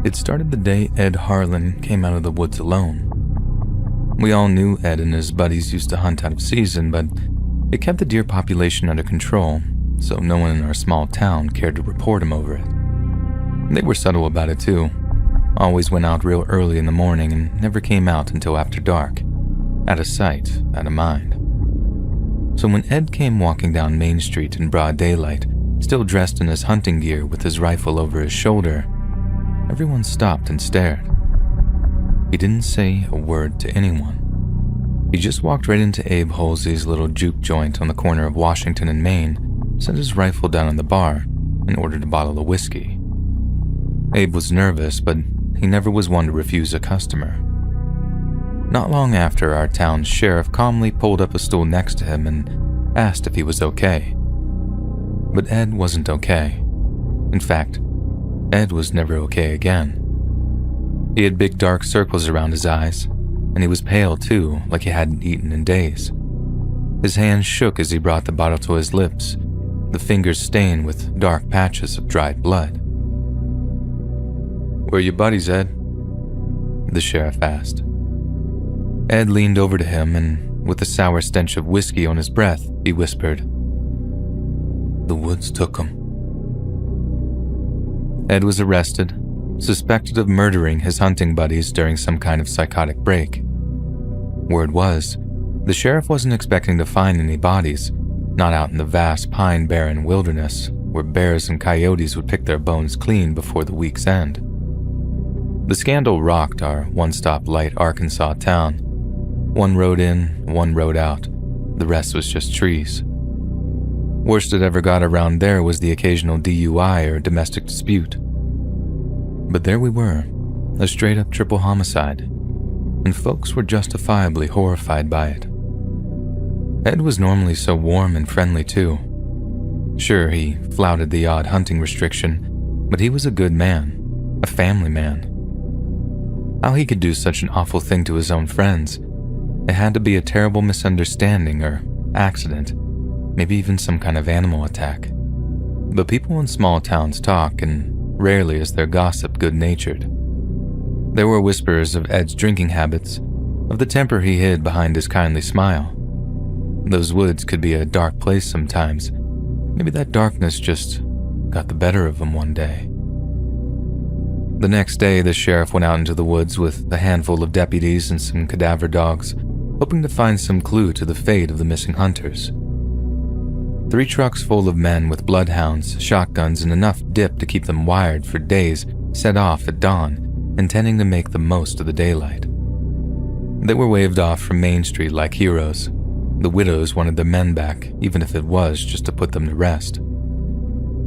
It started the day Ed Harlan came out of the woods alone. We all knew Ed and his buddies used to hunt out of season, but it kept the deer population under control, so no one in our small town cared to report him over it. They were subtle about it too. Always went out real early in the morning and never came out until after dark. Out of sight, out of mind. So when Ed came walking down Main Street in broad daylight, still dressed in his hunting gear with his rifle over his shoulder, everyone stopped and stared. He didn't say a word to anyone. He just walked right into Abe Halsey's little juke joint on the corner of Washington and Main, set his rifle down on the bar, and ordered a bottle of whiskey. Abe was nervous, but he never was one to refuse a customer. Not long after, our town's sheriff calmly pulled up a stool next to him and asked if he was okay. But Ed wasn't okay. In fact, Ed was never okay again. He had big dark circles around his eyes, and he was pale too, like he hadn't eaten in days. His hands shook as he brought the bottle to his lips, the fingers stained with dark patches of dried blood. "Where are your buddies, Ed?" the sheriff asked. Ed leaned over to him, and with the sour stench of whiskey on his breath, he whispered, "The woods took 'em." Ed was arrested, suspected of murdering his hunting buddies during some kind of psychotic break. Word was, the sheriff wasn't expecting to find any bodies, not out in the vast pine barren wilderness where bears and coyotes would pick their bones clean before the week's end. The scandal rocked our one-stop light Arkansas town. One road in, one road out. The rest was just trees. Worst it ever got around there was the occasional DUI or domestic dispute. But there we were, a straight-up triple homicide, and folks were justifiably horrified by it. Ed was normally so warm and friendly too. Sure, he flouted the odd hunting restriction, but he was a good man, a family man. How he could do such an awful thing to his own friends, it had to be a terrible misunderstanding or accident, maybe even some kind of animal attack. But people in small towns talk, and rarely is their gossip good-natured. There were whispers of Ed's drinking habits, of the temper he hid behind his kindly smile. Those woods could be a dark place sometimes. Maybe that darkness just got the better of him one day. The next day, the sheriff went out into the woods with a handful of deputies and some cadaver dogs, hoping to find some clue to the fate of the missing hunters. 3 trucks full of men with bloodhounds, shotguns, and enough dip to keep them wired for days set off at dawn, intending to make the most of the daylight. They were waved off from Main Street like heroes. The widows wanted their men back, even if it was just to put them to rest.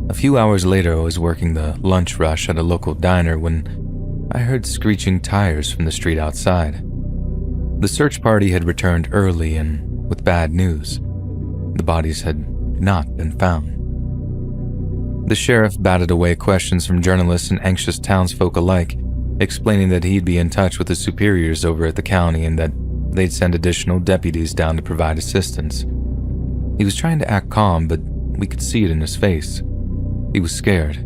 A few hours later, I was working the lunch rush at a local diner when I heard screeching tires from the street outside. The search party had returned early and with bad news. The bodies had not been found. The sheriff batted away questions from journalists and anxious townsfolk alike, explaining that he'd be in touch with his superiors over at the county and that they'd send additional deputies down to provide assistance. He was trying to act calm, but we could see it in his face. He was scared.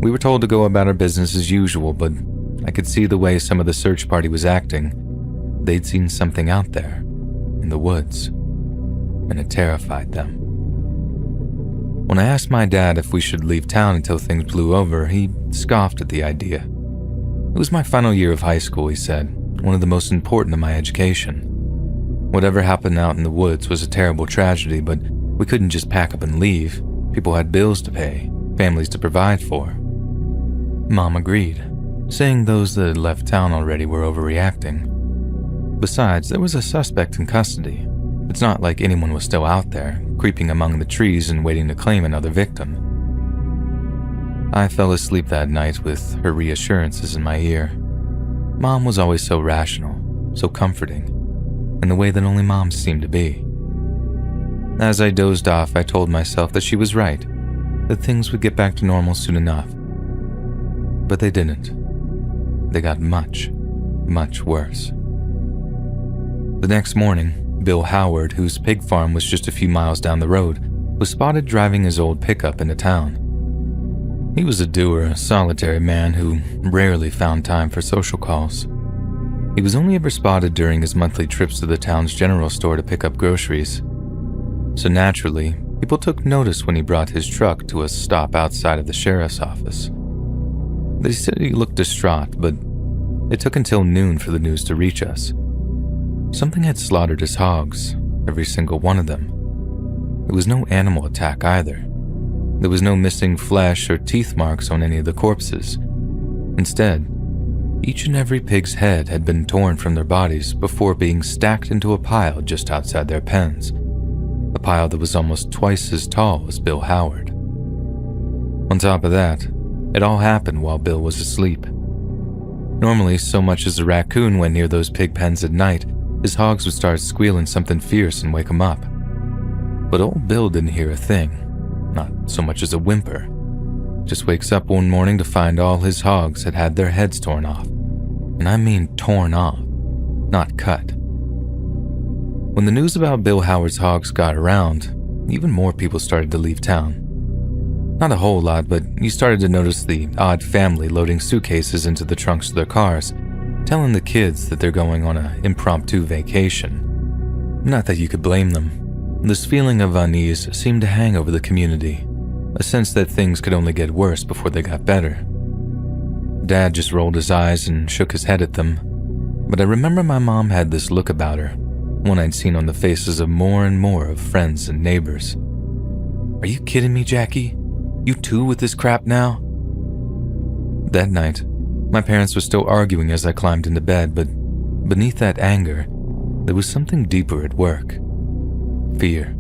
We were told to go about our business as usual, but I could see the way some of the search party was acting. They'd seen something out there, in the woods, and it terrified them. When I asked my dad if we should leave town until things blew over, he scoffed at the idea. It was my final year of high school, he said, one of the most important of my education. Whatever happened out in the woods was a terrible tragedy, but we couldn't just pack up and leave. People had bills to pay, families to provide for. Mom agreed, saying those that had left town already were overreacting. Besides, there was a suspect in custody. It's not like anyone was still out there, creeping among the trees and waiting to claim another victim. I fell asleep that night with her reassurances in my ear. Mom was always so rational, so comforting, in the way that only moms seem to be. As I dozed off, I told myself that she was right, that things would get back to normal soon enough. But they didn't. They got much, much worse. The next morning, Bill Howard, whose pig farm was just a few miles down the road, was spotted driving his old pickup into town. He was a doer, a solitary man who rarely found time for social calls. He was only ever spotted during his monthly trips to the town's general store to pick up groceries. So naturally, people took notice when he brought his truck to a stop outside of the sheriff's office. They said he looked distraught, but it took until noon for the news to reach us. Something had slaughtered his hogs, every single one of them. It was no animal attack either. There was no missing flesh or teeth marks on any of the corpses. Instead, each and every pig's head had been torn from their bodies before being stacked into a pile just outside their pens. A pile that was almost twice as tall as Bill Howard. On top of that, it all happened while Bill was asleep. Normally, so much as a raccoon went near those pig pens at night, his hogs would start squealing something fierce and wake him up. But old Bill didn't hear a thing. Not so much as a whimper. Just wakes up one morning to find all his hogs had had their heads torn off. And I mean torn off, not cut. When the news about Bill Howard's hogs got around, even more people started to leave town. Not a whole lot, but you started to notice the odd family loading suitcases into the trunks of their cars, telling the kids that they're going on an impromptu vacation. Not that you could blame them. This feeling of unease seemed to hang over the community, a sense that things could only get worse before they got better. Dad just rolled his eyes and shook his head at them, but I remember my mom had this look about her, one I'd seen on the faces of more and more of friends and neighbors. "Are you kidding me, Jackie? You too with this crap now?" That night, my parents were still arguing as I climbed into bed, but beneath that anger, there was something deeper at work. Fear.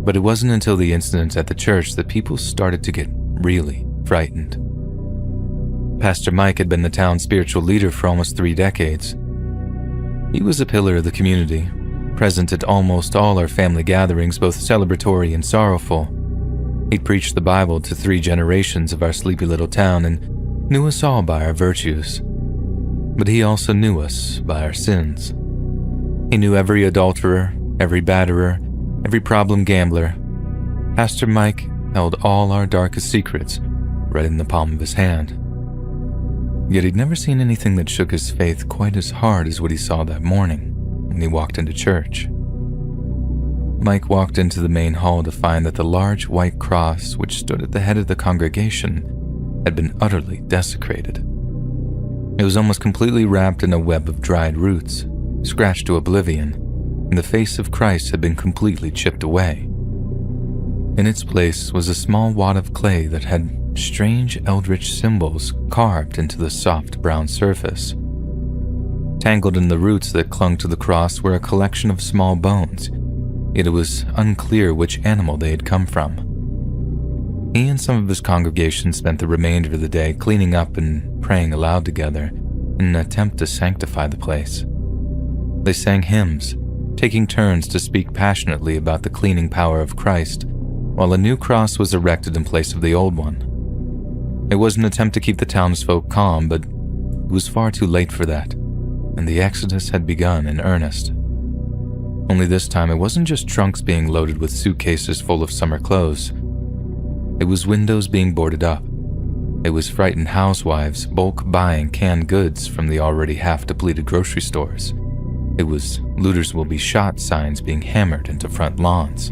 But it wasn't until the incident at the church that people started to get really frightened. Pastor Mike had been the town's spiritual leader for almost 3 decades. He was a pillar of the community, present at almost all our family gatherings, both celebratory and sorrowful. He'd preached the Bible to 3 generations of our sleepy little town and knew us all by our virtues. But he also knew us by our sins. He knew every adulterer, every batterer, every problem gambler. Pastor Mike held all our darkest secrets right in the palm of his hand. Yet he'd never seen anything that shook his faith quite as hard as what he saw that morning when he walked into church. Mike walked into the main hall to find that the large white cross which stood at the head of the congregation had been utterly desecrated. It was almost completely wrapped in a web of dried roots, scratched to oblivion, and the face of Christ had been completely chipped away. In its place was a small wad of clay that had strange eldritch symbols carved into the soft brown surface. Tangled in the roots that clung to the cross were a collection of small bones, yet it was unclear which animal they had come from. He and some of his congregation spent the remainder of the day cleaning up and praying aloud together in an attempt to sanctify the place. They sang hymns, taking turns to speak passionately about the cleaning power of Christ, while a new cross was erected in place of the old one. It was an attempt to keep the townsfolk calm, but it was far too late for that, and the exodus had begun in earnest. Only this time it wasn't just trunks being loaded with suitcases full of summer clothes. It was windows being boarded up. It was frightened housewives bulk buying canned goods from the already half-depleted grocery stores. It was "Looters will be shot" signs being hammered into front lawns.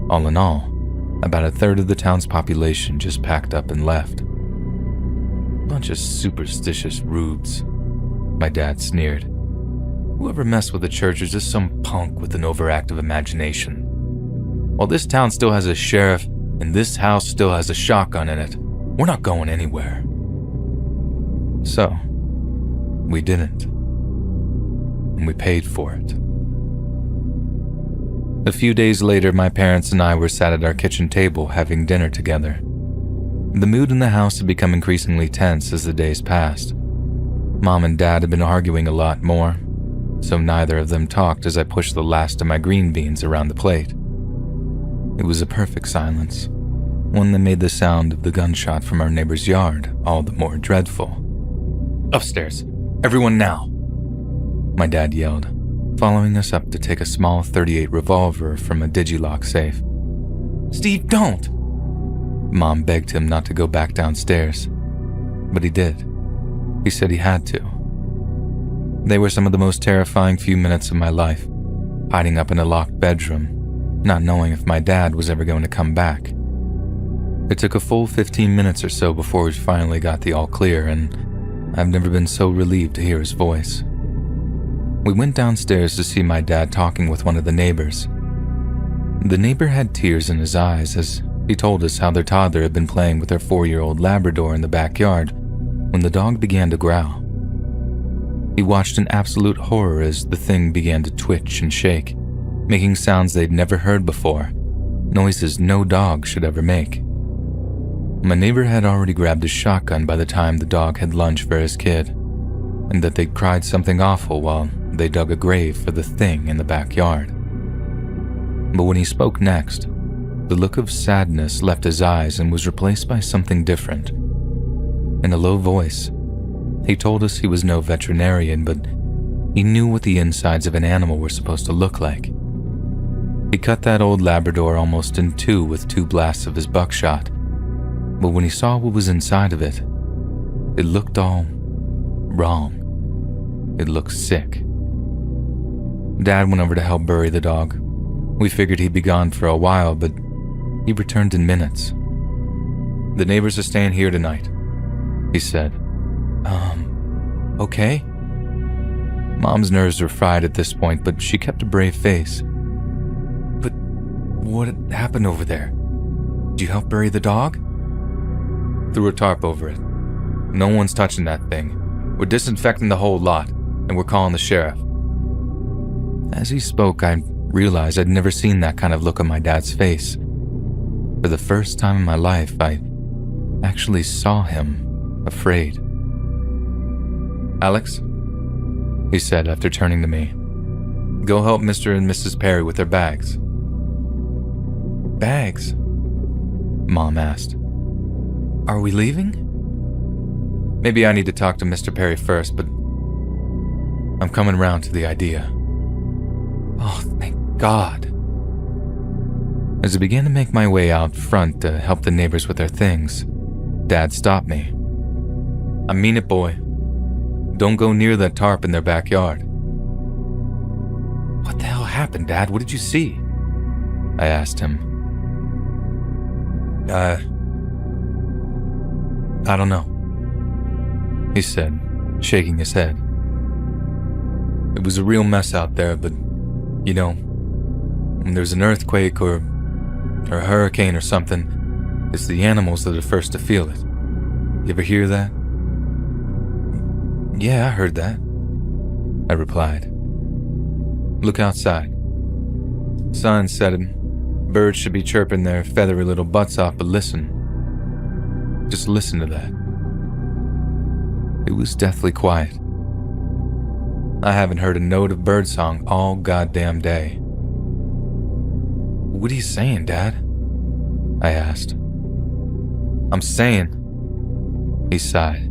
All in all, about 1/3 of the town's population just packed up and left. Bunch of superstitious rubes, my dad sneered. Whoever messed with the church is just some punk with an overactive imagination. While this town still has a sheriff and this house still has a shotgun in it, we're not going anywhere. So, we didn't. And we paid for it. A few days later, my parents and I were sat at our kitchen table having dinner together. The mood in the house had become increasingly tense as the days passed. Mom and Dad had been arguing a lot more, so neither of them talked as I pushed the last of my green beans around the plate. It was a perfect silence, one that made the sound of the gunshot from our neighbor's yard all the more dreadful. "Upstairs, everyone now!" my dad yelled, following us up to take a small .38 revolver from a Digilock safe. "Steve, don't!" Mom begged him not to go back downstairs, but he did. He said he had to. They were some of the most terrifying few minutes of my life, hiding up in a locked bedroom, not knowing if my dad was ever going to come back. It took a full 15 minutes or so before we finally got the all clear, and I've never been so relieved to hear his voice. We went downstairs to see my dad talking with one of the neighbors. The neighbor had tears in his eyes as he told us how their toddler had been playing with their 4-year-old Labrador in the backyard when the dog began to growl. He watched in absolute horror as the thing began to twitch and shake, making sounds they'd never heard before, noises no dog should ever make. My neighbor had already grabbed his shotgun by the time the dog had lunged for his kid, and that they'd cried something awful while they dug a grave for the thing in the backyard. But when he spoke next, the look of sadness left his eyes and was replaced by something different. In a low voice, he told us he was no veterinarian, but he knew what the insides of an animal were supposed to look like. He cut that old Labrador almost in two with 2 blasts of his buckshot, but when he saw what was inside of it, it looked all wrong. It looked sick. Dad went over to help bury the dog. We figured he'd be gone for a while, but he returned in minutes. "The neighbors are staying here tonight," he said. Okay. Mom's nerves were fried at this point, but she kept a brave face. "But what happened over there? Did you help bury the dog?" "Threw a tarp over it. No one's touching that thing. We're disinfecting the whole lot, and we're calling the sheriff." As he spoke, I realized I'd never seen that kind of look on my dad's face. For the first time in my life, I actually saw him afraid. "Alex," he said after turning to me, "go help Mr. and Mrs. Perry with their bags." "Bags?" Mom asked. "Are we leaving?" "Maybe I need to talk to Mr. Perry first, but I'm coming around to the idea." "Oh, thank God." As I began to make my way out front to help the neighbors with their things, Dad stopped me. "I mean it, boy. Don't go near that tarp in their backyard." "What the hell happened, Dad? What did you see?" I asked him. I don't know," he said, shaking his head. "It was a real mess out there, but, you know, when there's an earthquake or a hurricane or something, it's the animals that are first to feel it. You ever hear that?" "Yeah, I heard that," I replied. "Look outside. Sun setting. Birds should be chirping their feathery little butts off, but listen. Just listen to that." It was deathly quiet. I haven't heard a note of birdsong all goddamn day. "What are you saying, Dad?" I asked. "I'm saying," he sighed.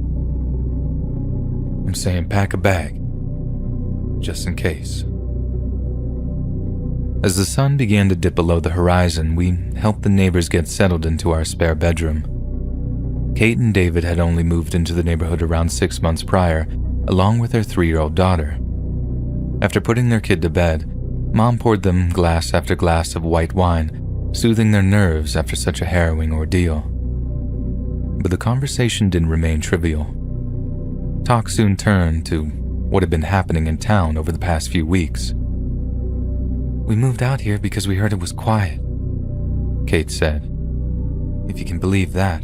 "I'm saying pack a bag, just in case." As the sun began to dip below the horizon, we helped the neighbors get settled into our spare bedroom. Kate and David had only moved into the neighborhood around 6 months prior, along with their 3-year-old daughter. After putting their kid to bed, Mom poured them glass after glass of white wine, soothing their nerves after such a harrowing ordeal. But the conversation didn't remain trivial. Talk soon turned to what had been happening in town over the past few weeks. "We moved out here because we heard it was quiet," Kate said. "If you can believe that."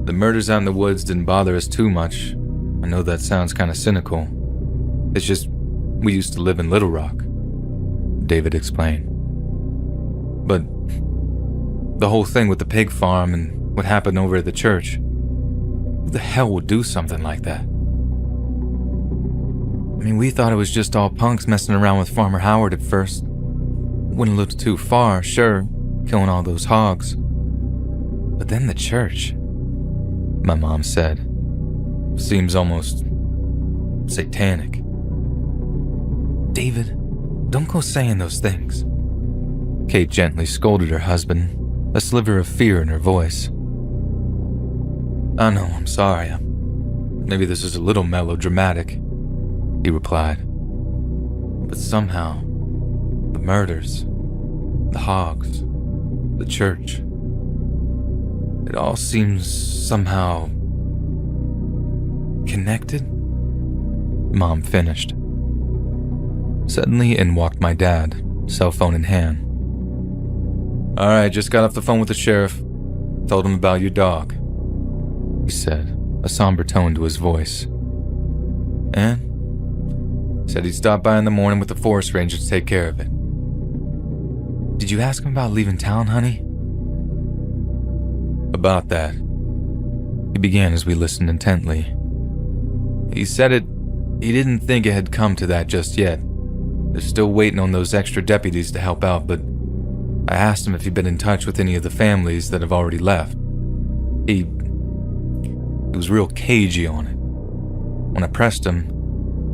"The murders out in the woods didn't bother us too much. I know that sounds kind of cynical. It's just, we used to live in Little Rock," David explained. "But the whole thing with the pig farm and what happened over at the church, who the hell would do something like that? I mean, we thought it was just all punks messing around with Farmer Howard at first. Went a little too far, sure, killing all those hogs. But then the church," my mom said, "seems almost satanic." "David, don't go saying those things," Kate gently scolded her husband, a sliver of fear in her voice. "I know, I'm sorry. Maybe this is a little melodramatic," he replied. "But somehow, the murders, the hogs, the church, it all seems somehow connected." Mom finished. Suddenly in walked my dad, cell phone in hand. "All right, just got off the phone with the sheriff. Told him about your dog," he said, a somber tone to his voice. "And?" "Said he'd stop by in the morning with the forest ranger to take care of it." "Did you ask him about leaving town, honey?" "About that," he began as we listened intently. "He said he didn't think it had come to that just yet. They're still waiting on those extra deputies to help out, but I asked him if he'd been in touch with any of the families that have already left. He was real cagey on it. When I pressed him,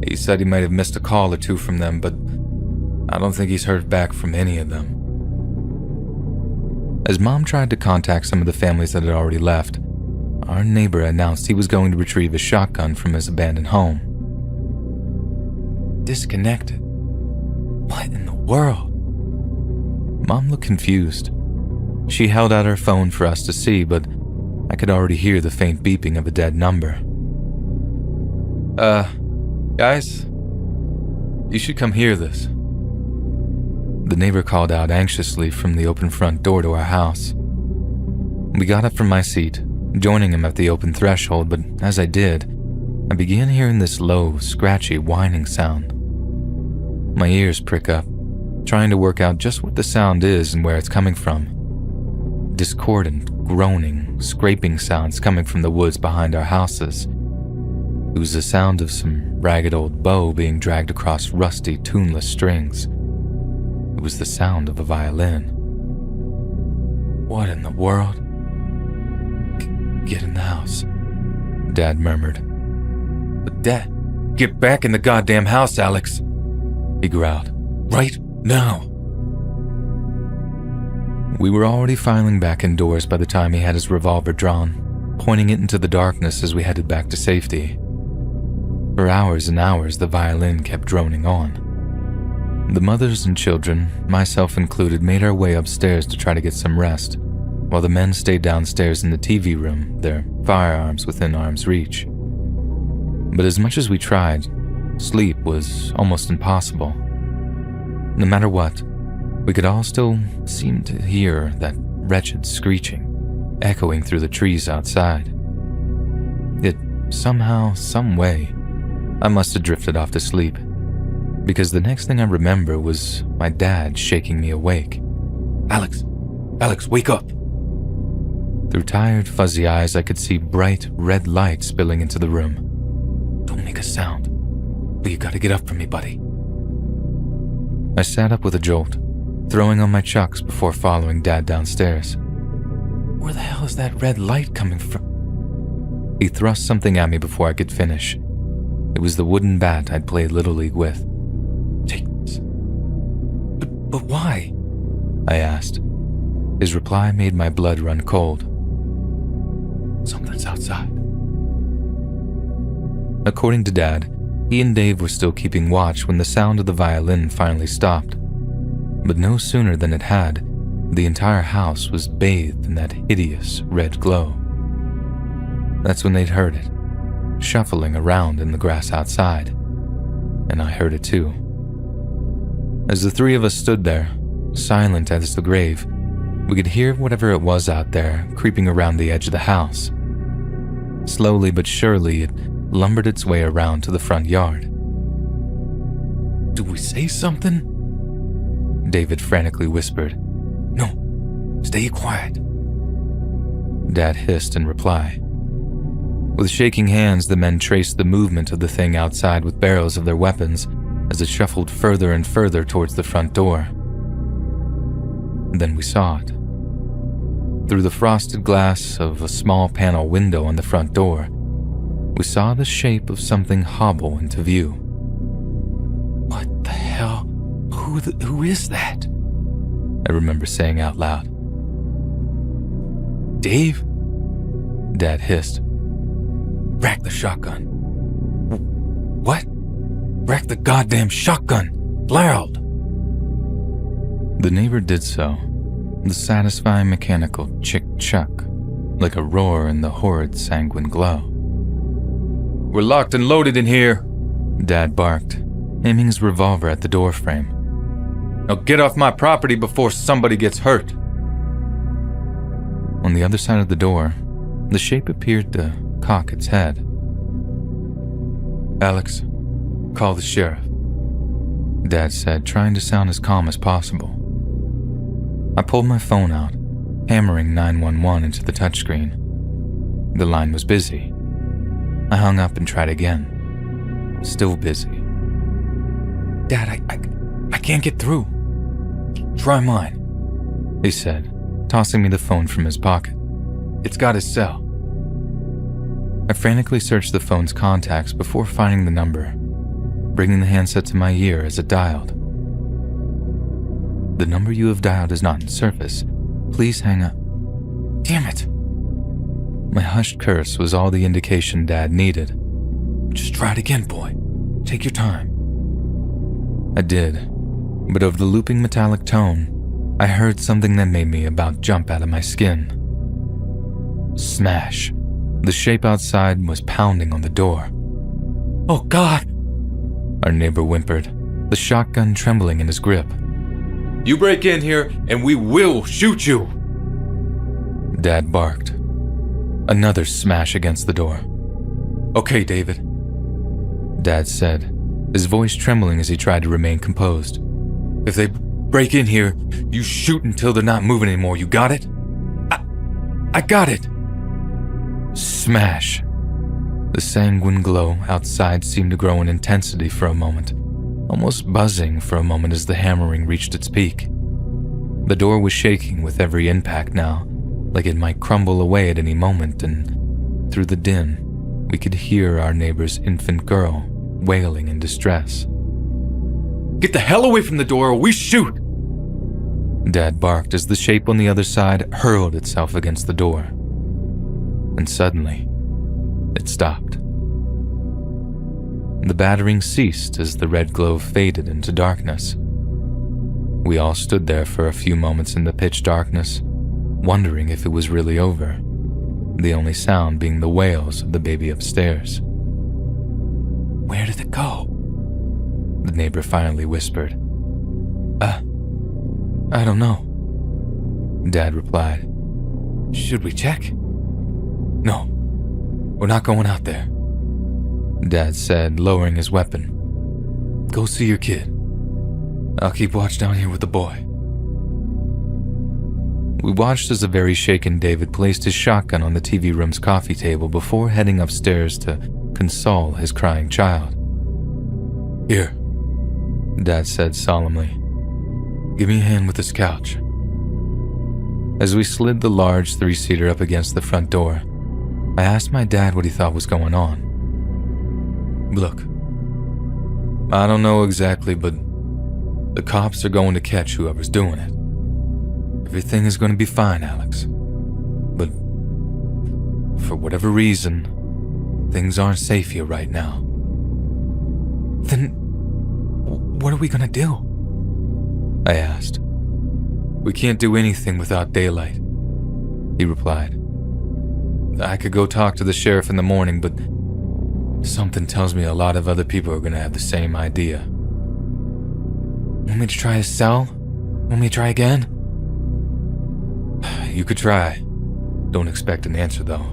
he said he might have missed a call or two from them, but I don't think he's heard back from any of them." As Mom tried to contact some of the families that had already left, our neighbor announced he was going to retrieve a shotgun from his abandoned home. "Disconnected? What in the world?" Mom looked confused. She held out her phone for us to see, but I could already hear the faint beeping of a dead number. Guys, you should come hear this," the neighbor called out anxiously from the open front door to our house. We got up from my seat, joining him at the open threshold, but as I did, I began hearing this low, scratchy, whining sound. My ears prick up, trying to work out just what the sound is and where it's coming from. Discordant, groaning, scraping sounds coming from the woods behind our houses. It was the sound of some ragged old bow being dragged across rusty, tuneless strings. It was the sound of a violin. "What in the world?" Get in the house," Dad murmured. "But Dad, get back in the goddamn house, Alex," he growled. "Right now." We were already filing back indoors by the time he had his revolver drawn, pointing it into the darkness as we headed back to safety. For hours and hours, the violin kept droning on. The mothers and children, myself included, made our way upstairs to try to get some rest, while the men stayed downstairs in the TV room, their firearms within arm's reach. But as much as we tried, sleep was almost impossible. No matter what, we could all still seem to hear that wretched screeching, echoing through the trees outside. Yet, somehow, some way, I must have drifted off to sleep, because the next thing I remember was my dad shaking me awake. Alex, wake up!" Through tired, fuzzy eyes, I could see bright, red light spilling into the room. "Don't make a sound. But you gotta get up for me, buddy." I sat up with a jolt, throwing on my chucks before following Dad downstairs. "Where the hell is that red light coming from?" He thrust something at me before I could finish. It was the wooden bat I'd played Little League with. "Take this." But why?" I asked. His reply made my blood run cold. "Something's outside." According to Dad, he and Dave were still keeping watch when the sound of the violin finally stopped. But no sooner than it had, the entire house was bathed in that hideous red glow. That's when they'd heard it, shuffling around in the grass outside, and I heard it too. As the three of us stood there, silent as the grave, we could hear whatever it was out there creeping around the edge of the house. Slowly but surely, it lumbered its way around to the front yard. "Do we say something?" David frantically whispered. "No, stay quiet," Dad hissed in reply. With shaking hands, the men traced the movement of the thing outside with barrels of their weapons as it shuffled further and further towards the front door. Then we saw it. Through the frosted glass of a small panel window on the front door, we saw the shape of something hobble into view. "What the hell? Who is that?" I remember saying out loud. Dave? Dad hissed. Rack the shotgun. What? Rack the goddamn shotgun! Loud! The neighbor did so, the satisfying mechanical chick-chuck, like a roar in the horrid sanguine glow. We're locked and loaded in here, Dad barked, aiming his revolver at the doorframe. Now get off my property before somebody gets hurt. On the other side of the door, the shape appeared to cock its head. Alex, call the sheriff, Dad said, trying to sound as calm as possible. I pulled my phone out, hammering 911 into the touchscreen. The line was busy. I hung up and tried again. Still busy. Dad, I can't get through. Try mine, he said, tossing me the phone from his pocket. It's got his cell. I frantically searched the phone's contacts before finding the number, bringing the handset to my ear as it dialed. The number you have dialed is not in service. Please hang up. Damn it! My hushed curse was all the indication Dad needed. Just try it again, boy. Take your time. I did, but over the looping metallic tone, I heard something that made me about jump out of my skin. Smash. The shape outside was pounding on the door. Oh, God! Our neighbor whimpered, the shotgun trembling in his grip. You break in here and we will shoot you! Dad barked. Another smash against the door. Okay, David, Dad said, his voice trembling as he tried to remain composed. If they break in here, you shoot until they're not moving anymore, you got it? I got it! Smash. The sanguine glow outside seemed to grow in intensity for a moment, almost buzzing for a moment as the hammering reached its peak. The door was shaking with every impact now, like it might crumble away at any moment, and through the din, we could hear our neighbor's infant girl wailing in distress. Get the hell away from the door or we shoot! Dad barked as the shape on the other side hurled itself against the door. And suddenly, it stopped. The battering ceased as the red glow faded into darkness. We all stood there for a few moments in the pitch darkness, wondering if it was really over, the only sound being the wails of the baby upstairs. Where did it go? The neighbor finally whispered. I don't know, Dad replied. Should we check? No, we're not going out there, Dad said, lowering his weapon. Go see your kid. I'll keep watch down here with the boy. We watched as a very shaken David placed his shotgun on the TV room's coffee table before heading upstairs to console his crying child. Here, Dad said solemnly. Give me a hand with this couch. As we slid the large three-seater up against the front door, I asked my dad what he thought was going on. Look, I don't know exactly, but the cops are going to catch whoever's doing it. Everything is going to be fine, Alex. But for whatever reason, things aren't safe here right now. Then what are we going to do? I asked. We can't do anything without daylight, he replied. I could go talk to the sheriff in the morning, but something tells me a lot of other people are going to have the same idea. Want me to try his cell? Want me to try again? You could try. Don't expect an answer, though.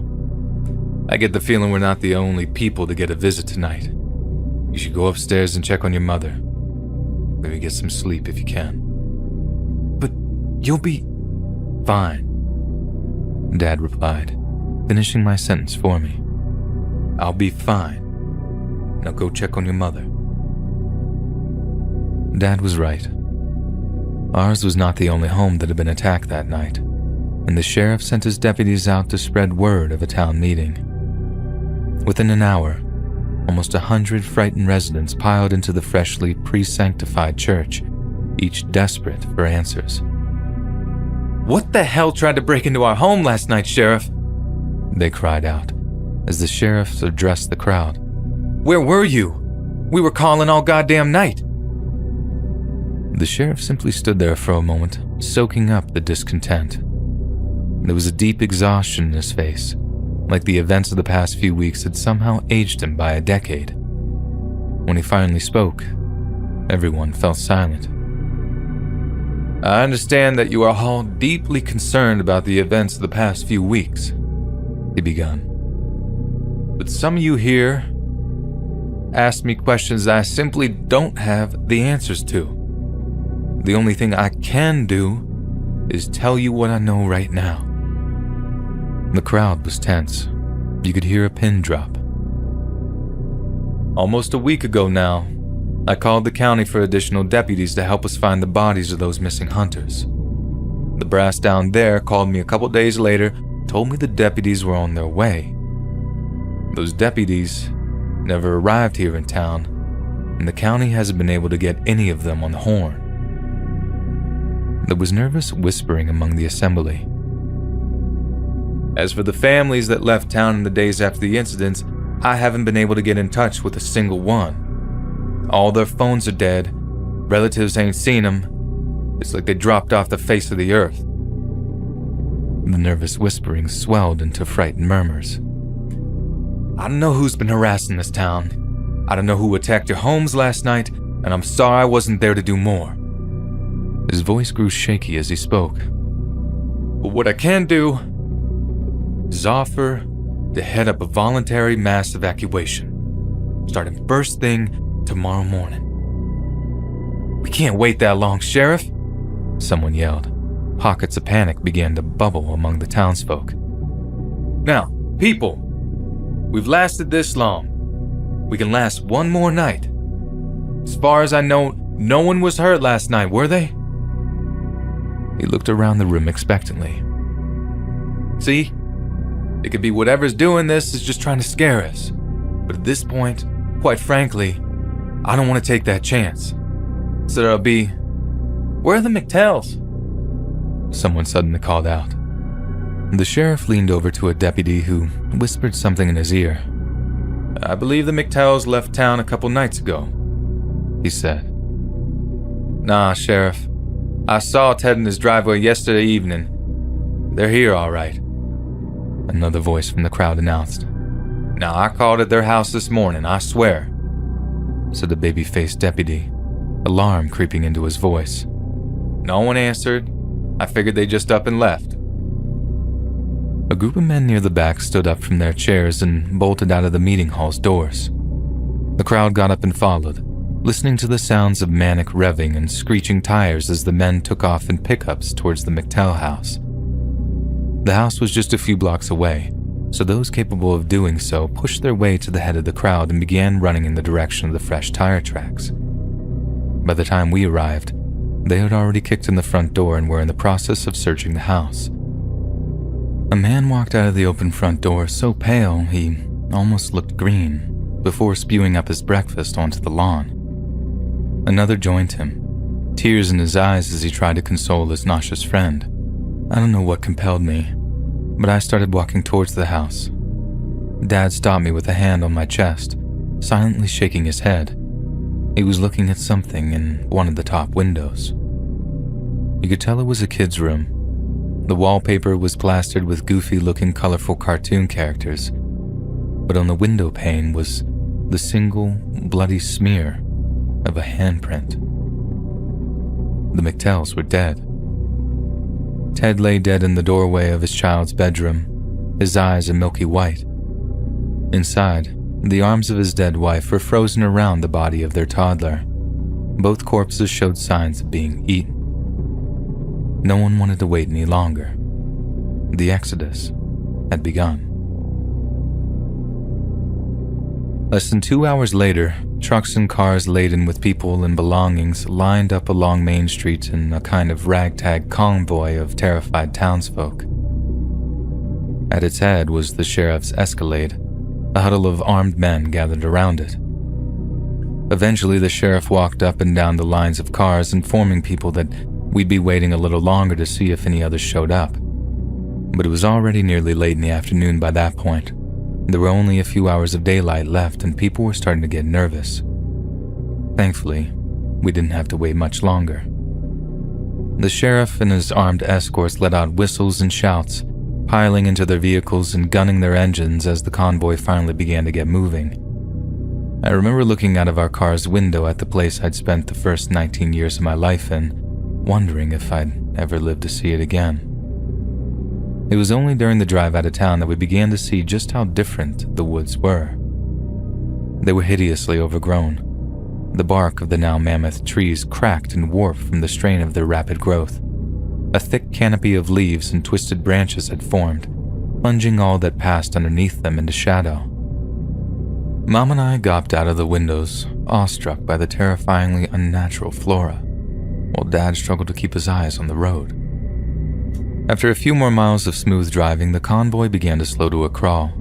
I get the feeling we're not the only people to get a visit tonight. You should go upstairs and check on your mother. Maybe get some sleep if you can. But you'll be fine, Dad replied, finishing my sentence for me. I'll be fine. Now go check on your mother. Dad was right. Ours was not the only home that had been attacked that night, and the sheriff sent his deputies out to spread word of a town meeting. Within an hour, almost 100 frightened residents piled into the freshly pre-sanctified church, each desperate for answers. "What the hell tried to break into our home last night, Sheriff?" they cried out as the sheriff addressed the crowd. "Where were you? We were calling all goddamn night." The sheriff simply stood there for a moment, soaking up the discontent. There was a deep exhaustion in his face, like the events of the past few weeks had somehow aged him by a decade. When he finally spoke, everyone fell silent. "I understand that you are all deeply concerned about the events of the past few weeks," he began. "But some of you here asked me questions I simply don't have the answers to. The only thing I can do is tell you what I know right now." The crowd was tense. You could hear a pin drop. "Almost a week ago now, I called the county for additional deputies to help us find the bodies of those missing hunters. The brass down there called me a couple days later, told me the deputies were on their way. Those deputies never arrived here in town, and the county hasn't been able to get any of them on the horn." There was nervous whispering among the assembly. "As for the families that left town in the days after the incidents, I haven't been able to get in touch with a single one. All their phones are dead, relatives ain't seen them. It's like they dropped off the face of the earth." The nervous whispering swelled into frightened murmurs. "I don't know who's been harassing this town. I don't know who attacked your homes last night, and I'm sorry I wasn't there to do more." His voice grew shaky as he spoke. "But what I can do is offer to head up a voluntary mass evacuation, starting first thing tomorrow morning." "We can't wait that long, Sheriff," someone yelled. Pockets of panic began to bubble among the townsfolk. "Now, people, we've lasted this long. We can last one more night. As far as I know, no one was hurt last night, were they?" He looked around the room expectantly. "See? It could be whatever's doing this is just trying to scare us. But at this point, quite frankly, I don't want to take that chance. So there'll be... Where are the McTells?" someone suddenly called out. The sheriff leaned over to a deputy who whispered something in his ear. "I believe the McTells left town a couple nights ago," he said. "Nah, Sheriff. I saw Ted in his driveway yesterday evening. They're here all right," another voice from the crowd announced. "Now, I called at their house this morning, I swear," said the baby-faced deputy, alarm creeping into his voice. "No one answered. I figured they just up and left." A group of men near the back stood up from their chairs and bolted out of the meeting hall's doors. The crowd got up and followed, listening to the sounds of manic revving and screeching tires as the men took off in pickups towards the McTell house. The house was just a few blocks away, so those capable of doing so pushed their way to the head of the crowd and began running in the direction of the fresh tire tracks. By the time we arrived, they had already kicked in the front door and were in the process of searching the house. A man walked out of the open front door so pale he almost looked green before spewing up his breakfast onto the lawn. Another joined him, tears in his eyes as he tried to console his nauseous friend. I don't know what compelled me, but I started walking towards the house. Dad stopped me with a hand on my chest, silently shaking his head. He was looking at something in one of the top windows. You could tell it was a kid's room. The wallpaper was plastered with goofy-looking colorful cartoon characters, but on the window pane was the single bloody smear of a handprint. The McTells were dead. Ted lay dead in the doorway of his child's bedroom, his eyes a milky white. Inside, the arms of his dead wife were frozen around the body of their toddler. Both corpses showed signs of being eaten. No one wanted to wait any longer. The exodus had begun. Less than 2 hours later, trucks and cars laden with people and belongings lined up along Main Street in a kind of ragtag convoy of terrified townsfolk. At its head was the sheriff's Escalade. A huddle of armed men gathered around it. Eventually, the sheriff walked up and down the lines of cars, informing people that we'd be waiting a little longer to see if any others showed up. But it was already nearly late in the afternoon by that point. There were only a few hours of daylight left and people were starting to get nervous. Thankfully, we didn't have to wait much longer. The sheriff and his armed escorts let out whistles and shouts, piling into their vehicles and gunning their engines as the convoy finally began to get moving. I remember looking out of our car's window at the place I'd spent the first 19 years of my life in, wondering if I'd ever live to see it again. It was only during the drive out of town that we began to see just how different the woods were. They were hideously overgrown. The bark of the now mammoth trees cracked and warped from the strain of their rapid growth. A thick canopy of leaves and twisted branches had formed, plunging all that passed underneath them into shadow. Mom and I gawped out of the windows, awestruck by the terrifyingly unnatural flora, while Dad struggled to keep his eyes on the road. After a few more miles of smooth driving, the convoy began to slow to a crawl.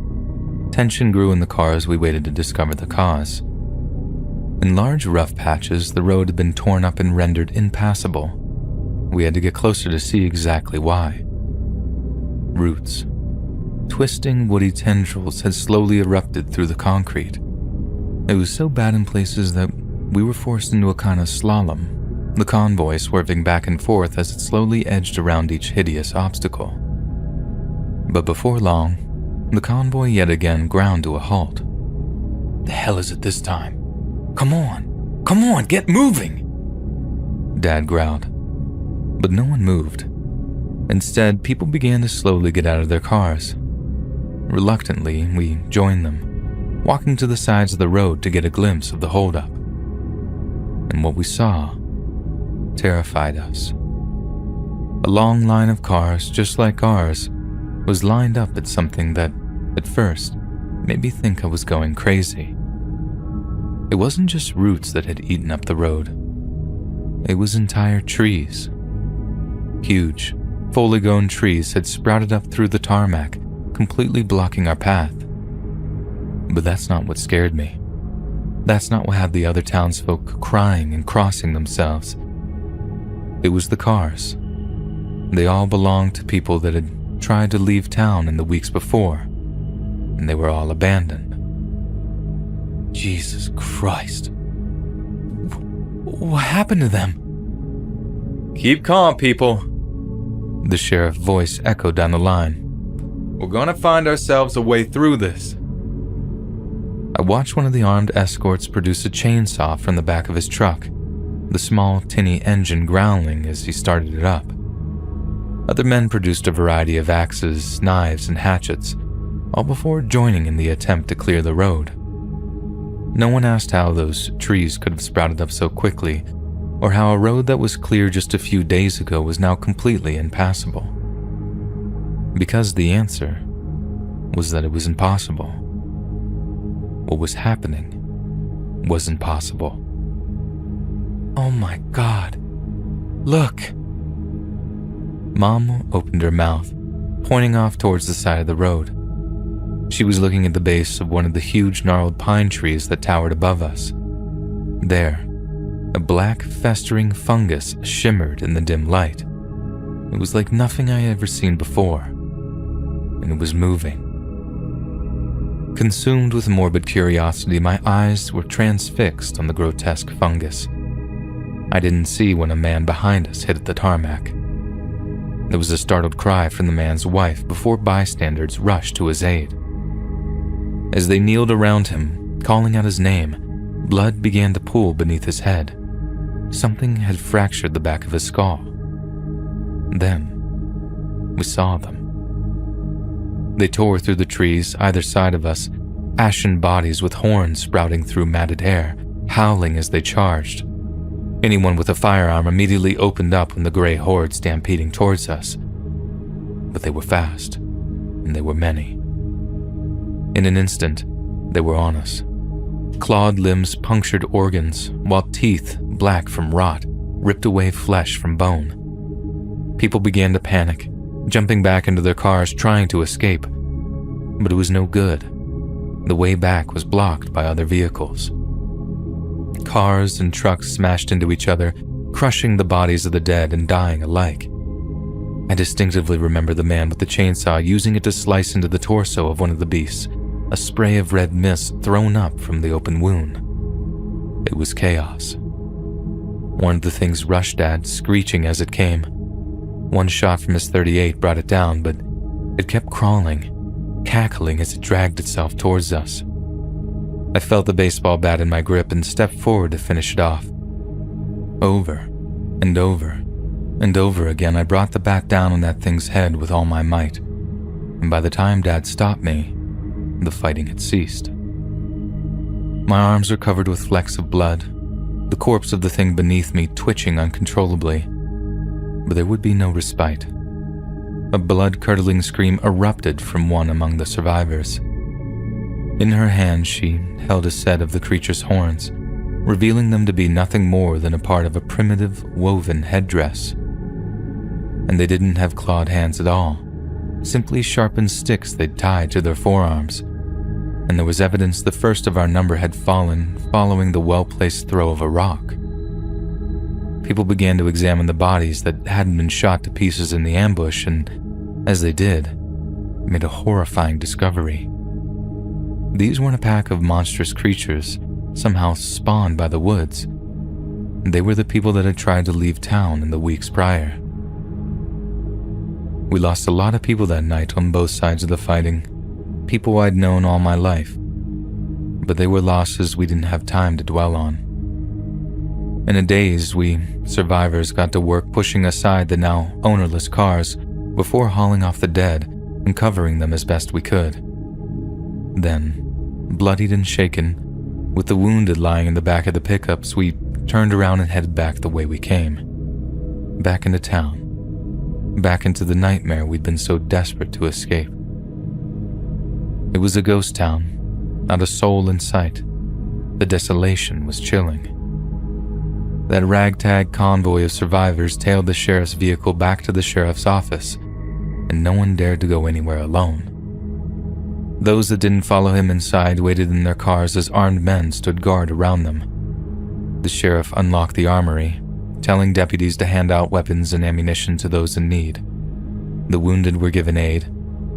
Tension grew in the car as we waited to discover the cause. In large rough patches, the road had been torn up and rendered impassable. We had to get closer to see exactly why. Roots. Twisting woody tendrils had slowly erupted through the concrete. It was so bad in places that we were forced into a kind of slalom, the convoy swerving back and forth as it slowly edged around each hideous obstacle. But before long, the convoy yet again ground to a halt. "The hell is it this time? Come on, get moving!" Dad growled. But no one moved. Instead, people began to slowly get out of their cars. Reluctantly, we joined them, walking to the sides of the road to get a glimpse of the holdup. And what we saw terrified us. A long line of cars, just like ours, was lined up at something that, at first, made me think I was going crazy. It wasn't just roots that had eaten up the road. It was entire trees. Huge, fully grown trees had sprouted up through the tarmac, completely blocking our path. But that's not what scared me. That's not what had the other townsfolk crying and crossing themselves. It was the cars. They all belonged to people that had tried to leave town in the weeks before, and they were all abandoned. Jesus Christ. What happened to them? "Keep calm, people," the sheriff's voice echoed down the line. "We're gonna find ourselves a way through this." I watched one of the armed escorts produce a chainsaw from the back of his truck, the small, tinny engine growling as he started it up. Other men produced a variety of axes, knives, and hatchets, all before joining in the attempt to clear the road. No one asked how those trees could have sprouted up so quickly, or how a road that was clear just a few days ago was now completely impassable. Because the answer was that it was impossible. What was happening was impossible. "Oh my God, look!" Mom opened her mouth, pointing off towards the side of the road. She was looking at the base of one of the huge gnarled pine trees that towered above us. There, a black, festering fungus shimmered in the dim light. It was like nothing I had ever seen before, and it was moving. Consumed with morbid curiosity, my eyes were transfixed on the grotesque fungus. I didn't see when a man behind us hit the tarmac. There was a startled cry from the man's wife before bystanders rushed to his aid. As they kneeled around him, calling out his name, blood began to pool beneath his head. Something had fractured the back of his skull. Then, we saw them. They tore through the trees either side of us, ashen bodies with horns sprouting through matted hair, howling as they charged. Anyone with a firearm immediately opened up when the gray horde stampeding towards us. But they were fast, and they were many. In an instant, they were on us. Clawed limbs punctured organs, while teeth, black from rot, ripped away flesh from bone. People began to panic, jumping back into their cars trying to escape. But it was no good. The way back was blocked by other vehicles. Cars and trucks smashed into each other, crushing the bodies of the dead and dying alike. I distinctively remember the man with the chainsaw using it to slice into the torso of one of the beasts, a spray of red mist thrown up from the open wound. It was chaos. One of the things rushed Dad, screeching as it came. One shot from his .38 brought it down, but it kept crawling, cackling as it dragged itself towards us. I felt the baseball bat in my grip and stepped forward to finish it off. Over and over and over again, I brought the bat down on that thing's head with all my might, and by the time Dad stopped me, the fighting had ceased. My arms were covered with flecks of blood, the corpse of the thing beneath me twitching uncontrollably, but there would be no respite. A blood-curdling scream erupted from one among the survivors. In her hand, she held a set of the creature's horns, revealing them to be nothing more than a part of a primitive, woven headdress. And they didn't have clawed hands at all, simply sharpened sticks they'd tied to their forearms, and there was evidence the first of our number had fallen following the well-placed throw of a rock. People began to examine the bodies that hadn't been shot to pieces in the ambush, and as they did, made a horrifying discovery. These weren't a pack of monstrous creatures, somehow spawned by the woods. They were the people that had tried to leave town in the weeks prior. We lost a lot of people that night on both sides of the fighting, people I'd known all my life, but they were losses we didn't have time to dwell on. In a daze, we survivors got to work pushing aside the now ownerless cars before hauling off the dead and covering them as best we could. Then, bloodied and shaken, with the wounded lying in the back of the pickups, we turned around and headed back the way we came. Back into town. Back into the nightmare we'd been so desperate to escape. It was a ghost town, not a soul in sight. The desolation was chilling. That ragtag convoy of survivors tailed the sheriff's vehicle back to the sheriff's office, and no one dared to go anywhere alone. Those that didn't follow him inside waited in their cars as armed men stood guard around them. The sheriff unlocked the armory, telling deputies to hand out weapons and ammunition to those in need. The wounded were given aid,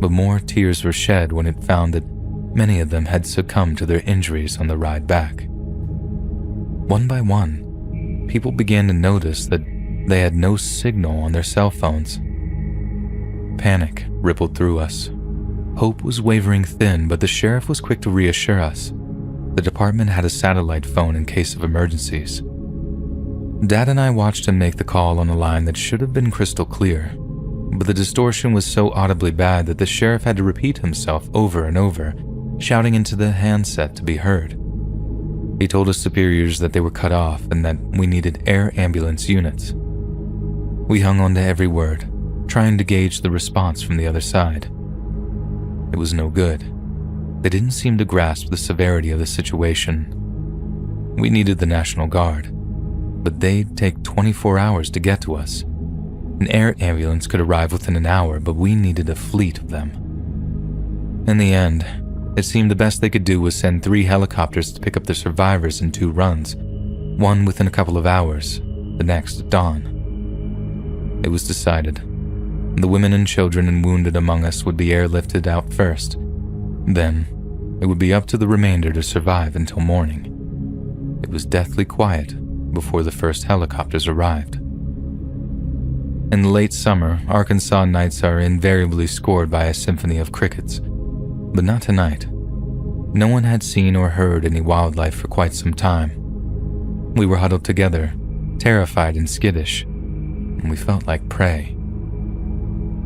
but more tears were shed when it found that many of them had succumbed to their injuries on the ride back. One by one, people began to notice that they had no signal on their cell phones. Panic rippled through us. Hope was wavering thin, but the sheriff was quick to reassure us. The department had a satellite phone in case of emergencies. Dad and I watched him make the call on a line that should have been crystal clear, but the distortion was so audibly bad that the sheriff had to repeat himself over and over, shouting into the handset to be heard. He told his superiors that they were cut off and that we needed air ambulance units. We hung on to every word, trying to gauge the response from the other side. It was no good. They didn't seem to grasp the severity of the situation. We needed the National Guard, but they'd take 24 hours to get to us. An air ambulance could arrive within an hour, but we needed a fleet of them. In the end, it seemed the best they could do was send 3 helicopters to pick up the survivors in 2 runs, one within a couple of hours, the next at dawn. It was decided. The women and children and wounded among us would be airlifted out first. Then, it would be up to the remainder to survive until morning. It was deathly quiet before the first helicopters arrived. In the late summer, Arkansas nights are invariably scored by a symphony of crickets, but not tonight. No one had seen or heard any wildlife for quite some time. We were huddled together, terrified and skittish, and we felt like prey.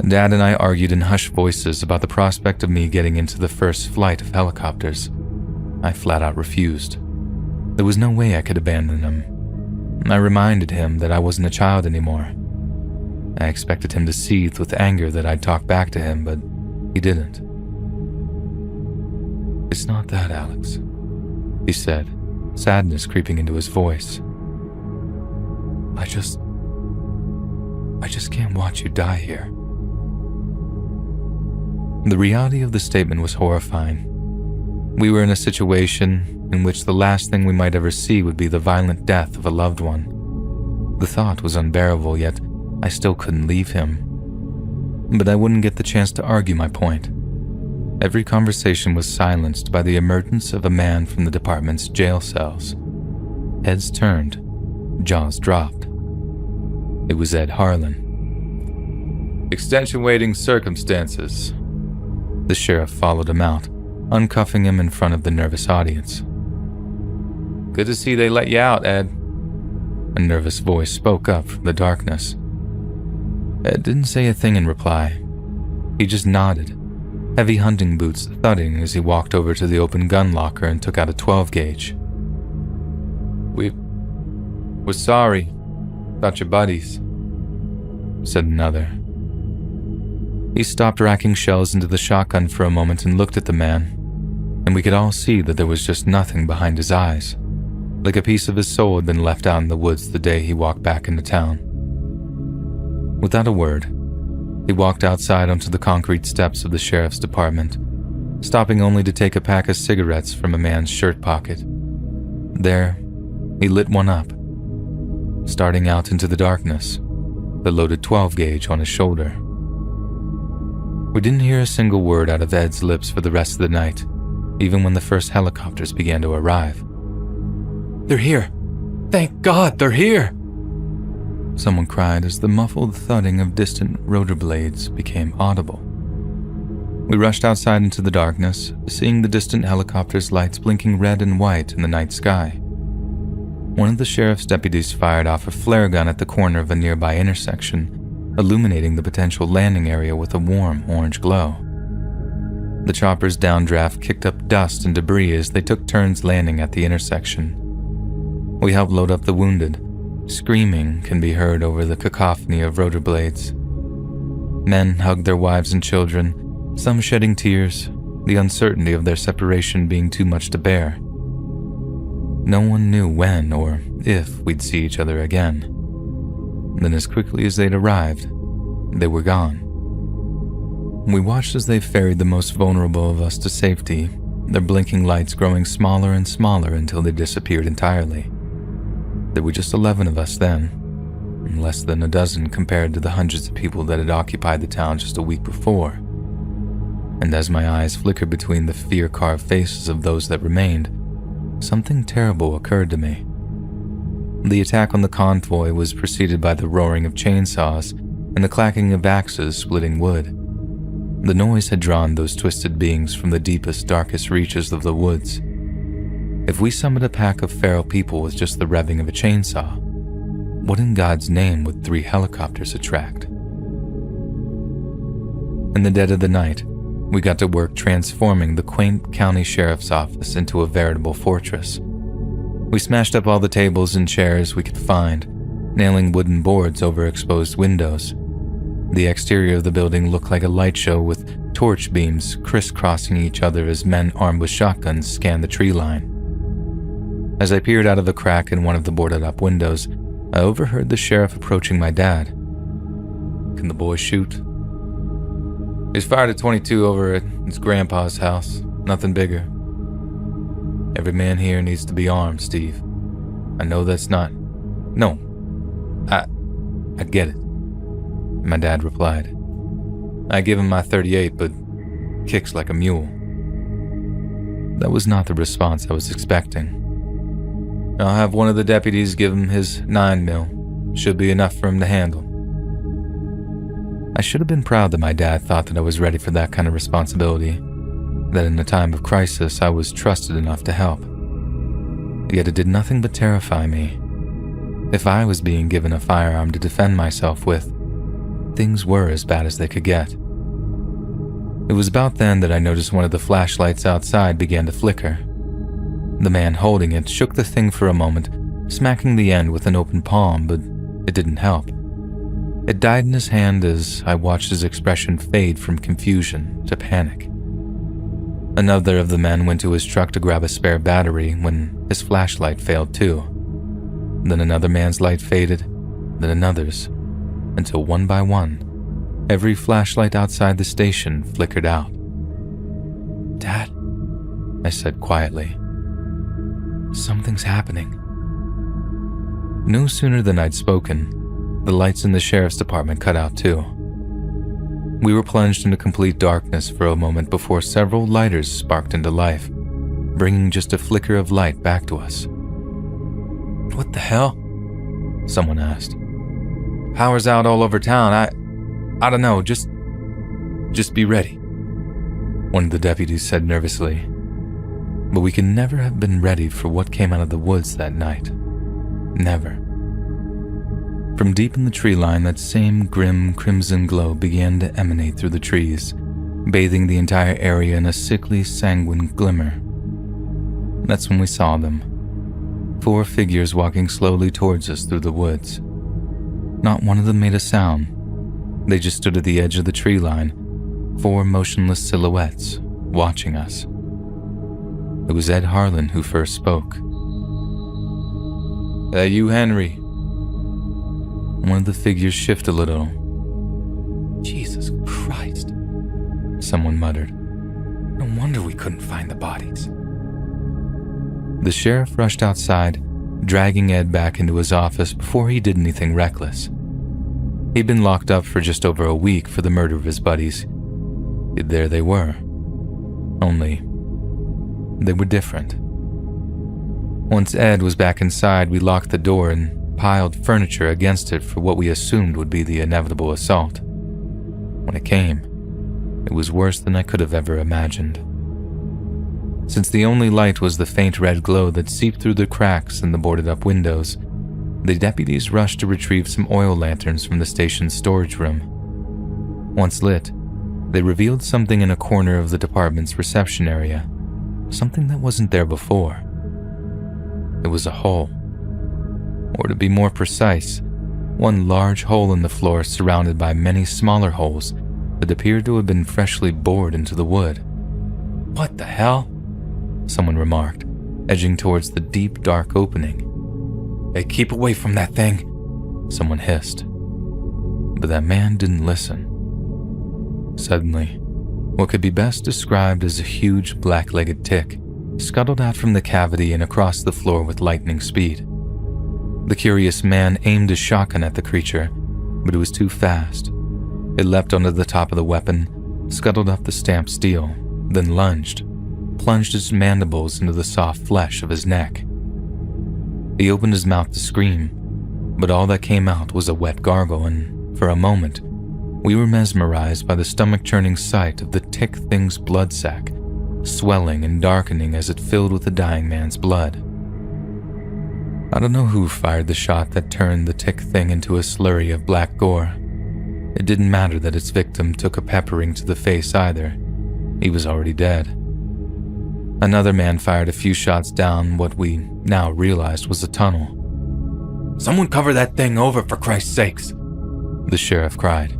Dad and I argued in hushed voices about the prospect of me getting into the first flight of helicopters. I flat out refused. There was no way I could abandon him. I reminded him that I wasn't a child anymore. I expected him to seethe with anger that I'd talk back to him, but he didn't. "It's not that, Alex," he said, sadness creeping into his voice. I just can't watch you die here." The reality of the statement was horrifying. We were in a situation in which the last thing we might ever see would be the violent death of a loved one. The thought was unbearable, yet I still couldn't leave him. But I wouldn't get the chance to argue my point. Every conversation was silenced by the emergence of a man from the department's jail cells. Heads turned, jaws dropped. It was Ed Harlan. "Extenuating circumstances." The sheriff followed him out, uncuffing him in front of the nervous audience. "Good to see they let you out, Ed." A nervous voice spoke up from the darkness. Ed didn't say a thing in reply. He just nodded, heavy hunting boots thudding as he walked over to the open gun locker and took out a 12-gauge. We're sorry about your buddies," said another. He stopped racking shells into the shotgun for a moment and looked at the man, and we could all see that there was just nothing behind his eyes, like a piece of his soul had been left out in the woods the day he walked back into town. Without a word, he walked outside onto the concrete steps of the sheriff's department, stopping only to take a pack of cigarettes from a man's shirt pocket. There, he lit one up, starting out into the darkness, the loaded 12-gauge on his shoulder. We didn't hear a single word out of Ed's lips for the rest of the night, even when the first helicopters began to arrive. "They're here! Thank God they're here!" someone cried as the muffled thudding of distant rotor blades became audible. We rushed outside into the darkness, seeing the distant helicopter's lights blinking red and white in the night sky. One of the sheriff's deputies fired off a flare gun at the corner of a nearby intersection, illuminating the potential landing area with a warm orange glow. The chopper's downdraft kicked up dust and debris as they took turns landing at the intersection. We helped load up the wounded. Screaming can be heard over the cacophony of rotor blades. Men hugged their wives and children, some shedding tears, the uncertainty of their separation being too much to bear. No one knew when or if we'd see each other again. Then as quickly as they'd arrived, they were gone. We watched as they ferried the most vulnerable of us to safety, their blinking lights growing smaller and smaller until they disappeared entirely. There were just 11 of us then, and less than a dozen compared to the hundreds of people that had occupied the town just a week before. And as my eyes flickered between the fear-carved faces of those that remained, something terrible occurred to me. The attack on the convoy was preceded by the roaring of chainsaws and the clacking of axes splitting wood. The noise had drawn those twisted beings from the deepest, darkest reaches of the woods. If we summoned a pack of feral people with just the revving of a chainsaw, what in God's name would 3 helicopters attract? In the dead of the night, we got to work transforming the quaint county sheriff's office into a veritable fortress. We smashed up all the tables and chairs we could find, nailing wooden boards over exposed windows. The exterior of the building looked like a light show with torch beams crisscrossing each other as men armed with shotguns scanned the tree line. As I peered out of a crack in one of the boarded-up windows, I overheard the sheriff approaching my dad. "Can the boy shoot?" "He's fired at 22 over at his grandpa's house. Nothing bigger." "Every man here needs to be armed, Steve. I know that's not..." "No, I get it," my dad replied. "I give him my .38, but kicks like a mule." That was not the response I was expecting. "I'll have one of the deputies give him his 9mm. Should be enough for him to handle." I should have been proud that my dad thought that I was ready for that kind of responsibility, that in a time of crisis I was trusted enough to help. Yet it did nothing but terrify me. If I was being given a firearm to defend myself with, things were as bad as they could get. It was about then that I noticed one of the flashlights outside began to flicker. The man holding it shook the thing for a moment, smacking the end with an open palm, but it didn't help. It died in his hand as I watched his expression fade from confusion to panic. Another of the men went to his truck to grab a spare battery when his flashlight failed too. Then another man's light faded, then another's, until one by one, every flashlight outside the station flickered out. "Dad," I said quietly, "something's happening." No sooner than I'd spoken, the lights in the sheriff's department cut out too. We were plunged into complete darkness for a moment before several lighters sparked into life, bringing just a flicker of light back to us. "What the hell?" someone asked. "Power's out all over town. I don't know, just be ready," one of the deputies said nervously. But we could never have been ready for what came out of the woods that night. Never. From deep in the tree line, that same grim crimson glow began to emanate through the trees, bathing the entire area in a sickly, sanguine glimmer. That's when we saw them. 4 figures walking slowly towards us through the woods. Not one of them made a sound. They just stood at the edge of the tree line, 4 motionless silhouettes, watching us. It was Ed Harlan who first spoke. "That you, Henry?" One of the figures shifted a little. "Jesus Christ," someone muttered. "No wonder we couldn't find the bodies." The sheriff rushed outside, dragging Ed back into his office before he did anything reckless. He'd been locked up for just over a week for the murder of his buddies. Yet there they were. Only, they were different. Once Ed was back inside, we locked the door and piled furniture against it for what we assumed would be the inevitable assault. When it came, it was worse than I could have ever imagined. Since the only light was the faint red glow that seeped through the cracks in the boarded-up windows, the deputies rushed to retrieve some oil lanterns from the station's storage room. Once lit, they revealed something in a corner of the department's reception area, something that wasn't there before. It was a hole. Or to be more precise, one large hole in the floor surrounded by many smaller holes that appeared to have been freshly bored into the wood. "What the hell?" someone remarked, edging towards the deep, dark opening. "Hey, keep away from that thing," someone hissed. But that man didn't listen. Suddenly, what could be best described as a huge black-legged tick scuttled out from the cavity and across the floor with lightning speed. The curious man aimed his shotgun at the creature, but it was too fast. It leapt onto the top of the weapon, scuttled up the stamped steel, then lunged, plunged its mandibles into the soft flesh of his neck. He opened his mouth to scream, but all that came out was a wet gargle, and for a moment, we were mesmerized by the stomach-churning sight of the tick thing's blood sac, swelling and darkening as it filled with the dying man's blood. I don't know who fired the shot that turned the tick thing into a slurry of black gore. It didn't matter that its victim took a peppering to the face either. He was already dead. Another man fired a few shots down what we now realized was a tunnel. "Someone cover that thing over, for Christ's sakes," the sheriff cried.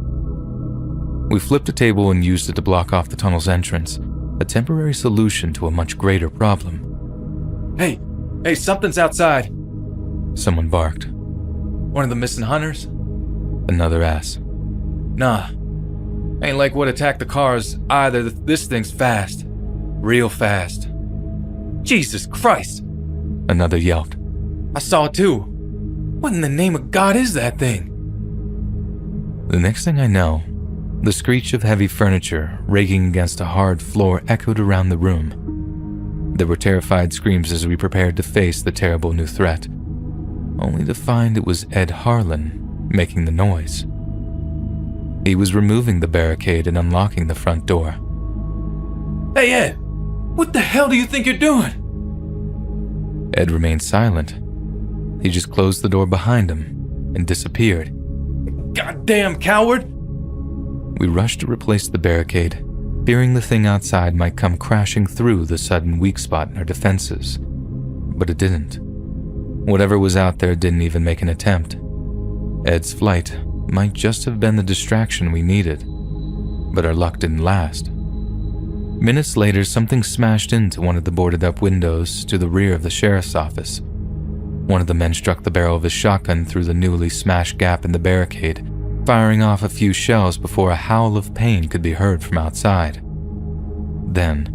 We flipped a table and used it to block off the tunnel's entrance, a temporary solution to a much greater problem. Hey, something's outside," someone barked. "One of the missing hunters?" another asked. "Nah, ain't like what attacked the cars either. This thing's fast. Real fast." "Jesus Christ," another yelped. "I saw it too. What in the name of God is that thing?" The next thing I know, the screech of heavy furniture raking against a hard floor echoed around the room. There were terrified screams as we prepared to face the terrible new threat, only to find it was Ed Harlan making the noise. He was removing the barricade and unlocking the front door. "Hey Ed, what the hell do you think you're doing?" Ed remained silent. He just closed the door behind him and disappeared. "Goddamn coward!" We rushed to replace the barricade, fearing the thing outside might come crashing through the sudden weak spot in our defenses. But it didn't. Whatever was out there didn't even make an attempt. Ed's flight might just have been the distraction we needed, but our luck didn't last. Minutes later, something smashed into one of the boarded-up windows to the rear of the sheriff's office. One of the men struck the barrel of his shotgun through the newly smashed gap in the barricade, firing off a few shells before a howl of pain could be heard from outside. Then,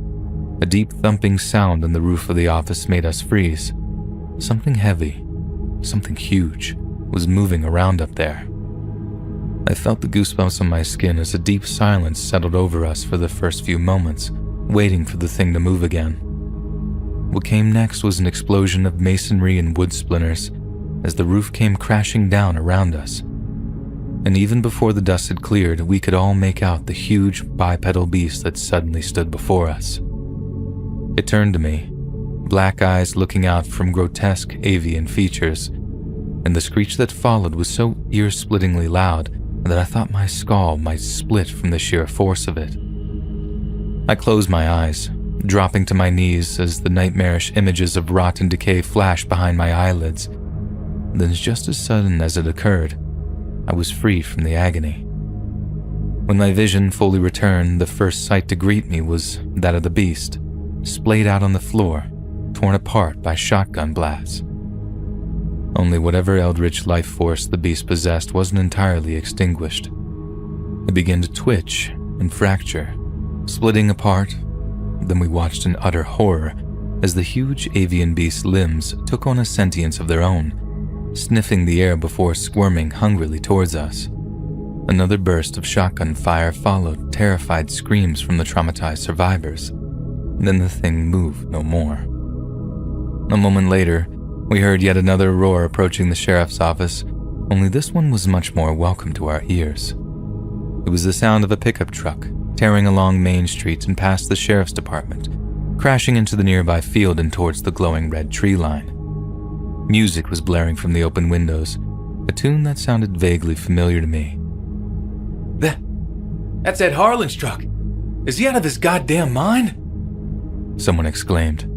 a deep thumping sound on the roof of the office made us freeze. Something heavy, something huge, was moving around up there. I felt the goosebumps on my skin as a deep silence settled over us for the first few moments, waiting for the thing to move again. What came next was an explosion of masonry and wood splinters as the roof came crashing down around us. And even before the dust had cleared, we could all make out the huge bipedal beast that suddenly stood before us. It turned to me, black eyes looking out from grotesque avian features, and the screech that followed was so ear-splittingly loud that I thought my skull might split from the sheer force of it. I closed my eyes, dropping to my knees as the nightmarish images of rot and decay flashed behind my eyelids. Then, just as sudden as it occurred, I was free from the agony. When my vision fully returned, the first sight to greet me was that of the beast, splayed out on the floor, torn apart by shotgun blasts. Only whatever eldritch life force the beast possessed wasn't entirely extinguished. It began to twitch and fracture, splitting apart. Then we watched in utter horror as the huge avian beast's limbs took on a sentience of their own, sniffing the air before squirming hungrily towards us. Another burst of shotgun fire followed terrified screams from the traumatized survivors. Then the thing moved no more. A moment later, we heard yet another roar approaching the sheriff's office, only this one was much more welcome to our ears. It was the sound of a pickup truck tearing along Main Street and past the sheriff's department, crashing into the nearby field and towards the glowing red tree line. Music was blaring from the open windows, a tune that sounded vaguely familiar to me. That's Ed Harlan's truck. Is he out of his goddamn mind? Someone exclaimed.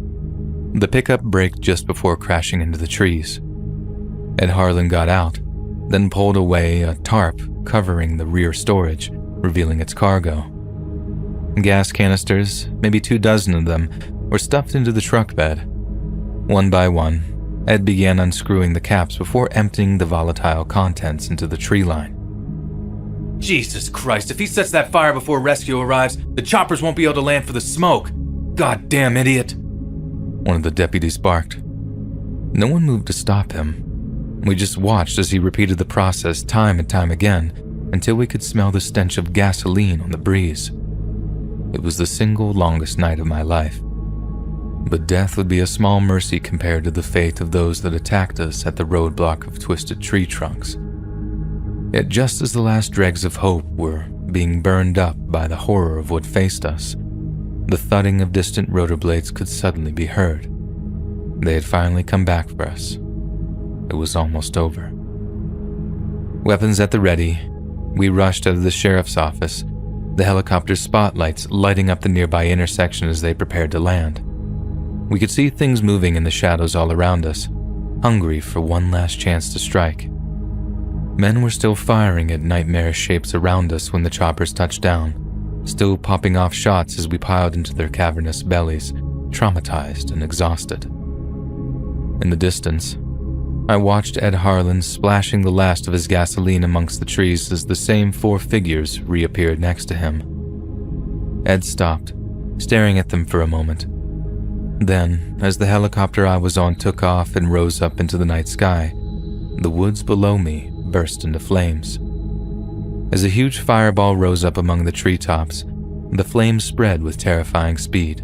The pickup braked just before crashing into the trees. Ed Harlan got out, then pulled away a tarp covering the rear storage, revealing its cargo. Gas canisters, maybe 24 of them, were stuffed into the truck bed. One by one, Ed began unscrewing the caps before emptying the volatile contents into the tree line. Jesus Christ, if he sets that fire before rescue arrives, the choppers won't be able to land for the smoke. Goddamn idiot. One of the deputies barked. No one moved to stop him. We just watched as he repeated the process time and time again until we could smell the stench of gasoline on the breeze. It was the single longest night of my life. But death would be a small mercy compared to the fate of those that attacked us at the roadblock of twisted tree trunks. Yet just as the last dregs of hope were being burned up by the horror of what faced us, the thudding of distant rotor blades could suddenly be heard. They had finally come back for us. It was almost over. Weapons at the ready, we rushed out of the sheriff's office, the helicopter's spotlights lighting up the nearby intersection as they prepared to land. We could see things moving in the shadows all around us, hungry for one last chance to strike. Men were still firing at nightmarish shapes around us when the choppers touched down, still popping off shots as we piled into their cavernous bellies, traumatized and exhausted. In the distance, I watched Ed Harlan splashing the last of his gasoline amongst the trees as the same 4 figures reappeared next to him. Ed stopped, staring at them for a moment. Then, as the helicopter I was on took off and rose up into the night sky, the woods below me burst into flames. As a huge fireball rose up among the treetops, the flames spread with terrifying speed,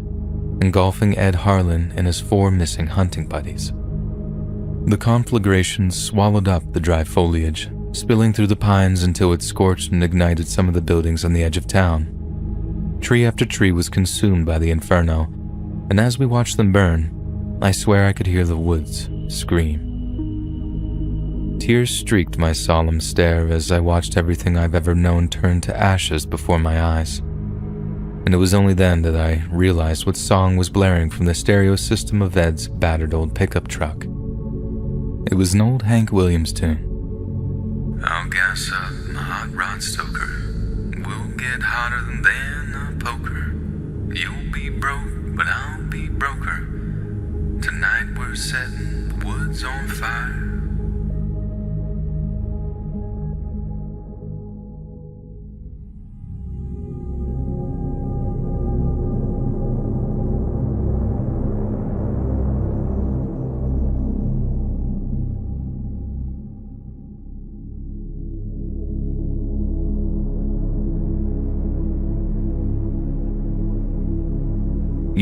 engulfing Ed Harlan and his 4 missing hunting buddies. The conflagration swallowed up the dry foliage, spilling through the pines until it scorched and ignited some of the buildings on the edge of town. Tree after tree was consumed by the inferno, and as we watched them burn, I swear I could hear the woods scream. Tears streaked my solemn stare as I watched everything I've ever known turn to ashes before my eyes. And it was only then that I realized what song was blaring from the stereo system of Ed's battered old pickup truck. It was an old Hank Williams tune. I'll gas up my hot rod stoker. We'll get hotter than a poker. You'll be broke, but I'll be broker. Tonight we're setting the woods on fire.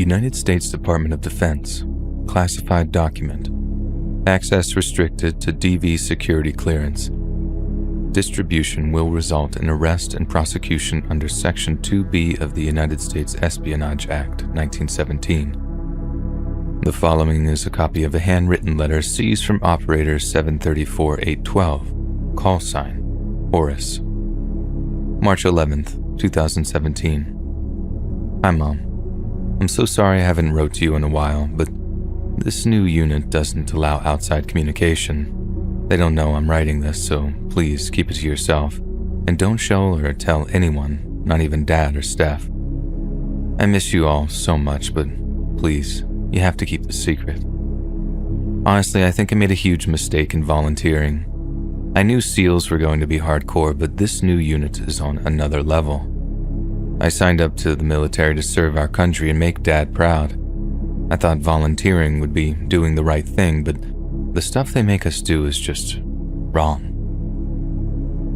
United States Department of Defense. Classified document. Access restricted to DV security clearance. Distribution will result in arrest and prosecution under Section 2B of the United States Espionage Act, 1917. The following is a copy of a handwritten letter seized from Operator 734-812, call sign, Horace. March 11th, 2017. Hi, Mom. I'm so sorry I haven't wrote to you in a while, but this new unit doesn't allow outside communication. They don't know I'm writing this, so please keep it to yourself, and don't show or tell anyone, not even Dad or Steph. I miss you all so much, but please, you have to keep this secret. Honestly, I think I made a huge mistake in volunteering. I knew SEALs were going to be hardcore, but this new unit is on another level. I signed up to the military to serve our country and make Dad proud. I thought volunteering would be doing the right thing, but the stuff they make us do is just wrong.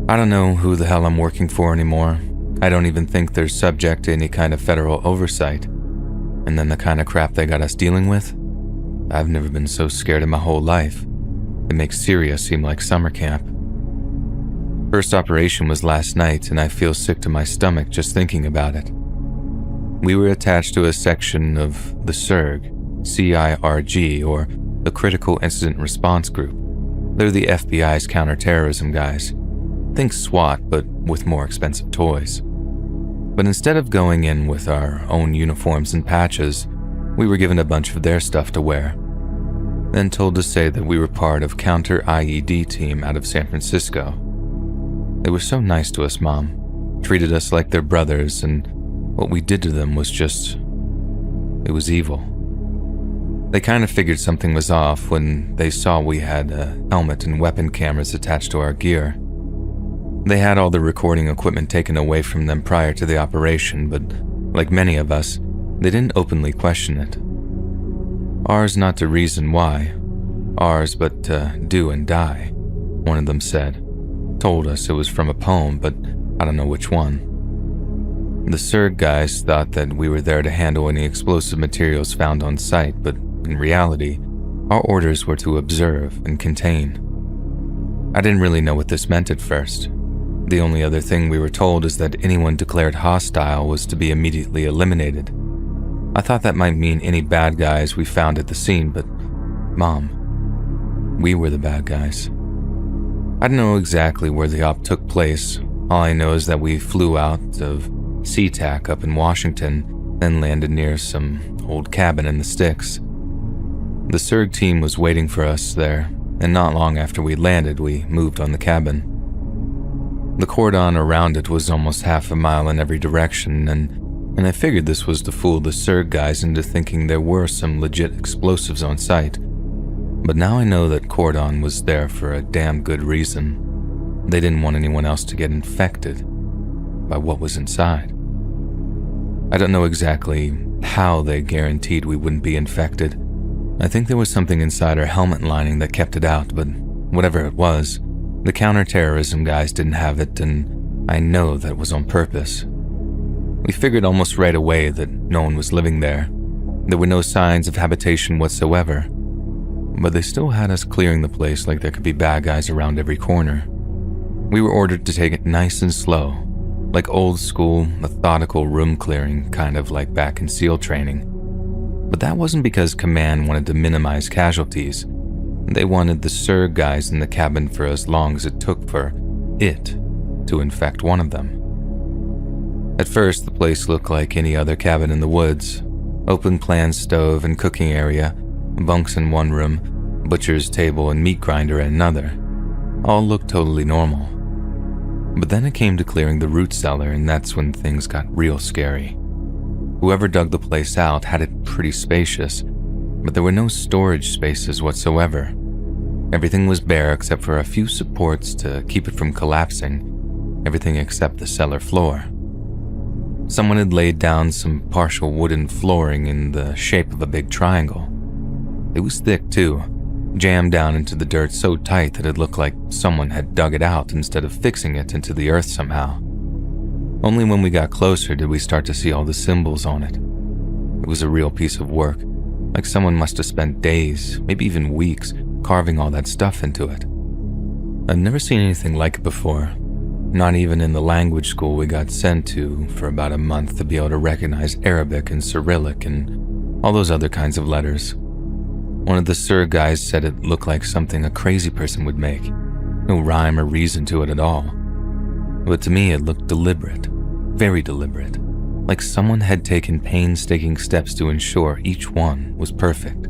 I don't know who the hell I'm working for anymore. I don't even think they're subject to any kind of federal oversight. And then the kind of crap they got us dealing with? I've never been so scared in my whole life. It makes Syria seem like summer camp. First operation was last night, and I feel sick to my stomach just thinking about it. We were attached to a section of the CIRG, CIRG, or the Critical Incident Response Group. They're the FBI's counterterrorism guys. Think SWAT, but with more expensive toys. But instead of going in with our own uniforms and patches, we were given a bunch of their stuff to wear. Then told to say that we were part of Counter IED team out of San Francisco. They were so nice to us, Mom. Treated us like their brothers, and what we did to them was just... it was evil. They kind of figured something was off when they saw we had a helmet and weapon cameras attached to our gear. They had all the recording equipment taken away from them prior to the operation, but like many of us, they didn't openly question it. Ours not to reason why, ours but to do and die, one of them said. Told us it was from a poem, but I don't know which one. The CIRG guys thought that we were there to handle any explosive materials found on site, but in reality, our orders were to observe and contain. I didn't really know what this meant at first. The only other thing we were told is that anyone declared hostile was to be immediately eliminated. I thought that might mean any bad guys we found at the scene, but Mom, we were the bad guys. I don't know exactly where the op took place. All I know is that we flew out of SeaTac up in Washington, then landed near some old cabin in the sticks. The CIRG team was waiting for us there, and not long after we landed, we moved on the cabin. The cordon around it was almost half a mile in every direction, and I figured this was to fool the CIRG guys into thinking there were some legit explosives on site. But now I know that cordon was there for a damn good reason. They didn't want anyone else to get infected by what was inside. I don't know exactly how they guaranteed we wouldn't be infected. I think there was something inside our helmet lining that kept it out, but whatever it was, the counterterrorism guys didn't have it, and I know that it was on purpose. We figured almost right away that no one was living there. There were no signs of habitation whatsoever. But they still had us clearing the place like there could be bad guys around every corner. We were ordered to take it nice and slow, like old school, methodical room clearing, kind of like back in SEAL training. But that wasn't because Command wanted to minimize casualties. They wanted the CIRG guys in the cabin for as long as it took for it to infect one of them. At first, the place looked like any other cabin in the woods. Open plan stove and cooking area, bunks in one room, butcher's table and meat grinder in another. All looked totally normal. But then it came to clearing the root cellar, and that's when things got real scary. Whoever dug the place out had it pretty spacious, but there were no storage spaces whatsoever. Everything was bare except for a few supports to keep it from collapsing, everything except the cellar floor. Someone had laid down some partial wooden flooring in the shape of a big triangle. It was thick too, jammed down into the dirt so tight that it looked like someone had dug it out instead of fixing it into the earth somehow. Only when we got closer did we start to see all the symbols on it. It was a real piece of work, like someone must have spent days, maybe even weeks, carving all that stuff into it. I've never seen anything like it before, not even in the language school we got sent to for about a month to be able to recognize Arabic and Cyrillic and all those other kinds of letters. One of the Sir guys said it looked like something a crazy person would make. No rhyme or reason to it at all. But to me it looked deliberate, very deliberate, like someone had taken painstaking steps to ensure each one was perfect.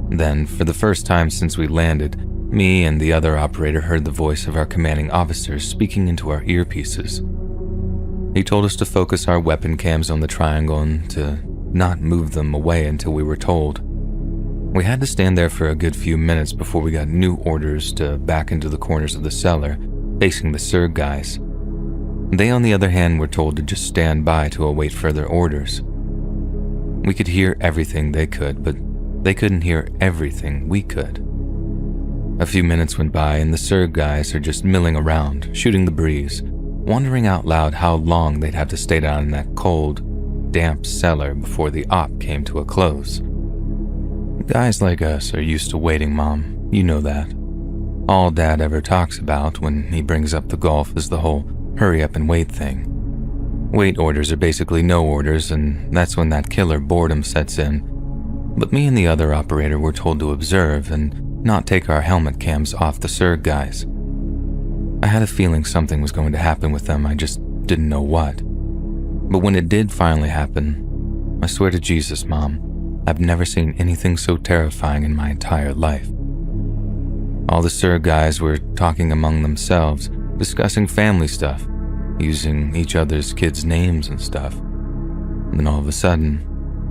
Then, for the first time since we landed, me and the other operator heard the voice of our commanding officer speaking into our earpieces. He told us to focus our weapon cams on the triangle and to not move them away until we were told. We had to stand there for a good few minutes before we got new orders to back into the corners of the cellar, facing the Surg guys. They, on the other hand, were told to just stand by to await further orders. We could hear everything they could, but they couldn't hear everything we could. A few minutes went by and the Surg guys are just milling around, shooting the breeze, wondering out loud how long they'd have to stay down in that cold, damp cellar before the op came to a close. Guys like us are used to waiting, Mom. You know that. All Dad ever talks about when he brings up the golf is the whole hurry up and wait thing. Wait orders are basically no orders, and that's when that killer boredom sets in. But me and the other operator were told to observe and not take our helmet cams off the Surg guys. I had a feeling something was going to happen with them, I just didn't know what. But when it did finally happen, I swear to Jesus, Mom, I've never seen anything so terrifying in my entire life. All the Surg guys were talking among themselves, discussing family stuff, using each other's kids' names and stuff. And then all of a sudden,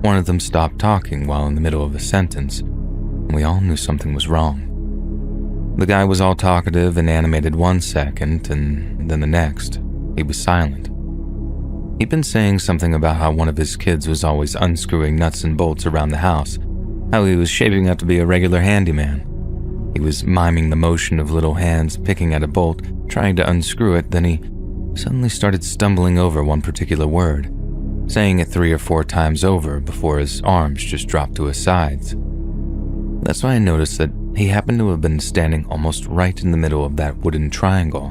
one of them stopped talking while in the middle of a sentence, and we all knew something was wrong. The guy was all talkative and animated 1 second, and then the next, he was silent. He'd been saying something about how one of his kids was always unscrewing nuts and bolts around the house, how he was shaping up to be a regular handyman. He was miming the motion of little hands picking at a bolt, trying to unscrew it, then he suddenly started stumbling over one particular word, saying it 3 or 4 times over before his arms just dropped to his sides. That's why I noticed that he happened to have been standing almost right in the middle of that wooden triangle,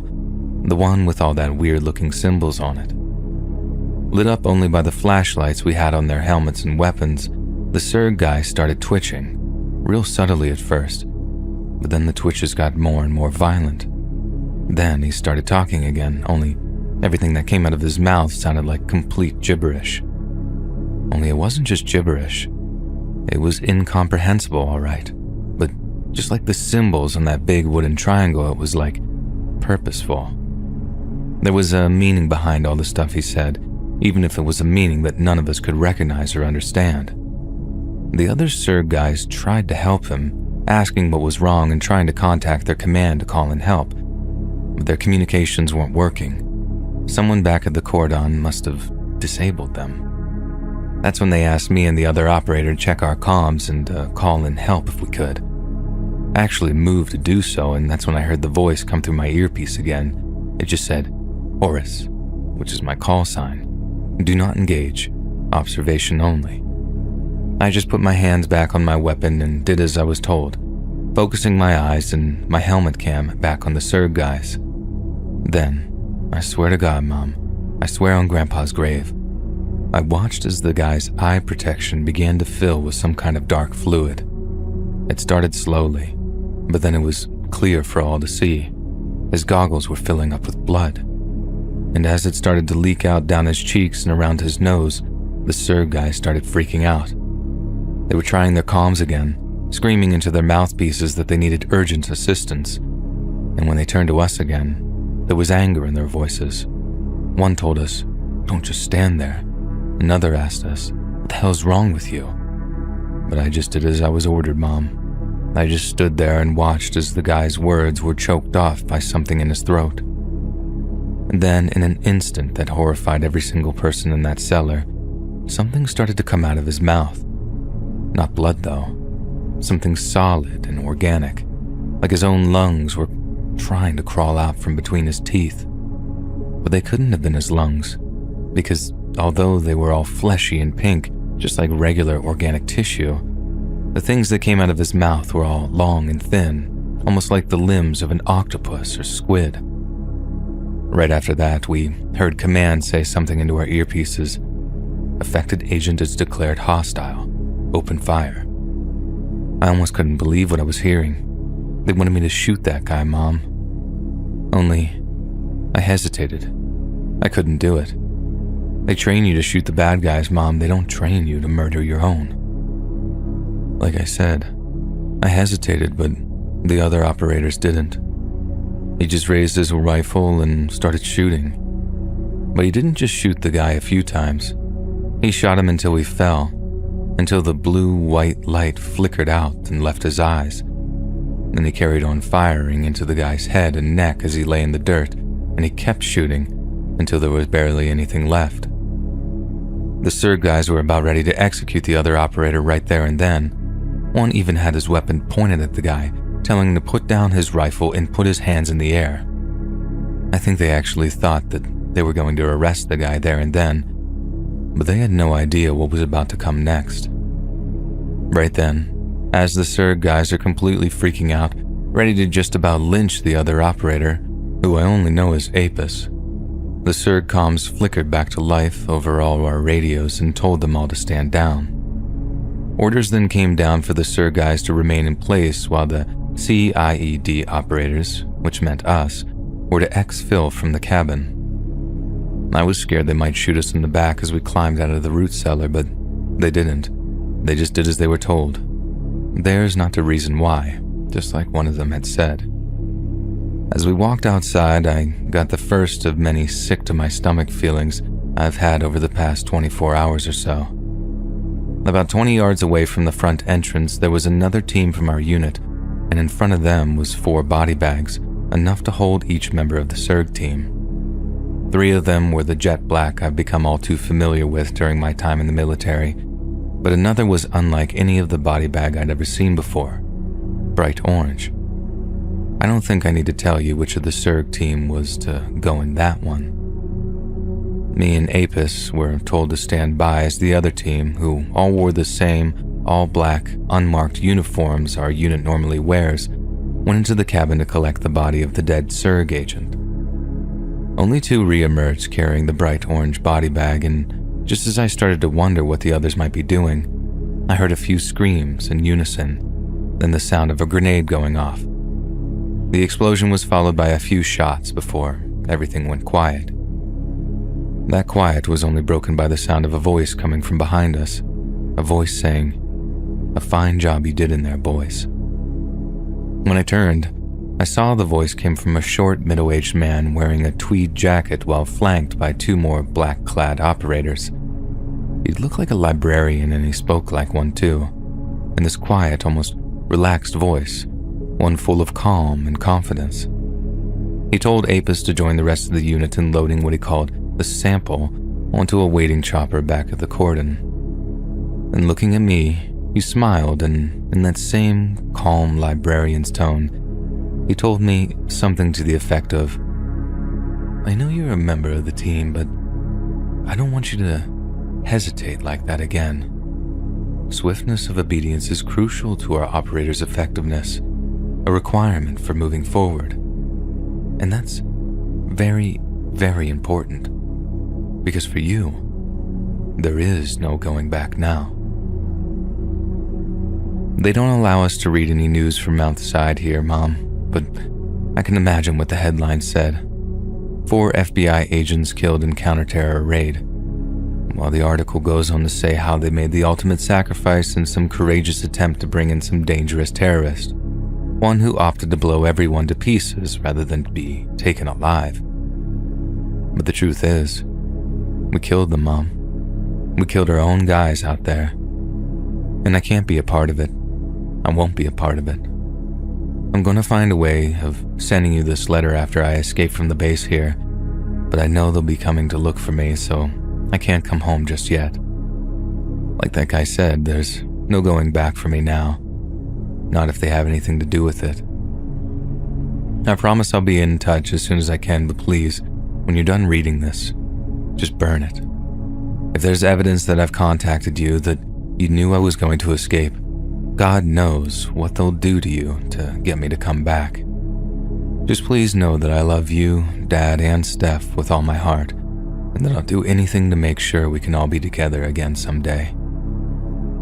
the one with all that weird-looking symbols on it. Lit up only by the flashlights we had on their helmets and weapons, the Surg guy started twitching, real subtly at first, but then the twitches got more and more violent. Then he started talking again, only everything that came out of his mouth sounded like complete gibberish. Only it wasn't just gibberish. It was incomprehensible, all right, but just like the symbols on that big wooden triangle, it was like purposeful. There was a meaning behind all the stuff he said, even if it was a meaning that none of us could recognize or understand. The other Surg guys tried to help him, asking what was wrong and trying to contact their command to call in help, but their communications weren't working. Someone back at the cordon must have disabled them. That's when they asked me and the other operator to check our comms and call in help if we could. I actually moved to do so, and that's when I heard the voice come through my earpiece again. It just said, Horus, which is my call sign. Do not engage. Observation only. I just put my hands back on my weapon and did as I was told, focusing my eyes and my helmet cam back on the Surg guys. Then, I swear to God, Mom, I swear on Grandpa's grave, I watched as the guy's eye protection began to fill with some kind of dark fluid. It started slowly, but then it was clear for all to see. His goggles were filling up with blood. And as it started to leak out down his cheeks and around his nose, the Surg guys started freaking out. They were trying their comms again, screaming into their mouthpieces that they needed urgent assistance. And when they turned to us again, there was anger in their voices. One told us, "Don't just stand there." Another asked us, "What the hell's wrong with you?" But I just did as I was ordered, Mom. I just stood there and watched as the guy's words were choked off by something in his throat. And then, in an instant that horrified every single person in that cellar, something started to come out of his mouth. Not blood, though. Something solid and organic, like his own lungs were trying to crawl out from between his teeth. But they couldn't have been his lungs, because although they were all fleshy and pink, just like regular organic tissue. The things that came out of his mouth were all long and thin, almost like the limbs of an octopus or squid. Right after that, we heard Command say something into our earpieces. Affected agent is declared hostile. Open fire. I almost couldn't believe what I was hearing. They wanted me to shoot that guy, Mom. Only, I hesitated. I couldn't do it. They train you to shoot the bad guys, Mom. They don't train you to murder your own. Like I said, I hesitated, but the other operators didn't. He just raised his rifle and started shooting. But he didn't just shoot the guy a few times. He shot him until he fell, until the blue-white light flickered out and left his eyes. Then he carried on firing into the guy's head and neck as he lay in the dirt, and he kept shooting until there was barely anything left. The SIRG guys were about ready to execute the other operator right there and then. One even had his weapon pointed at the guy, telling him to put down his rifle and put his hands in the air. I think they actually thought that they were going to arrest the guy there and then, but they had no idea what was about to come next. Right then, as the SIRG guys are completely freaking out, ready to just about lynch the other operator, who I only know as Apis, the SIRG comms flickered back to life over all our radios and told them all to stand down. Orders then came down for the SIRG guys to remain in place while the CIED operators, which meant us, were to exfil from the cabin. I was scared they might shoot us in the back as we climbed out of the root cellar, but they didn't. They just did as they were told. Theirs not to reason why, just like one of them had said. As we walked outside, I got the first of many sick-to-my-stomach feelings I've had over the past 24 hours or so. About 20 yards away from the front entrance, there was another team from our unit, and in front of them was 4 body bags, enough to hold each member of the SIRG team. 3 of them were the jet black I've become all too familiar with during my time in the military, but another was unlike any of the body bag I'd ever seen before, bright orange. I don't think I need to tell you which of the SIRG team was to go in that one. Me and Apis were told to stand by as the other team, who all wore the same, all-black, unmarked uniforms our unit normally wears, went into the cabin to collect the body of the dead SIRG agent. Only 2 re-emerged carrying the bright orange body bag, and just as I started to wonder what the others might be doing, I heard a few screams in unison, then the sound of a grenade going off. The explosion was followed by a few shots before everything went quiet. That quiet was only broken by the sound of a voice coming from behind us, a voice saying, "A fine job you did in there, boys." When I turned, I saw the voice came from a short, middle-aged man wearing a tweed jacket while flanked by 2 more black-clad operators. He looked like a librarian and he spoke like one too, in this quiet, almost relaxed voice, one full of calm and confidence. He told Apis to join the rest of the unit in loading what he called the sample onto a waiting chopper back at the cordon. And looking at me, he smiled, and in that same calm librarian's tone, he told me something to the effect of, "I know you're a member of the team, but I don't want you to hesitate like that again. Swiftness of obedience is crucial to our operators' effectiveness, a requirement for moving forward. And that's very, very important. Because for you, there is no going back now." They don't allow us to read any news from outside here, Mom, but I can imagine what the headline said. 4 FBI agents killed in counter-terror raid, while the article goes on to say how they made the ultimate sacrifice in some courageous attempt to bring in some dangerous terrorist, one who opted to blow everyone to pieces rather than to be taken alive. But the truth is, we killed them, Mom. We killed our own guys out there. And I can't be a part of it. I won't be a part of it. I'm going to find a way of sending you this letter after I escape from the base here, but I know they'll be coming to look for me, so I can't come home just yet. Like that guy said, there's no going back for me now. Not if they have anything to do with it. I promise I'll be in touch as soon as I can, but please, when you're done reading this, just burn it. If there's evidence that I've contacted you, that you knew I was going to escape, God knows what they'll do to you to get me to come back. Just please know that I love you, Dad, and Steph with all my heart, and that I'll do anything to make sure we can all be together again someday.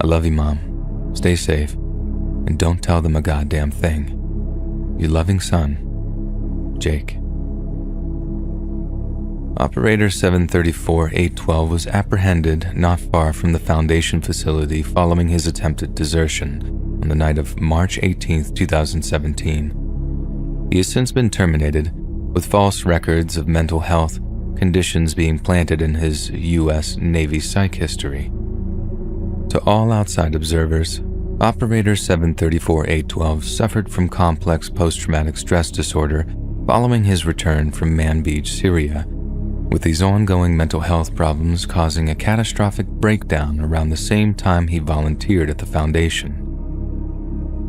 I love you, Mom. Stay safe, and don't tell them a goddamn thing. Your loving son, Jake. Operator 734-812 was apprehended not far from the Foundation facility following his attempted desertion on the night of March 18, 2017. He has since been terminated, with false records of mental health conditions being planted in his U.S. Navy psych history. To all outside observers, Operator 734-812 suffered from complex post-traumatic stress disorder following his return from Man Beach, Syria, with these ongoing mental health problems causing a catastrophic breakdown around the same time he volunteered at the Foundation.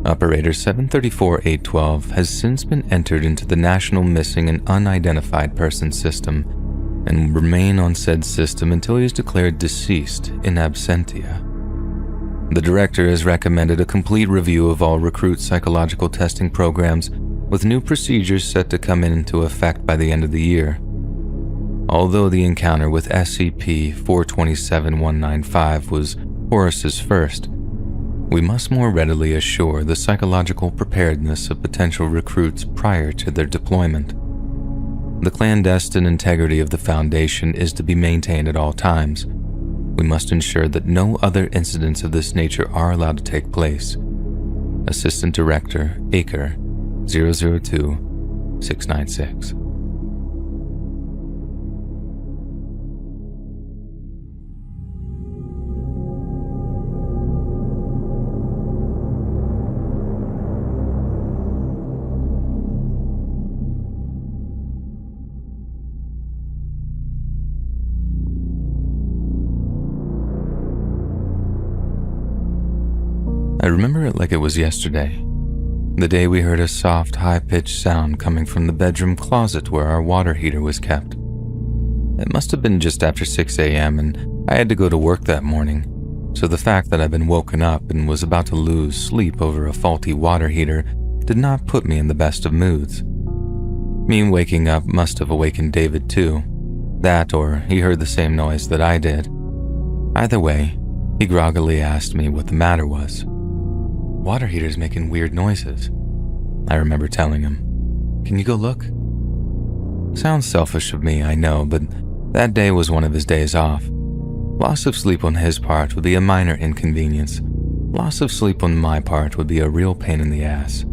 Operator 734-812 has since been entered into the National Missing and Unidentified Persons System and will remain on said system until he is declared deceased in absentia. The director has recommended a complete review of all recruit psychological testing programs, with new procedures set to come into effect by the end of the year. Although the encounter with SCP-427195 was Horace's first, we must more readily assure the psychological preparedness of potential recruits prior to their deployment. The clandestine integrity of the Foundation is to be maintained at all times. We must ensure that no other incidents of this nature are allowed to take place. Assistant Director, Acre, 002-696. I remember it like it was yesterday, the day we heard a soft, high-pitched sound coming from the bedroom closet where our water heater was kept. It must have been just after 6 a.m. and I had to go to work that morning, so the fact that I'd been woken up and was about to lose sleep over a faulty water heater did not put me in the best of moods. Me waking up must have awakened David too. That, or he heard the same noise that I did. Either way, he groggily asked me what the matter was. Water heater's making weird noises, I remember telling him. Can you go look? Sounds selfish of me, I know, but that day was one of his days off. Loss of sleep on his part would be a minor inconvenience. Loss of sleep on my part would be a real pain in the ass.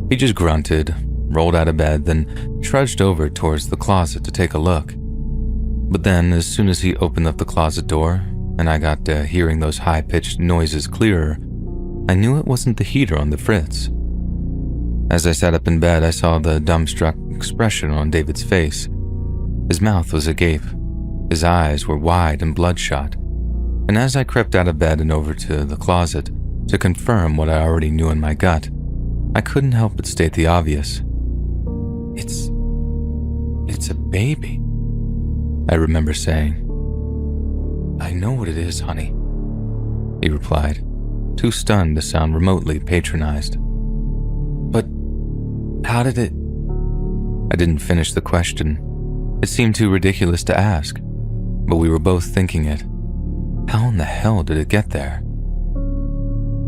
He just grunted, rolled out of bed, then trudged over towards the closet to take a look. But then, as soon as he opened up the closet door, and I got to hearing those high-pitched noises clearer, I knew it wasn't the heater on the fritz. As I sat up in bed, I saw the dumbstruck expression on David's face. His mouth was agape. His eyes were wide and bloodshot. And as I crept out of bed and over to the closet to confirm what I already knew in my gut, I couldn't help but state the obvious. It's a baby, I remember saying. I know what it is, honey, he replied, too stunned to sound remotely patronized. But how did it... I didn't finish the question. It seemed too ridiculous to ask, but we were both thinking it. How in the hell did it get there?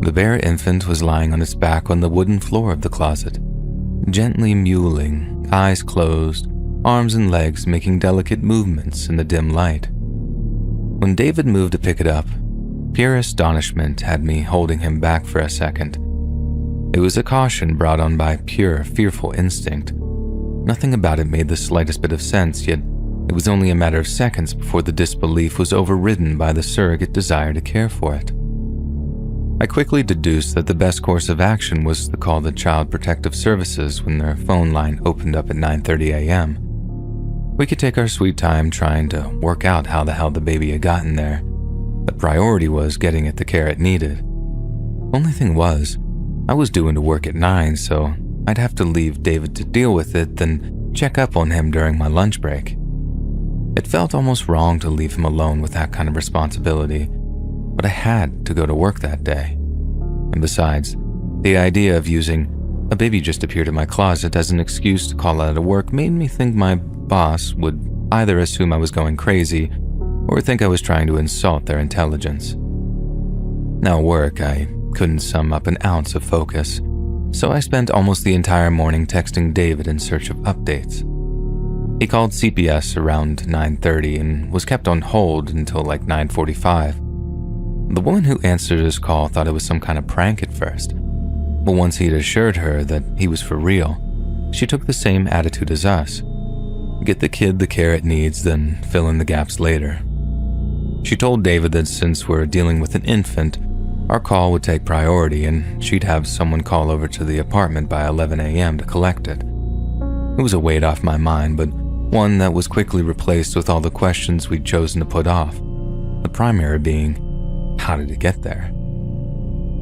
The bare infant was lying on its back on the wooden floor of the closet, gently mewling, eyes closed, arms and legs making delicate movements in the dim light. When David moved to pick it up, pure astonishment had me holding him back for a second. It was a caution brought on by pure, fearful instinct. Nothing about it made the slightest bit of sense, yet it was only a matter of seconds before the disbelief was overridden by the surrogate desire to care for it. I quickly deduced that the best course of action was to call the Child Protective Services when their phone line opened up at 9:30 a.m. We could take our sweet time trying to work out how the hell the baby had gotten there. The priority was getting it the care it needed. Only thing was, I was due into work at 9, so I'd have to leave David to deal with it, then check up on him during my lunch break. It felt almost wrong to leave him alone with that kind of responsibility, but I had to go to work that day. And besides, the idea of using "a baby just appeared in my closet" as an excuse to call out of work made me think my boss would either assume I was going crazy or think I was trying to insult their intelligence. Now at work, I couldn't sum up an ounce of focus, so I spent almost the entire morning texting David in search of updates. He called CPS around 9:30 and was kept on hold until like 9:45. The woman who answered his call thought it was some kind of prank at first, but once he'd assured her that he was for real, she took the same attitude as us. Get the kid the care it needs, then fill in the gaps later. She told David that since we're dealing with an infant, our call would take priority and she'd have someone call over to the apartment by 11 a.m. to collect it. It was a weight off my mind, but one that was quickly replaced with all the questions we'd chosen to put off, the primary being, how did it get there?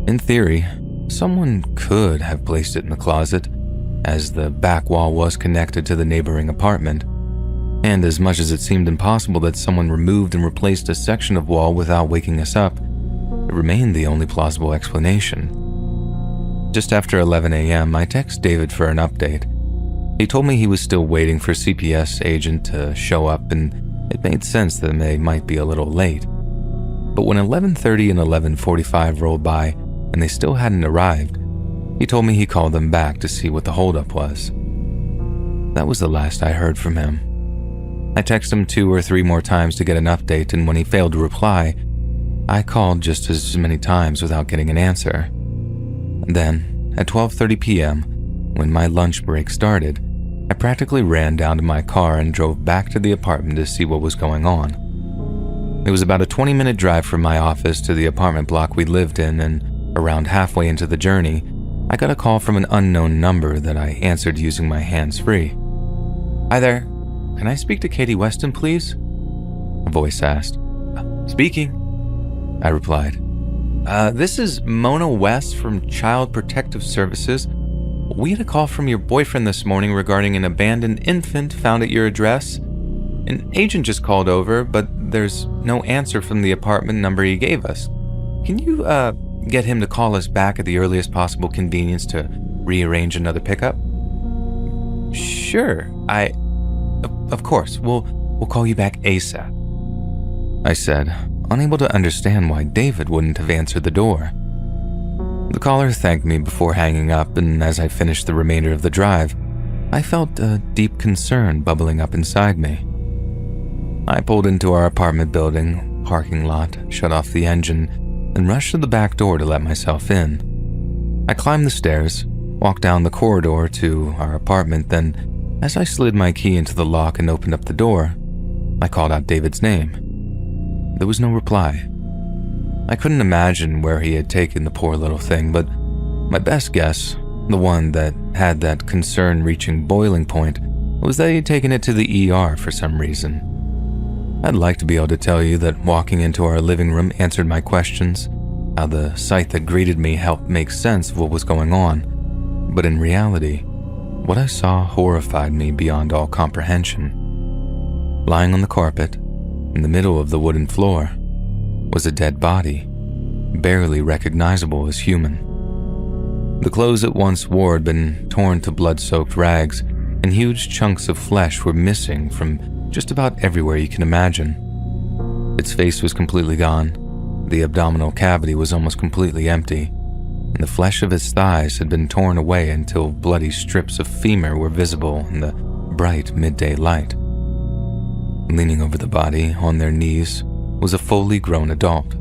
In theory, someone could have placed it in the closet, as the back wall was connected to the neighboring apartment, and as much as it seemed impossible that someone removed and replaced a section of wall without waking us up, it remained the only plausible explanation. Just after 11 a.m., I texted David for an update. He told me he was still waiting for CPS agent to show up, and it made sense that they might be a little late. But when 11:30 and 11:45 rolled by and they still hadn't arrived, he told me he called them back to see what the holdup was. That was the last I heard from him. I texted him 2 or 3 more times to get an update, and when he failed to reply, I called just as many times without getting an answer. And then, at 12:30 p.m., when my lunch break started, I practically ran down to my car and drove back to the apartment to see what was going on. It was about a 20-minute drive from my office to the apartment block we lived in, and around halfway into the journey, I got a call from an unknown number that I answered using my hands-free. "Hi there, can I speak to Katie Weston, please?" a voice asked. "Speaking," I replied. This is Mona West from Child Protective Services. We had a call from your boyfriend this morning regarding an abandoned infant found at your address. An agent just called over, but there's no answer from the apartment number he gave us. Can you, get him to call us back at the earliest possible convenience to rearrange another pickup?" "Sure, of course, we'll call you back ASAP," I said, unable to understand why David wouldn't have answered the door. The caller thanked me before hanging up, and as I finished the remainder of the drive, I felt a deep concern bubbling up inside me. I pulled into our apartment building parking lot, shut off the engine, and rushed to the back door to let myself in. I climbed the stairs, walked down the corridor to our apartment, then, as I slid my key into the lock and opened up the door, I called out David's name. There was no reply. I couldn't imagine where he had taken the poor little thing, but my best guess, the one that had that concern reaching boiling point, was that he had taken it to the ER for some reason. I'd like to be able to tell you that walking into our living room answered my questions, how the sight that greeted me helped make sense of what was going on, but in reality, what I saw horrified me beyond all comprehension. Lying on the carpet, in the middle of the wooden floor, was a dead body, barely recognizable as human. The clothes it once wore had been torn to blood-soaked rags, and huge chunks of flesh were missing from just about everywhere you can imagine. Its face was completely gone, the abdominal cavity was almost completely empty, and the flesh of its thighs had been torn away until bloody strips of femur were visible in the bright midday light. Leaning over the body, on their knees, was a fully grown adult.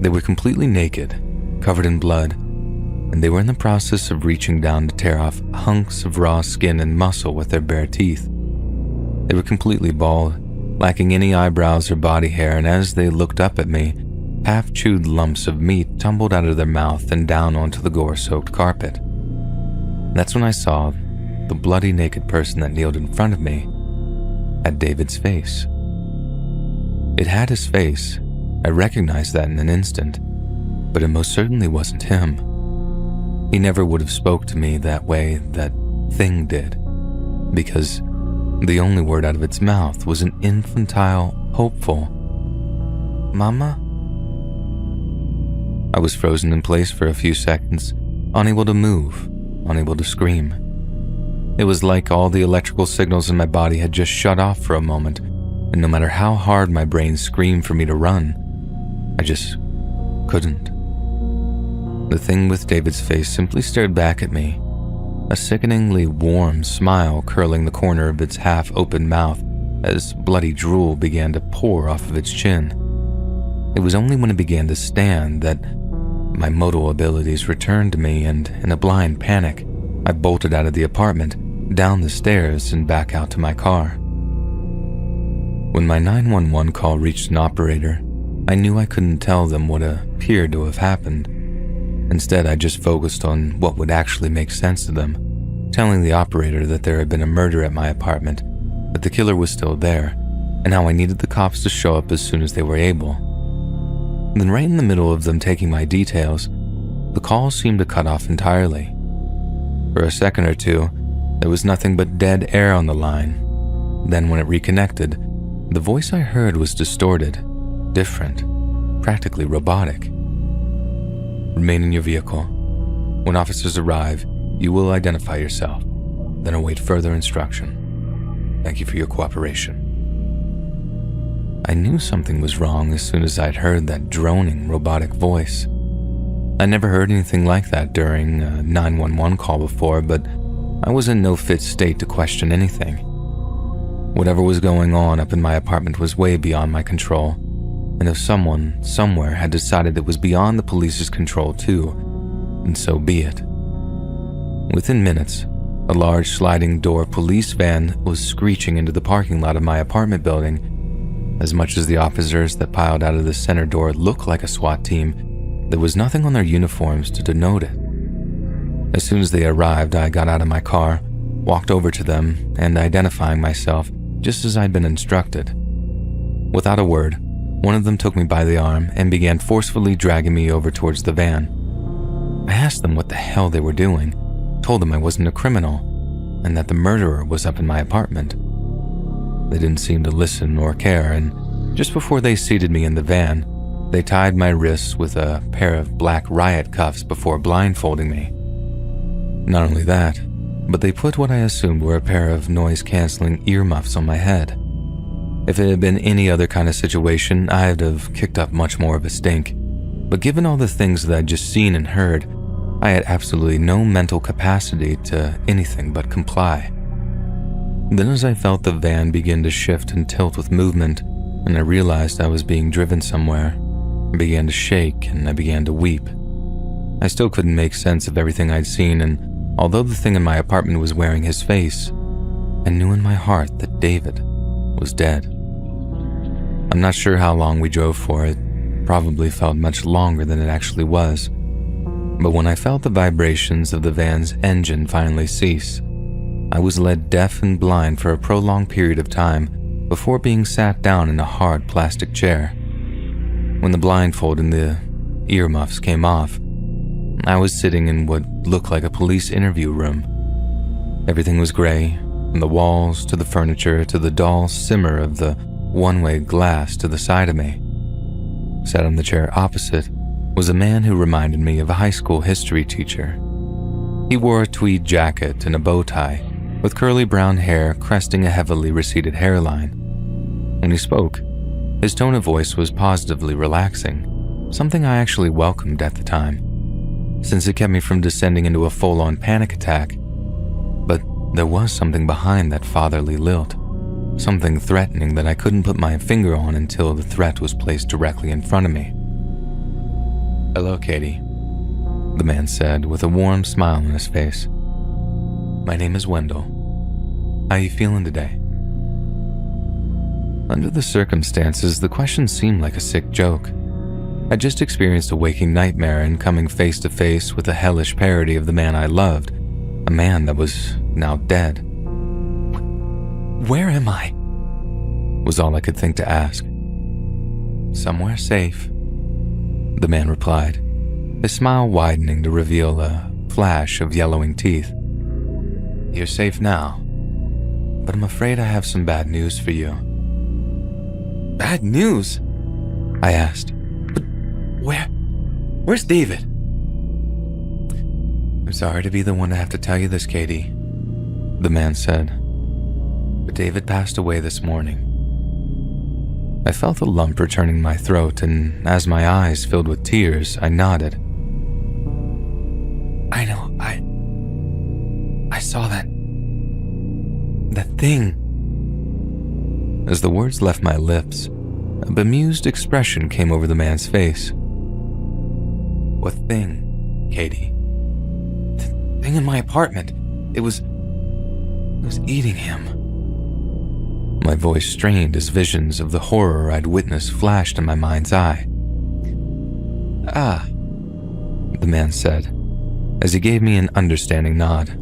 They were completely naked, covered in blood, and they were in the process of reaching down to tear off hunks of raw skin and muscle with their bare teeth. They were completely bald, lacking any eyebrows or body hair, and as they looked up at me, half-chewed lumps of meat tumbled out of their mouth and down onto the gore-soaked carpet. That's when I saw the bloody naked person that kneeled in front of me at David's face. It had his face. I recognized that in an instant, but it most certainly wasn't him. He never would have spoke to me that way that thing did, because The only word out of its mouth was an infantile, hopeful, "Mama?" I was frozen in place for a few seconds, unable to move, unable to scream. It was like all the electrical signals in my body had just shut off for a moment, and no matter how hard my brain screamed for me to run, I just couldn't. The thing with David's face simply stared back at me, a sickeningly warm smile curling the corner of its half-open mouth as bloody drool began to pour off of its chin. It was only when it began to stand that my modal abilities returned to me, and in a blind panic, I bolted out of the apartment, down the stairs, and back out to my car. When my 911 call reached an operator, I knew I couldn't tell them what appeared to have happened. Instead, I just focused on what would actually make sense to them, telling the operator that there had been a murder at my apartment, but the killer was still there, and how I needed the cops to show up as soon as they were able. Then right in the middle of them taking my details, the call seemed to cut off entirely. For a second or two, there was nothing but dead air on the line. Then when it reconnected, the voice I heard was distorted, different, practically robotic. "Remain in your vehicle. When officers arrive, you will identify yourself, then await further instruction. Thank you for your cooperation." I knew something was wrong as soon as I'd heard that droning, robotic voice. I never heard anything like that during a 911 call before, but I was in no fit state to question anything. Whatever was going on up in my apartment was way beyond my control, and if someone, somewhere, had decided it was beyond the police's control too, then so be it. Within minutes, a large sliding door police van was screeching into the parking lot of my apartment building. As much as the officers that piled out of the center door looked like a SWAT team, there was nothing on their uniforms to denote it. As soon as they arrived, I got out of my car, walked over to them, and identifying myself just as I'd been instructed. Without a word, one of them took me by the arm and began forcefully dragging me over towards the van. I asked them what the hell they were doing, told them I wasn't a criminal, and that the murderer was up in my apartment. They didn't seem to listen or care, and just before they seated me in the van, they tied my wrists with a pair of black riot cuffs before blindfolding me. Not only that, but they put what I assumed were a pair of noise-canceling earmuffs on my head. If it had been any other kind of situation, I'd have kicked up much more of a stink, but given all the things that I'd just seen and heard, I had absolutely no mental capacity to anything but comply. Then as I felt the van begin to shift and tilt with movement, and I realized I was being driven somewhere, I began to shake and I began to weep. I still couldn't make sense of everything I'd seen, and although the thing in my apartment was wearing his face, I knew in my heart that David was dead. I'm not sure how long we drove for. It probably felt much longer than it actually was. But when I felt the vibrations of the van's engine finally cease, I was led deaf and blind for a prolonged period of time before being sat down in a hard plastic chair. When the blindfold and the earmuffs came off, I was sitting in what looked like a police interview room. Everything was gray, from the walls to the furniture to the dull simmer of the one-way glass to the side of me. Sat on the chair opposite was a man who reminded me of a high school history teacher. He wore a tweed jacket and a bow tie, with curly brown hair cresting a heavily receded hairline. When he spoke, his tone of voice was positively relaxing, something I actually welcomed at the time, since it kept me from descending into a full-on panic attack. But there was something behind that fatherly lilt, something threatening that I couldn't put my finger on until the threat was placed directly in front of me. "Hello, Katie," the man said with a warm smile on his face. "My name is Wendell. How you feeling today?" Under the circumstances, the question seemed like a sick joke. I just experienced a waking nightmare and coming face to face with a hellish parody of the man I loved, a man that was now dead. "Where am I?" was all I could think to ask. "Somewhere safe," the man replied, his smile widening to reveal a flash of yellowing teeth. "You're safe now. but I'm afraid I have some bad news for you. Bad news? I asked. But where's David? I'm sorry to be the one to have to tell you this, Katie, the man said, but David passed away this morning. I felt a lump returning in my throat, and as my eyes filled with tears, I nodded. I know, I saw that thing. As the words left my lips, a bemused expression came over the man's face. What thing, Katie? The thing in my apartment. It was eating him. My voice strained as visions of the horror I'd witnessed flashed in my mind's eye. Ah, the man said, as he gave me an understanding nod.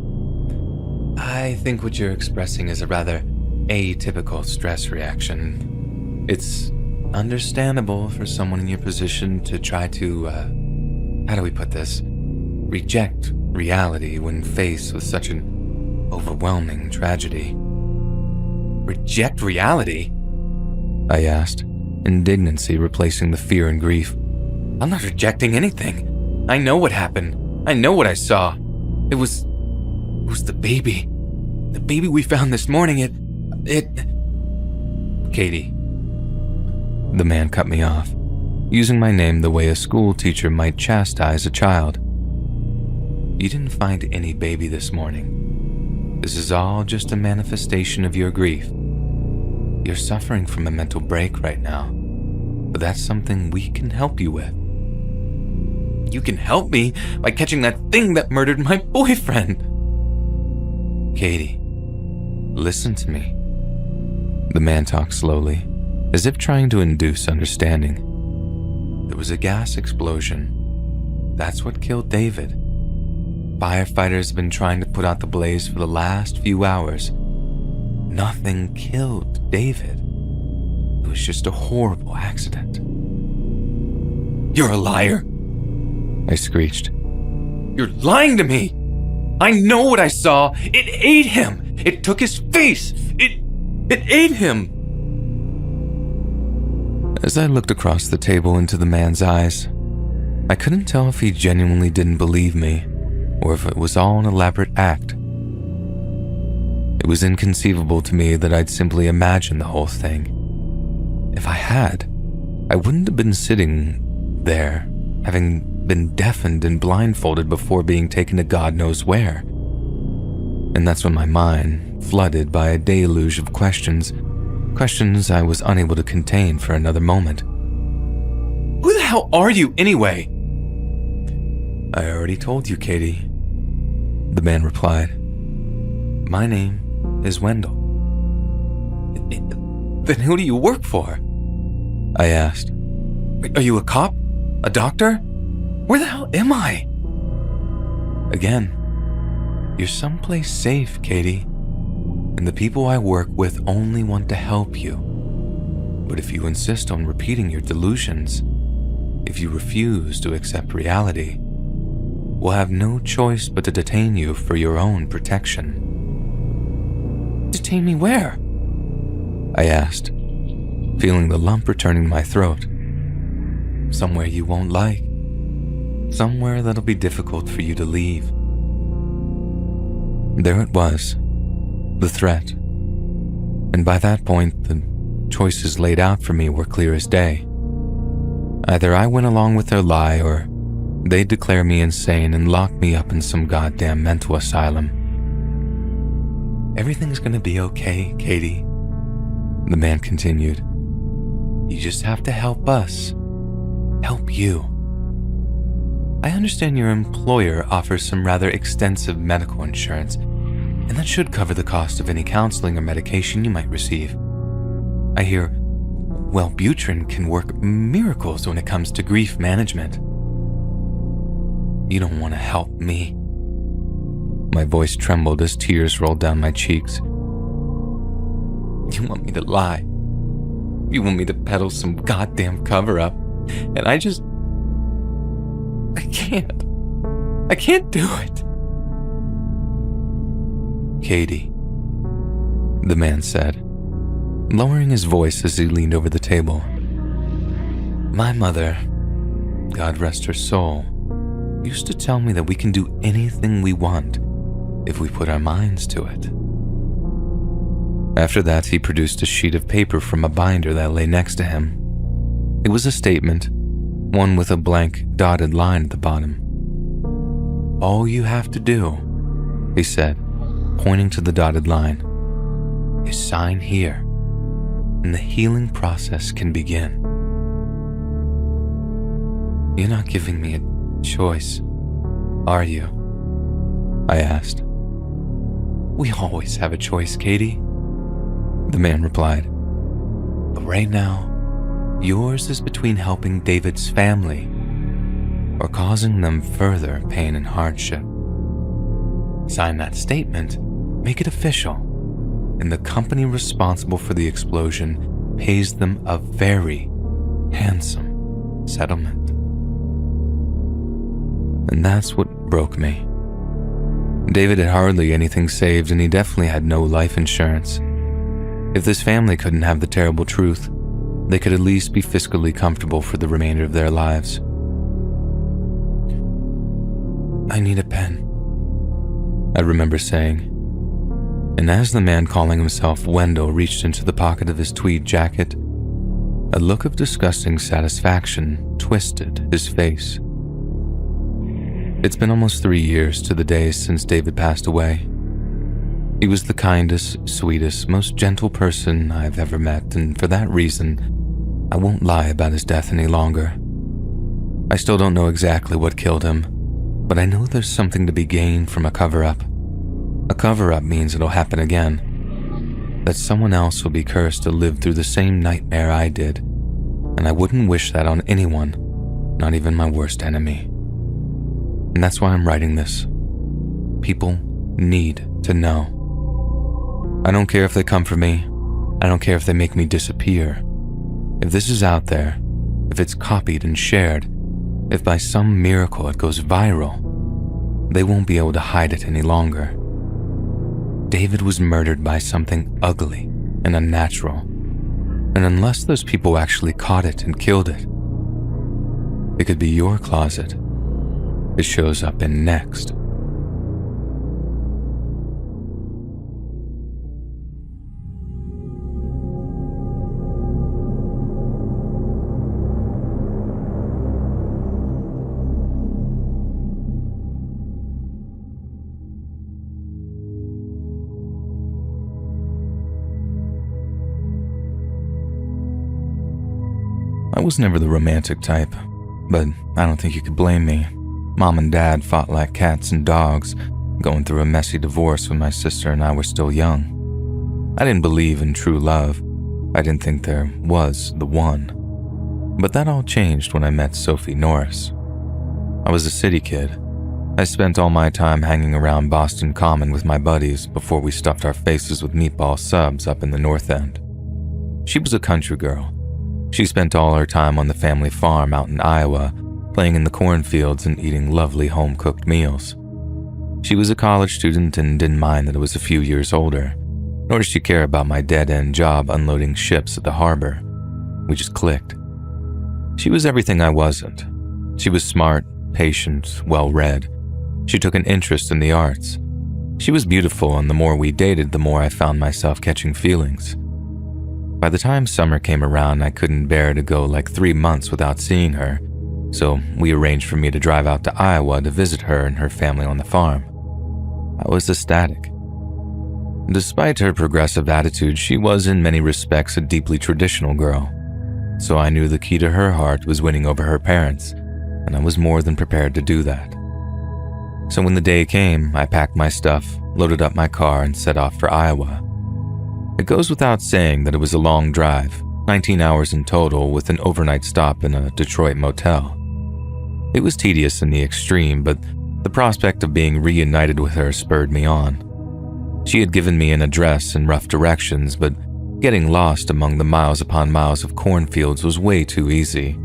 I think what you're expressing is a rather atypical stress reaction. It's understandable for someone in your position to try to, how do we put this? Reject reality when faced with such an overwhelming tragedy. Reject reality? I asked, indignancy replacing the fear and grief. I'm not rejecting anything. I know what happened. I know what I saw. It was the baby. The baby we found this morning. Katie. The man cut me off, using my name the way a school teacher might chastise a child. You didn't find any baby this morning. This is all just a manifestation of your grief. You're suffering from a mental break right now, but that's something we can help you with. You can help me by catching that thing that murdered my boyfriend. Katie, listen to me. The man talked slowly, as if trying to induce understanding. There was a gas explosion. That's what killed David. Firefighters have been trying to put out the blaze for the last few hours. Nothing killed David. It was just a horrible accident. You're a liar, I screeched. You're lying to me. I know what I saw. It ate him. It took his face. It ate him. As I looked across the table into the man's eyes, I couldn't tell if he genuinely didn't believe me or if it was all an elaborate act. It was inconceivable to me that I'd simply imagined the whole thing. If I had, I wouldn't have been sitting there, having been deafened and blindfolded before being taken to God knows where. And that's when my mind flooded by a deluge of questions I was unable to contain for another moment. Who the hell are you anyway? I already told you, Katie, the man replied. My name is Wendell. Then who do you work for? I asked. Are you a cop? A doctor? Where the hell am I? Again, you're someplace safe, Katie, and the people I work with only want to help you. But if you insist on repeating your delusions, if you refuse to accept reality, we'll have no choice but to detain you for your own protection. Detain me where? I asked, feeling the lump returning to my throat. Somewhere you won't like. Somewhere that'll be difficult for you to leave. There it was, the threat. And by that point, the choices laid out for me were clear as day. Either I went along with their lie, or they'd declare me insane and lock me up in some goddamn mental asylum. Everything's gonna be okay, Katie, the man continued. You just have to help us. Help you. I understand your employer offers some rather extensive medical insurance, and that should cover the cost of any counseling or medication you might receive. I hear Wellbutrin can work miracles when it comes to grief management. You don't want to help me. My voice trembled as tears rolled down my cheeks. You want me to lie. You want me to peddle some goddamn cover-up, and I can't. I can't do it. Katie, the man said, lowering his voice as he leaned over the table. My mother, God rest her soul, used to tell me that we can do anything we want if we put our minds to it. After that, he produced a sheet of paper from a binder that lay next to him. It was a statement, one with a blank, dotted line at the bottom. All you have to do, he said, pointing to the dotted line, is sign here, and the healing process can begin. You're not giving me a choice, are you? I asked. We always have a choice, Katie, the man replied. But right now, yours is between helping David's family or causing them further pain and hardship. Sign that statement, make it official, and the company responsible for the explosion pays them a very handsome settlement. And that's what broke me. David had hardly anything saved, and he definitely had no life insurance. If this family couldn't have the terrible truth, they could at least be fiscally comfortable for the remainder of their lives. I need a pen, I remember saying. And as the man calling himself Wendell reached into the pocket of his tweed jacket, a look of disgusting satisfaction twisted his face. It's been almost 3 years to the day since David passed away. He was the kindest, sweetest, most gentle person I've ever met, and for that reason, I won't lie about his death any longer. I still don't know exactly what killed him, but I know there's something to be gained from a cover-up. A cover-up means it'll happen again, that someone else will be cursed to live through the same nightmare I did, and I wouldn't wish that on anyone, not even my worst enemy. And that's why I'm writing this. People need to know. I don't care if they come for me. I don't care if they make me disappear. If this is out there, if it's copied and shared, if by some miracle it goes viral, they won't be able to hide it any longer. David was murdered by something ugly and unnatural, and unless those people actually caught it and killed it, it could be your closet it shows up in next. I was never the romantic type, but I don't think you could blame me. Mom and Dad fought like cats and dogs, going through a messy divorce when my sister and I were still young. I didn't believe in true love. I didn't think there was the one. But that all changed when I met Sophie Norris. I was a city kid. I spent all my time hanging around Boston Common with my buddies before we stuffed our faces with meatball subs up in the North End. She was a country girl. She spent all her time on the family farm out in Iowa, playing in the cornfields and eating lovely home-cooked meals. She was a college student and didn't mind that I was a few years older, nor did she care about my dead-end job unloading ships at the harbor. We just clicked. She was everything I wasn't. She was smart, patient, well-read. She took an interest in the arts. She was beautiful, and the more we dated, the more I found myself catching feelings. By the time summer came around, I couldn't bear to go like 3 months without seeing her, so we arranged for me to drive out to Iowa to visit her and her family on the farm. I was ecstatic. Despite her progressive attitude, she was in many respects a deeply traditional girl, so I knew the key to her heart was winning over her parents, and I was more than prepared to do that. So when the day came, I packed my stuff, loaded up my car, and set off for Iowa. It goes without saying that it was a long drive, 19 hours in total, with an overnight stop in a Detroit motel. It was tedious in the extreme, but the prospect of being reunited with her spurred me on. She had given me an address and rough directions, but getting lost among the miles upon miles of cornfields was way too easy.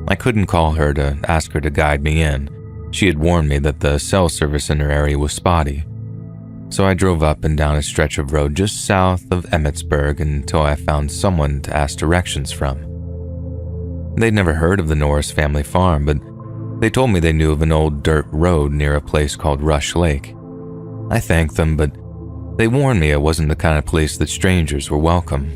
I couldn't call her to ask her to guide me in. She had warned me that the cell service in her area was spotty. so I drove up and down a stretch of road just south of Emmitsburg until I found someone to ask directions from. They'd never heard of the Norris family farm, but they told me they knew of an old dirt road near a place called Rush Lake. I thanked them, but they warned me it wasn't the kind of place that strangers were welcome.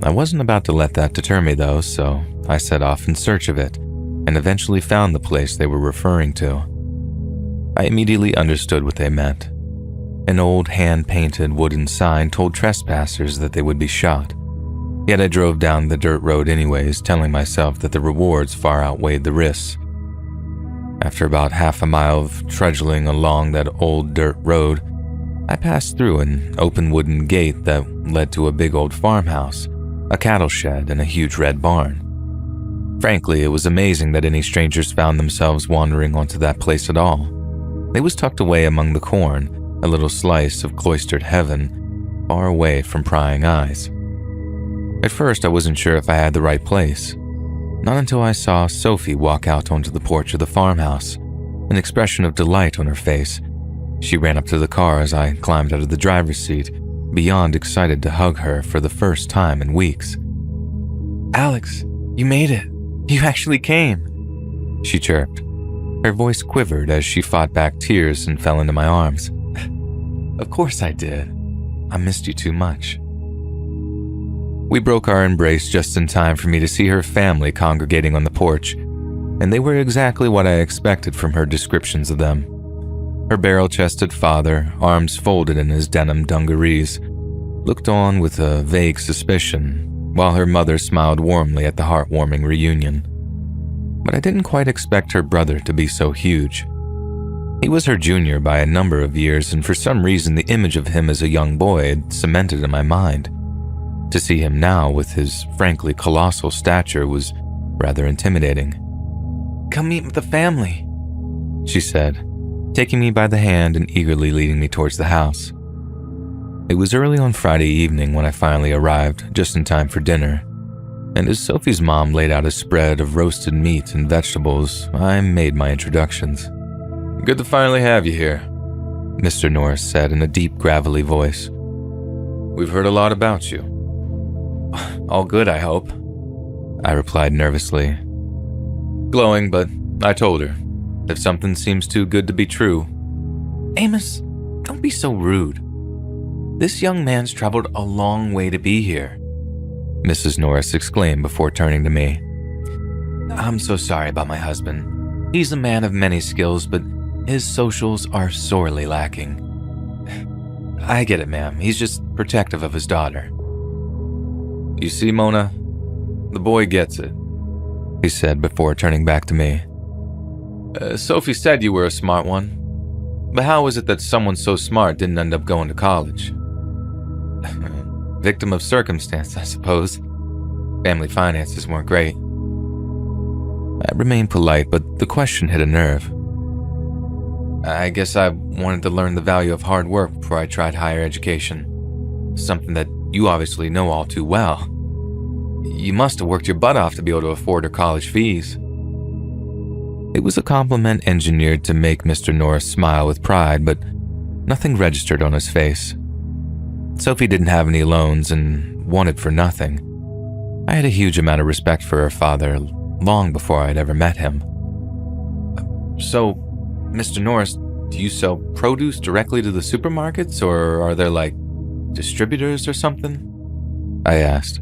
I wasn't about to let that deter me though, so I set off in search of it and eventually found the place they were referring to. I immediately understood what they meant. An old hand-painted wooden sign told trespassers that they would be shot. Yet I drove down the dirt road anyways, telling myself that the rewards far outweighed the risks. After about half a mile of trudging along that old dirt road, I passed through an open wooden gate that led to a big old farmhouse, a cattle shed, and a huge red barn. Frankly, it was amazing that any strangers found themselves wandering onto that place at all. It was tucked away among the corn, a little slice of cloistered heaven, far away from prying eyes. At first, I wasn't sure if I had the right place. Not until I saw Sophie walk out onto the porch of the farmhouse, an expression of delight on her face. She ran up to the car as I climbed out of the driver's seat, beyond excited to hug her for the first time in weeks. "Alex, you made it. You actually came," she chirped. Her voice quivered as she fought back tears and fell into my arms. "Of course I did. I missed you too much." We broke our embrace just in time for me to see her family congregating on the porch, and they were exactly what I expected from her descriptions of them. Her barrel-chested father, arms folded in his denim dungarees, looked on with a vague suspicion, while her mother smiled warmly at the heartwarming reunion. But I didn't quite expect her brother to be so huge. He was her junior by a number of years, and for some reason the image of him as a young boy had cemented in my mind. To see him now with his frankly colossal stature was rather intimidating. "Come meet with the family," she said, taking me by the hand and eagerly leading me towards the house. It was early on Friday evening when I finally arrived, just in time for dinner, and as Sophie's mom laid out a spread of roasted meat and vegetables, I made my introductions. "Good to finally have you here," Mr. Norris said in a deep, gravelly voice. "We've heard a lot about you." "All good, I hope," I replied nervously. Glowing, but I told her, if something seems too good to be true. "Amos, don't be so rude. This young man's traveled a long way to be here," Mrs. Norris exclaimed before turning to me. "I'm so sorry about my husband. He's a man of many skills, but his socials are sorely lacking." "I get it, ma'am. He's just protective of his daughter." "You see, Mona, the boy gets it," he said before turning back to me. Sophie said you were a smart one, but how is it that someone so smart didn't end up going to college?" "Victim of circumstance, I suppose. Family finances weren't great." I remained polite, but the question hit a nerve. "I guess I wanted to learn the value of hard work before I tried higher education. Something that you obviously know all too well. You must have worked your butt off to be able to afford her college fees." It was a compliment engineered to make Mr. Norris smile with pride, but nothing registered on his face. Sophie didn't have any loans and wanted for nothing. I had a huge amount of respect for her father long before I'd ever met him. "So, Mr. Norris, do you sell produce directly to the supermarkets, or are there like distributors or something?" I asked.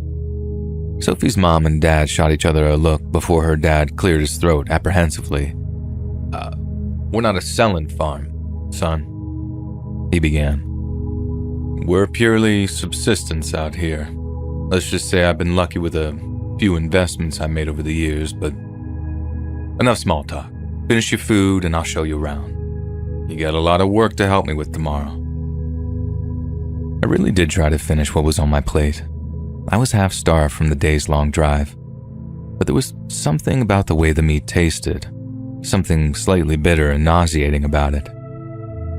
Sophie's mom and dad shot each other a look before her dad cleared his throat apprehensively. We're not a selling farm, son," he began. "We're purely subsistence out here. Let's just say I've been lucky with a few investments I made over the years, but enough small talk. Finish your food and I'll show you around. You got a lot of work to help me with tomorrow." I really did try to finish what was on my plate. I was half starved from the days-long drive, but there was something about the way the meat tasted, something slightly bitter and nauseating about it.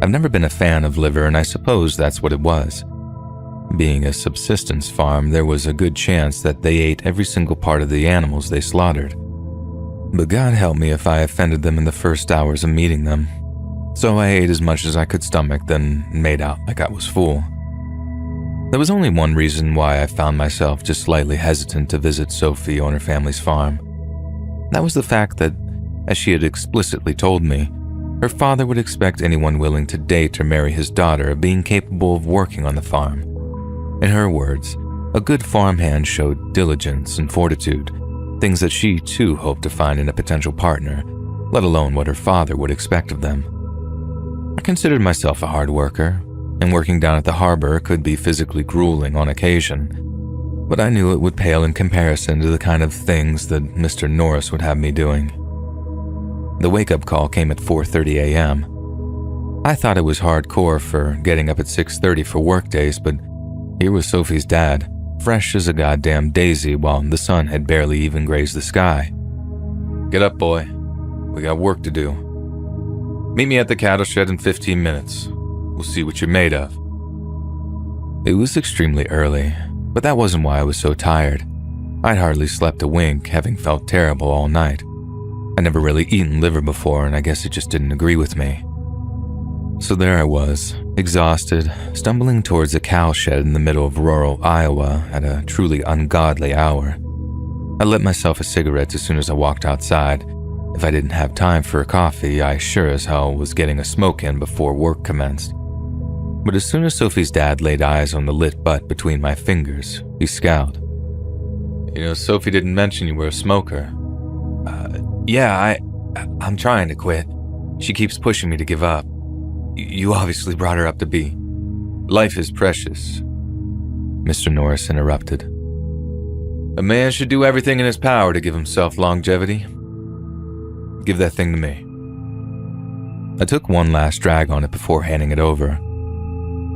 I've never been a fan of liver, and I suppose that's what it was. Being a subsistence farm, there was a good chance that they ate every single part of the animals they slaughtered. But God help me if I offended them in the first hours of meeting them. So I ate as much as I could stomach, then made out like I was full. There was only one reason why I found myself just slightly hesitant to visit Sophie on her family's farm. That was the fact that, as she had explicitly told me, her father would expect anyone willing to date or marry his daughter of being capable of working on the farm. In her words, a good farmhand showed diligence and fortitude, things that she too hoped to find in a potential partner, let alone what her father would expect of them. I considered myself a hard worker, and working down at the harbor could be physically grueling on occasion, but I knew it would pale in comparison to the kind of things that Mr. Norris would have me doing. The wake-up call came at 4:30 a.m. I thought it was hardcore for getting up at 6:30 for work days, but here was Sophie's dad, fresh as a goddamn daisy while the sun had barely even grazed the sky. "Get up, boy. We got work to do. Meet me at the cattle shed in 15 minutes. We'll see what you're made of." It was extremely early, but that wasn't why I was so tired. I'd hardly slept a wink, having felt terrible all night. I'd never really eaten liver before, and I guess it just didn't agree with me. So there I was, exhausted, stumbling towards a cow shed in the middle of rural Iowa at a truly ungodly hour. I lit myself a cigarette as soon as I walked outside. If I didn't have time for a coffee, I sure as hell was getting a smoke in before work commenced. But as soon as Sophie's dad laid eyes on the lit butt between my fingers, he scowled. Sophie didn't mention you were a smoker." Yeah, I'm trying to quit. She keeps pushing me to give up. You obviously brought her up to be. Life is precious." Mr. Norris interrupted. "A man should do everything in his power to give himself longevity. Give that thing to me." I took one last drag on it before handing it over,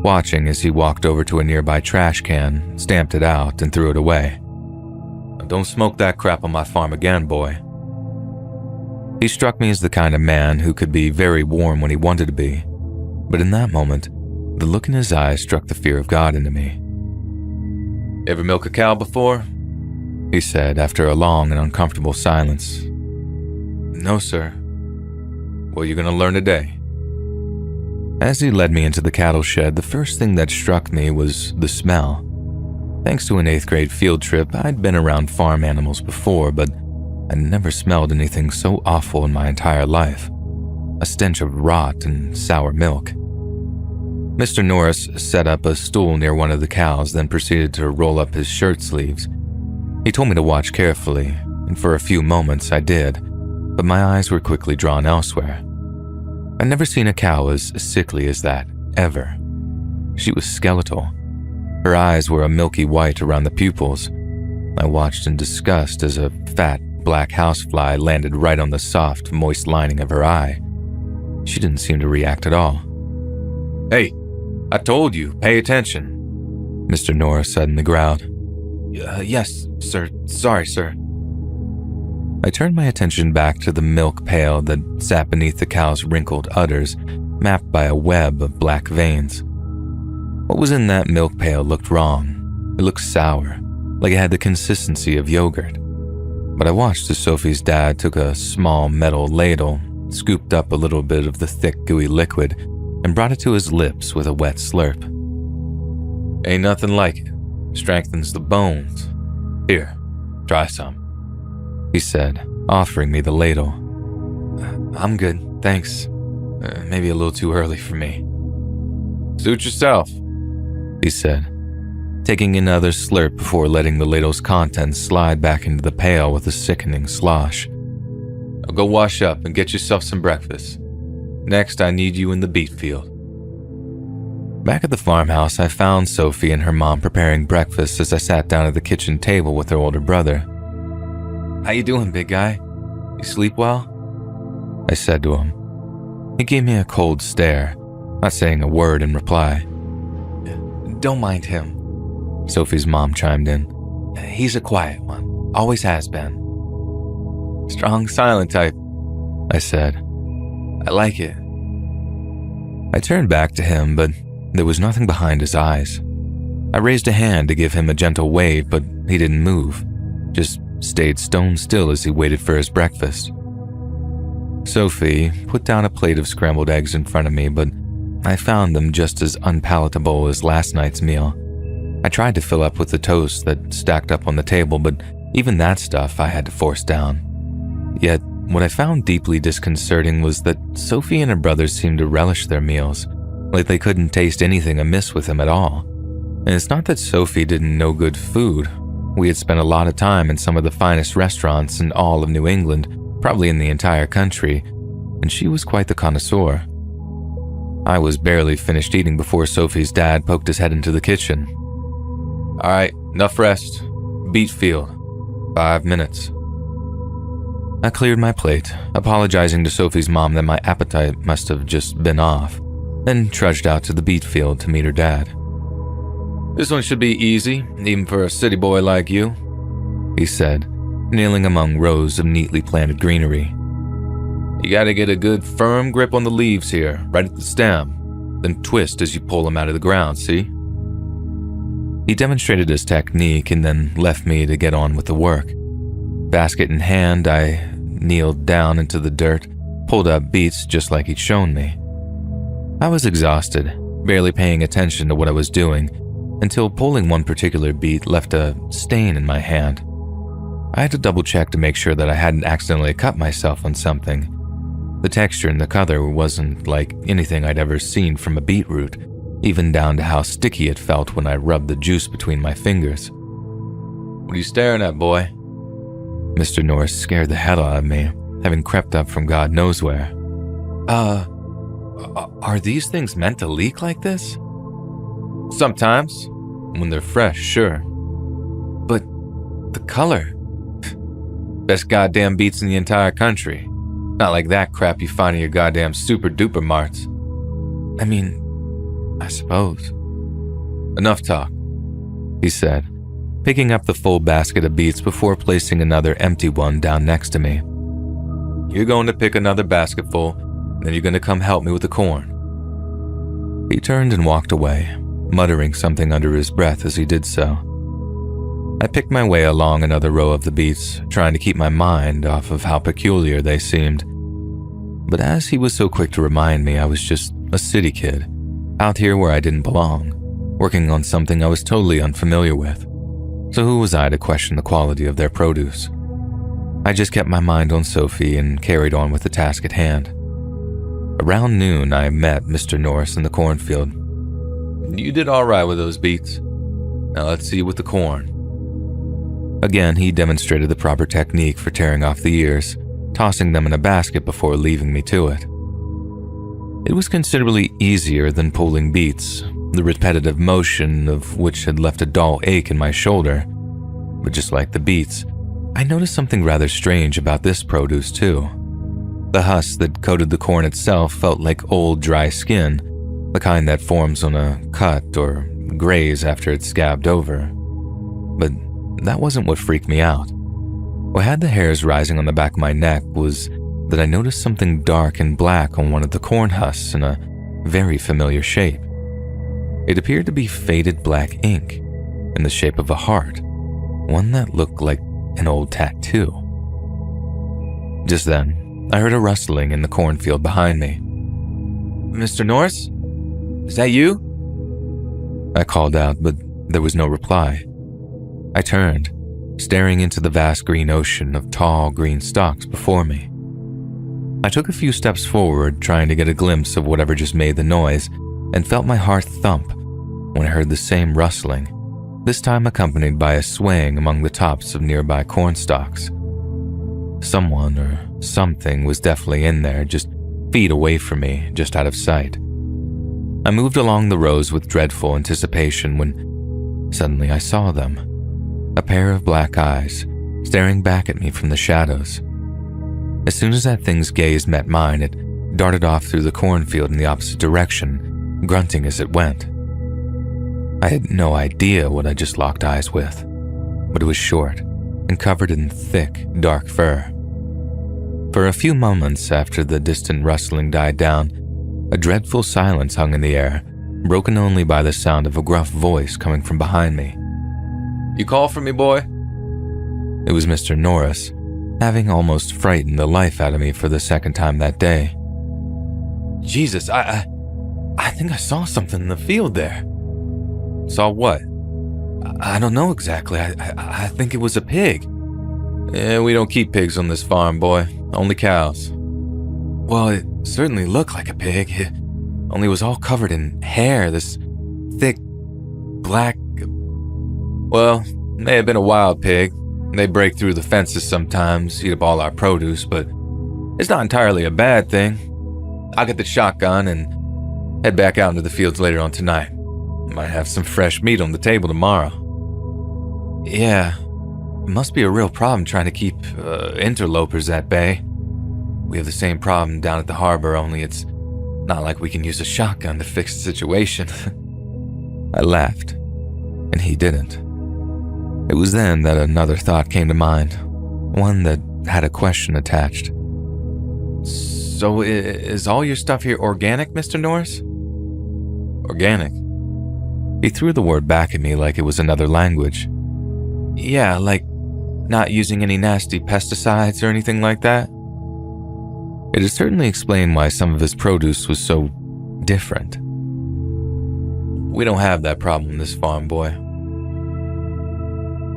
watching as he walked over to a nearby trash can, stamped it out, and threw it away. "Don't smoke that crap on my farm again, boy." He struck me as the kind of man who could be very warm when he wanted to be, but in that moment, the look in his eyes struck the fear of God into me. "Ever milk a cow before?" he said after a long and uncomfortable silence. "No, sir." "Well, you're going to learn today." As he led me into the cattle shed, the first thing that struck me was the smell. Thanks to an 8th grade field trip, I'd been around farm animals before, but I'd never smelled anything so awful in my entire life. A stench of rot and sour milk. Mr. Norris set up a stool near one of the cows, then proceeded to roll up his shirt sleeves. He told me to watch carefully, and for a few moments I did, but my eyes were quickly drawn elsewhere. I'd never seen a cow as sickly as that, ever. She was skeletal. Her eyes were a milky white around the pupils. I watched in disgust as a fat, black housefly landed right on the soft, moist lining of her eye. She didn't seem to react at all. "Hey, I told you, pay attention," Mr. Norris suddenly growled. Yes, sir. Sorry, sir." I turned my attention back to the milk pail that sat beneath the cow's wrinkled udders, mapped by a web of black veins. What was in that milk pail looked wrong. It looked sour, like it had the consistency of yogurt. But I watched as Sophie's dad took a small metal ladle, scooped up a little bit of the thick, gooey liquid, and brought it to his lips with a wet slurp. "Ain't nothing like it. Strengthens the bones. Here, try some," he said, offering me the ladle. "I'm good, thanks. Maybe a little too early for me." "Suit yourself," he said, taking another slurp before letting the ladle's contents slide back into the pail with a sickening slosh. "Now go wash up and get yourself some breakfast. Next, I need you in the beet field." Back at the farmhouse, I found Sophie and her mom preparing breakfast as I sat down at the kitchen table with her older brother. "How you doing, big guy? You sleep well?" I said to him. He gave me a cold stare, not saying a word in reply. "Don't mind him," Sophie's mom chimed in. "He's a quiet one, always has been." "Strong, silent type," I said. "I like it." I turned back to him, but there was nothing behind his eyes. I raised a hand to give him a gentle wave, but he didn't move, just stayed stone still as he waited for his breakfast. Sophie put down a plate of scrambled eggs in front of me, but I found them just as unpalatable as last night's meal. I tried to fill up with the toast that stacked up on the table, but even that stuff I had to force down. Yet, what I found deeply disconcerting was that Sophie and her brothers seemed to relish their meals, like they couldn't taste anything amiss with them at all. And it's not that Sophie didn't know good food. We had spent a lot of time in some of the finest restaurants in all of New England, probably in the entire country, and she was quite the connoisseur. I was barely finished eating before Sophie's dad poked his head into the kitchen. "All right, enough rest. Beet field. 5 minutes." I cleared my plate, apologizing to Sophie's mom that my appetite must have just been off, then trudged out to the beet field to meet her dad. "This one should be easy, even for a city boy like you," he said, kneeling among rows of neatly planted greenery. "You gotta get a good firm grip on the leaves here, right at the stem, then twist as you pull them out of the ground, see?" He demonstrated his technique and then left me to get on with the work. Basket in hand, I kneeled down into the dirt, pulled up beets just like he'd shown me. I was exhausted, barely paying attention to what I was doing, until pulling one particular beet left a stain in my hand. I had to double check to make sure that I hadn't accidentally cut myself on something. The texture and the color wasn't like anything I'd ever seen from a beetroot, even down to how sticky it felt when I rubbed the juice between my fingers. "What are you staring at, boy?" Mr. Norris scared the hell out of me, having crept up from God knows where. Are these things meant to leak like this?" "Sometimes. When they're fresh, sure. But the color. Best goddamn beets in the entire country. Not like that crap you find in your goddamn super duper marts." "I mean, I suppose." "Enough talk," he said, picking up the full basket of beets before placing another empty one down next to me. "You're going to pick another basketful, then you're going to come help me with the corn." He turned and walked away, muttering something under his breath as he did so. I picked my way along another row of the beets, trying to keep my mind off of how peculiar they seemed. But as he was so quick to remind me I was just a city kid, out here where I didn't belong, working on something I was totally unfamiliar with. So who was I to question the quality of their produce? I just kept my mind on Sophie and carried on with the task at hand. Around noon, I met Mr. Norris in the cornfield. "You did all right with those beets. Now let's see you with the corn." Again, he demonstrated the proper technique for tearing off the ears, tossing them in a basket before leaving me to it. It was considerably easier than pulling beets, the repetitive motion of which had left a dull ache in my shoulder. But just like the beets, I noticed something rather strange about this produce too. The husk that coated the corn itself felt like old dry skin, the kind that forms on a cut or graze after it's scabbed over. But that wasn't what freaked me out. What had the hairs rising on the back of my neck was that I noticed something dark and black on one of the corn husks in a very familiar shape. It appeared to be faded black ink in the shape of a heart, one that looked like an old tattoo. Just then, I heard a rustling in the cornfield behind me. "Mr. Norris? Is that you?" I called out, but there was no reply. I turned, staring into the vast green ocean of tall green stalks before me. I took a few steps forward, trying to get a glimpse of whatever just made the noise, and felt my heart thump when I heard the same rustling, this time accompanied by a swaying among the tops of nearby corn stalks. Someone or something was definitely in there, just feet away from me, just out of sight. I moved along the rows with dreadful anticipation when suddenly I saw them. A pair of black eyes, staring back at me from the shadows. As soon as that thing's gaze met mine, it darted off through the cornfield in the opposite direction, grunting as it went. I had no idea what I just locked eyes with, but it was short and covered in thick, dark fur. For a few moments after the distant rustling died down, a dreadful silence hung in the air, broken only by the sound of a gruff voice coming from behind me. "You call for me, boy?" It was Mr. Norris, having almost frightened the life out of me for the second time that day. Jesus, I think I saw something in the field there. Saw what? I don't know exactly. I think it was a pig. Yeah, we don't keep pigs on this farm, boy. Only cows. Well, it certainly looked like a pig. It only was all covered in hair, this thick, black... Well, may have been a wild pig. They break through the fences sometimes, eat up all our produce, but it's not entirely a bad thing. I'll get the shotgun and head back out into the fields later on tonight. Might have some fresh meat on the table tomorrow. Yeah, it must be a real problem trying to keep interlopers at bay. We have the same problem down at the harbor, only it's not like we can use a shotgun to fix the situation. I laughed, and he didn't. It was then that another thought came to mind, one that had a question attached. So is all your stuff here organic, Mr. Norris? Organic? He threw the word back at me like it was another language. Yeah, like not using any nasty pesticides or anything like that? It had certainly explained why some of his produce was so different. We don't have that problem this farm, boy.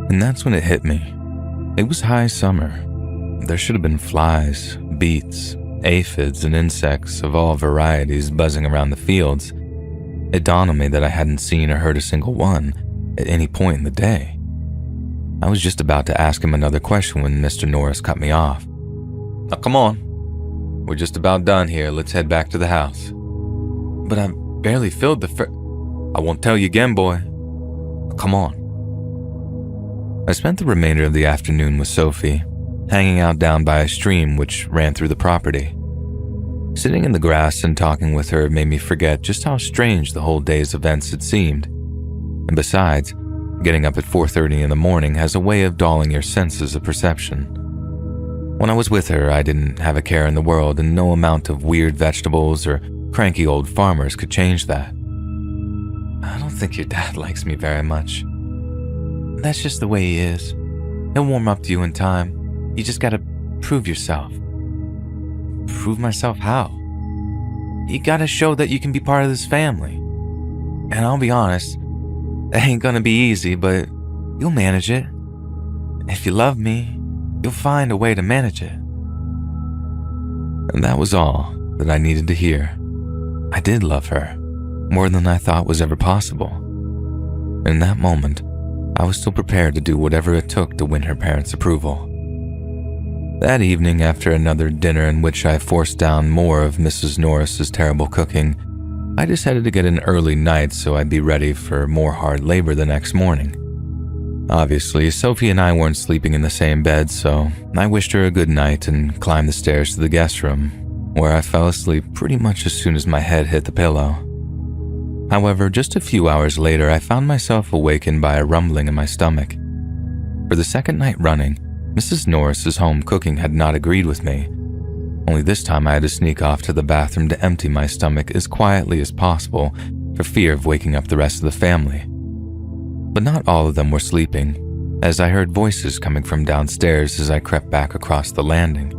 And that's when it hit me. It was high summer. There should have been flies, beets, aphids, and insects of all varieties buzzing around the fields. It dawned on me that I hadn't seen or heard a single one at any point in the day. I was just about to ask him another question when Mr. Norris cut me off. Now come on. We're just about done here. Let's head back to the house. But I barely filled the I won't tell you again, boy. Come on. I spent the remainder of the afternoon with Sophie, hanging out down by a stream which ran through the property. Sitting in the grass and talking with her made me forget just how strange the whole day's events had seemed. And besides, getting up at 4:30 in the morning has a way of dulling your senses of perception. When I was with her, I didn't have a care in the world, and no amount of weird vegetables or cranky old farmers could change that. I don't think your dad likes me very much. That's just the way he is. He'll warm up to you in time. You just gotta prove yourself. Prove myself how? You gotta show that you can be part of this family. And I'll be honest, that ain't gonna be easy, but you'll manage it. If you love me, you'll find a way to manage it. And that was all that I needed to hear. I did love her, more than I thought was ever possible. In that moment, I was still prepared to do whatever it took to win her parents' approval. That evening, after another dinner in which I forced down more of Mrs. Norris's terrible cooking, I decided to get an early night so I'd be ready for more hard labor the next morning. Obviously, Sophie and I weren't sleeping in the same bed, so I wished her a good night and climbed the stairs to the guest room, where I fell asleep pretty much as soon as my head hit the pillow. However, just a few hours later, I found myself awakened by a rumbling in my stomach. For the second night running, Mrs. Norris's home cooking had not agreed with me. Only this time I had to sneak off to the bathroom to empty my stomach as quietly as possible for fear of waking up the rest of the family. But not all of them were sleeping, as I heard voices coming from downstairs as I crept back across the landing.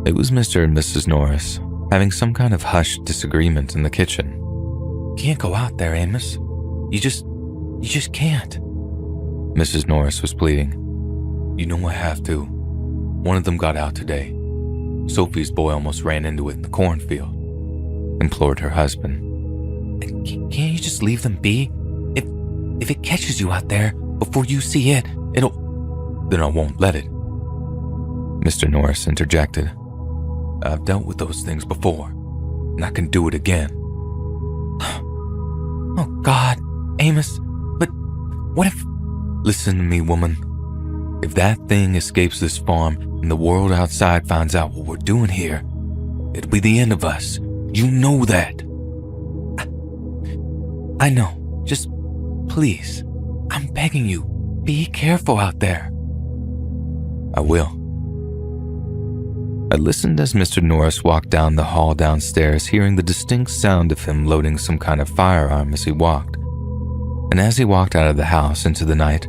It was Mr. and Mrs. Norris, having some kind of hushed disagreement in the kitchen. Can't go out there, Amos. You just can't. Mrs. Norris was pleading. You know I have to. One of them got out today. Sophie's boy almost ran into it in the cornfield, implored her husband. Can't you just leave them be? If it catches you out there before you see it, then I won't let it. Mr. Norris interjected. I've dealt with those things before, and I can do it again. Oh God, Amos, but what if... Listen to me, woman. If that thing escapes this farm and the world outside finds out what we're doing here, it'll be the end of us. You know that. I know. Just please, I'm begging you, be careful out there. I will. I listened as Mr. Norris walked down the hall downstairs, hearing the distinct sound of him loading some kind of firearm as he walked. And as he walked out of the house into the night,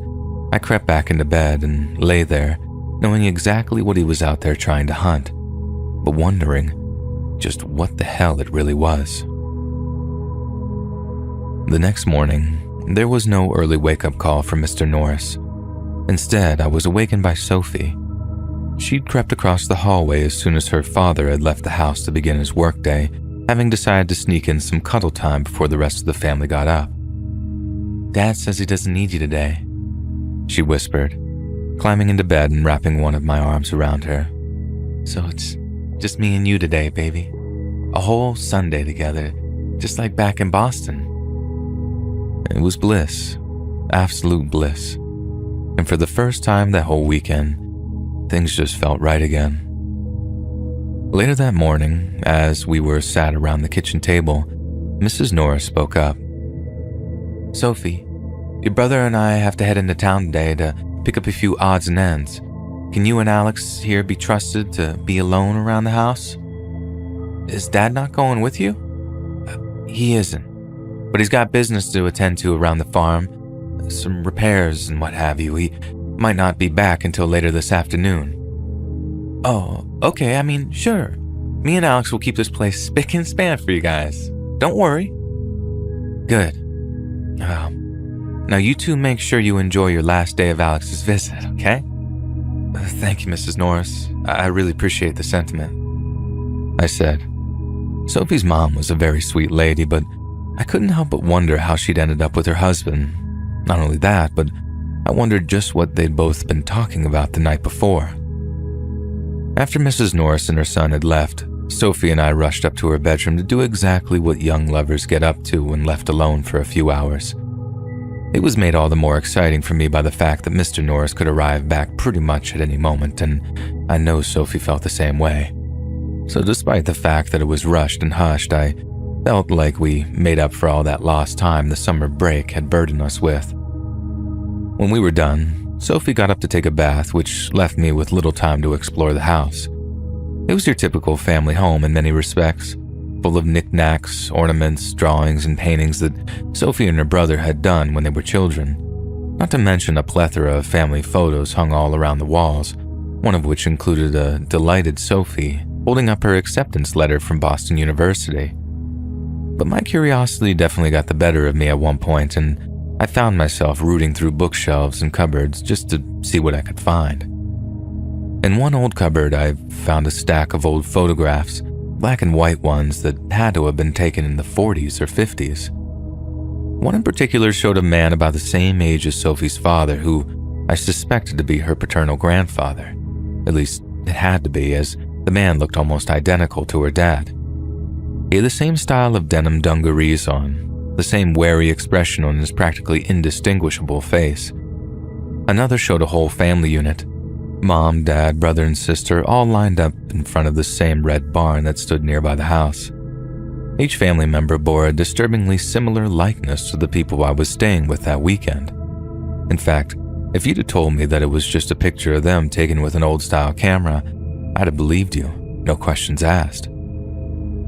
I crept back into bed and lay there, knowing exactly what he was out there trying to hunt, but wondering just what the hell it really was. The next morning, there was no early wake-up call from Mr. Norris. Instead, I was awakened by Sophie. She'd crept across the hallway as soon as her father had left the house to begin his workday, having decided to sneak in some cuddle time before the rest of the family got up. "Dad says he doesn't need you today," she whispered, climbing into bed and wrapping one of my arms around her. "So it's just me and you today, baby. A whole Sunday together, just like back in Boston." It was bliss, absolute bliss. And for the first time that whole weekend, things just felt right again. Later that morning, as we were sat around the kitchen table, Mrs. Norris spoke up. "Sophie, your brother and I have to head into town today to pick up a few odds and ends. Can you and Alex here be trusted to be alone around the house?" "Is Dad not going with you?" He isn't, but he's got business to attend to around the farm, some repairs and what have you. He might not be back until later this afternoon." "Oh, okay, sure. Me and Alex will keep this place spick and span for you guys. Don't worry." "Good. Now you two make sure you enjoy your last day of Alex's visit, okay?" "Thank you, Mrs. Norris. I really appreciate the sentiment," I said. Sophie's mom was a very sweet lady, but I couldn't help but wonder how she'd ended up with her husband. Not only that, but I wondered just what they'd both been talking about the night before. After Mrs. Norris and her son had left, Sophie and I rushed up to her bedroom to do exactly what young lovers get up to when left alone for a few hours. It was made all the more exciting for me by the fact that Mr. Norris could arrive back pretty much at any moment, and I know Sophie felt the same way. So despite the fact that it was rushed and hushed, I felt like we made up for all that lost time the summer break had burdened us with. When we were done, Sophie got up to take a bath, which left me with little time to explore the house. It was your typical family home in many respects, full of knickknacks, ornaments, drawings, and paintings that Sophie and her brother had done when they were children, not to mention a plethora of family photos hung all around the walls, one of which included a delighted Sophie holding up her acceptance letter from Boston University. But my curiosity definitely got the better of me at one point, and I found myself rooting through bookshelves and cupboards just to see what I could find. In one old cupboard, I found a stack of old photographs, black and white ones that had to have been taken in the 40s or 50s. One in particular showed a man about the same age as Sophie's father, who I suspected to be her paternal grandfather. At least, it had to be, as the man looked almost identical to her dad. He had the same style of denim dungarees on, the same wary expression on his practically indistinguishable face. Another showed a whole family unit, mom, dad, brother, and sister, all lined up in front of the same red barn that stood nearby the house. Each family member bore a disturbingly similar likeness to the people I was staying with that weekend. In fact, if you'd have told me that it was just a picture of them taken with an old-style camera, I'd have believed you, no questions asked.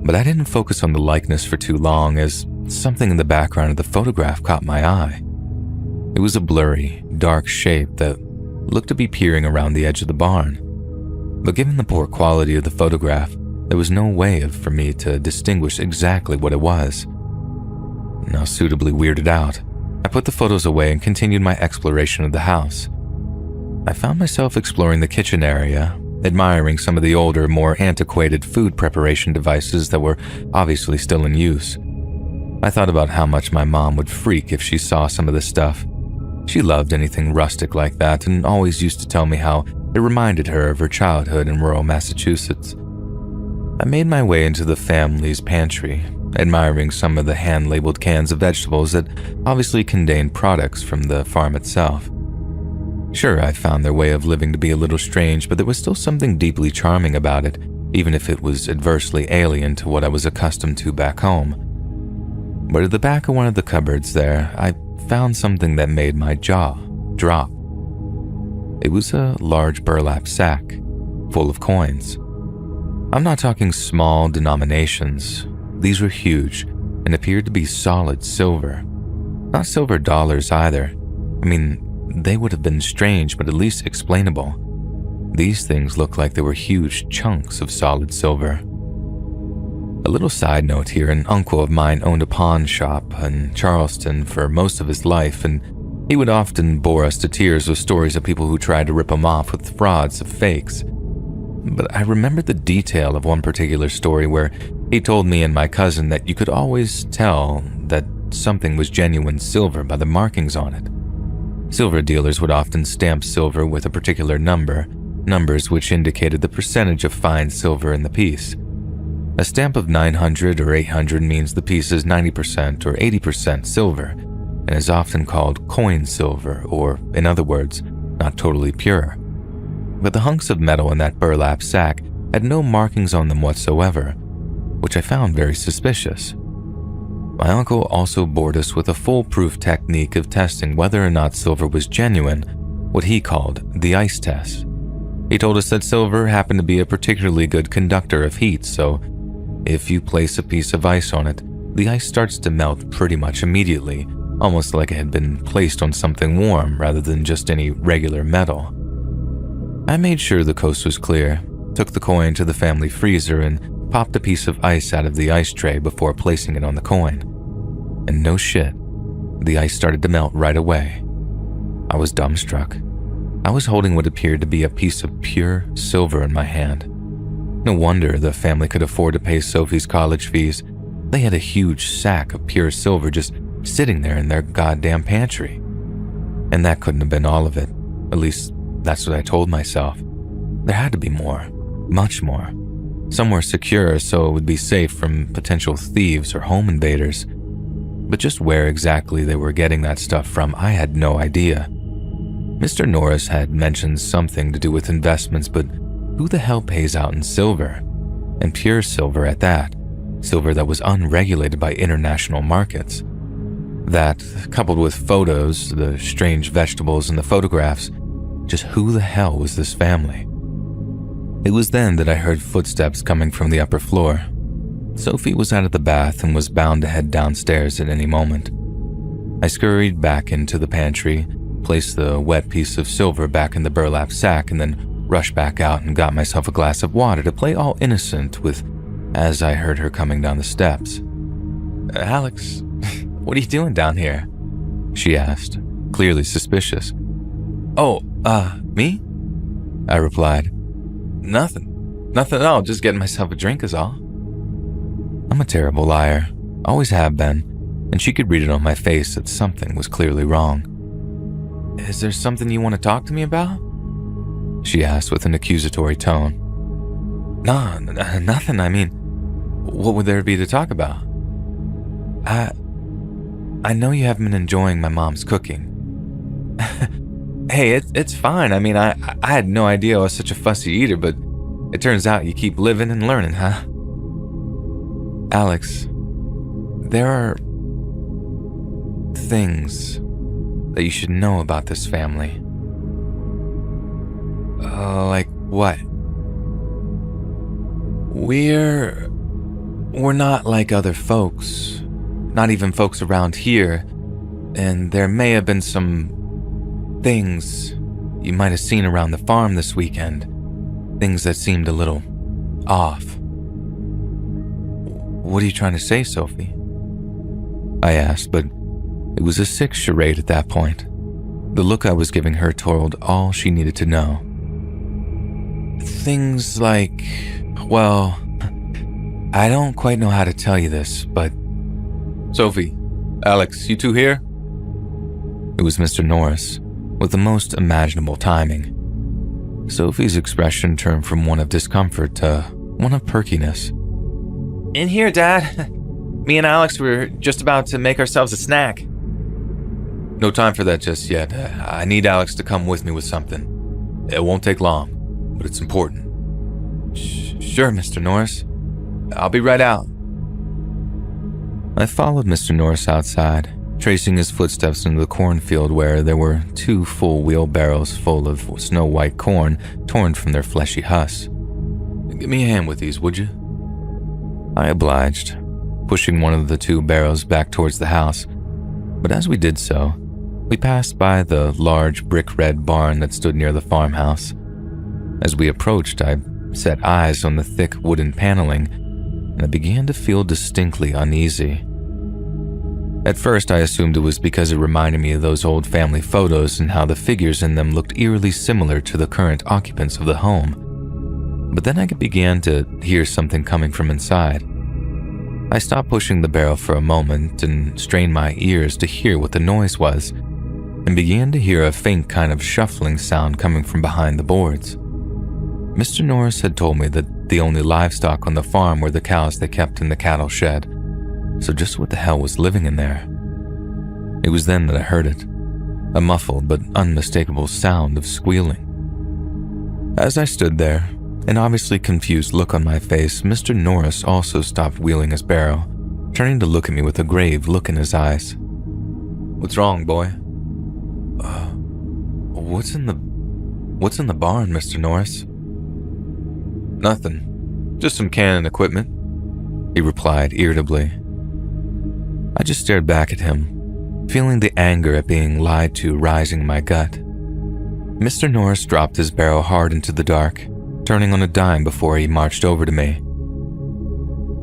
But I didn't focus on the likeness for too long, as something in the background of the photograph caught my eye. It was a blurry, dark shape that looked to be peering around the edge of the barn. But given the poor quality of the photograph, there was no way for me to distinguish exactly what it was. Now suitably weirded out, I put the photos away and continued my exploration of the house. I found myself exploring the kitchen area, admiring some of the older, more antiquated food preparation devices that were obviously still in use. I thought about how much my mom would freak if she saw some of this stuff. She loved anything rustic like that and always used to tell me how it reminded her of her childhood in rural Massachusetts. I made my way into the family's pantry, admiring some of the hand-labeled cans of vegetables that obviously contained products from the farm itself. Sure, I found their way of living to be a little strange, but there was still something deeply charming about it, even if it was adversely alien to what I was accustomed to back home. But at the back of one of the cupboards there, I found something that made my jaw drop. It was a large burlap sack full of coins. I'm not talking small denominations. These were huge and appeared to be solid silver. Not silver dollars either. They would have been strange, but at least explainable. These things looked like they were huge chunks of solid silver. A little side note here, an uncle of mine owned a pawn shop in Charleston for most of his life, and he would often bore us to tears with stories of people who tried to rip him off with frauds of fakes. But I remembered the detail of one particular story where he told me and my cousin that you could always tell that something was genuine silver by the markings on it. Silver dealers would often stamp silver with a particular number, numbers which indicated the percentage of fine silver in the piece. A stamp of 900 or 800 means the piece is 90% or 80% silver and is often called coin silver, or, in other words, not totally pure. But the hunks of metal in that burlap sack had no markings on them whatsoever, which I found very suspicious. My uncle also bored us with a foolproof technique of testing whether or not silver was genuine, what he called the ice test. He told us that silver happened to be a particularly good conductor of heat, so if you place a piece of ice on it, the ice starts to melt pretty much immediately, almost like it had been placed on something warm rather than just any regular metal. I made sure the coast was clear, took the coin to the family freezer, and popped a piece of ice out of the ice tray before placing it on the coin. And no shit, the ice started to melt right away. I was dumbstruck. I was holding what appeared to be a piece of pure silver in my hand. No wonder the family could afford to pay Sophie's college fees. They had a huge sack of pure silver just sitting there in their goddamn pantry. And that couldn't have been all of it. At least, that's what I told myself. There had to be more, much more. Somewhere secure so it would be safe from potential thieves or home invaders. But just where exactly they were getting that stuff from, I had no idea. Mr. Norris had mentioned something to do with investments, but who the hell pays out in silver? And pure silver at that. Silver that was unregulated by international markets. That, coupled with photos, the strange vegetables in the photographs, just who the hell was this family? It was then that I heard footsteps coming from the upper floor. Sophie was out of the bath and was bound to head downstairs at any moment. I scurried back into the pantry, placed the wet piece of silver back in the burlap sack, and then rushed back out and got myself a glass of water to play all innocent with as I heard her coming down the steps. "Alex, what are you doing down here?" she asked, clearly suspicious. "Oh, me?" I replied. Nothing at all, just getting myself a drink is all." I'm a terrible liar, always have been, and she could read it on my face that something was clearly wrong. "Is there something you want to talk to me about?" she asked with an accusatory tone. "No, nothing. I mean, what would there be to talk about?" I know you haven't been enjoying my mom's cooking." "Hey, it's fine. I mean, I had no idea I was such a fussy eater, but it turns out you keep living and learning, huh?" "Alex, there are things that you should know about this family." Like what?" We're not like other folks, not even folks around here, and there may have been some things you might have seen around the farm this weekend, things that seemed a little off." "What are you trying to say, Sophie?" I asked, but it was a sick charade at that point. The look I was giving her told all she needed to know. "Things like, well, I don't quite know how to tell you this, but..." "Sophie, Alex, you two here?" It was Mr. Norris, with the most imaginable timing. Sophie's expression turned from one of discomfort to one of perkiness. "In here, Dad. Me and Alex were just about to make ourselves a snack." "No time for that just yet. I need Alex to come with me with something. It won't take long, but it's important." Sure, Mr. Norris. I'll be right out." I followed Mr. Norris outside, tracing his footsteps into the cornfield where there were 2 full wheelbarrows full of snow-white corn torn from their fleshy husks. "Give me a hand with these, would you?" I obliged, pushing one of the 2 barrows back towards the house, but as we did so, we passed by the large brick-red barn that stood near the farmhouse. As we approached, I set eyes on the thick wooden paneling, and I began to feel distinctly uneasy. At first, I assumed it was because it reminded me of those old family photos and how the figures in them looked eerily similar to the current occupants of the home. But then I began to hear something coming from inside. I stopped pushing the barrel for a moment and strained my ears to hear what the noise was, and began to hear a faint kind of shuffling sound coming from behind the boards. Mr. Norris had told me that the only livestock on the farm were the cows they kept in the cattle shed, so just what the hell was living in there? It was then that I heard it, a muffled but unmistakable sound of squealing. As I stood there, an obviously confused look on my face, Mr. Norris also stopped wheeling his barrow, turning to look at me with a grave look in his eyes. "What's wrong, boy?" What's in the barn, Mr. Norris?" "Nothing. Just some cannon equipment," he replied irritably. I just stared back at him, feeling the anger at being lied to rising in my gut. Mr. Norris dropped his barrow hard into the dark, turning on a dime before he marched over to me.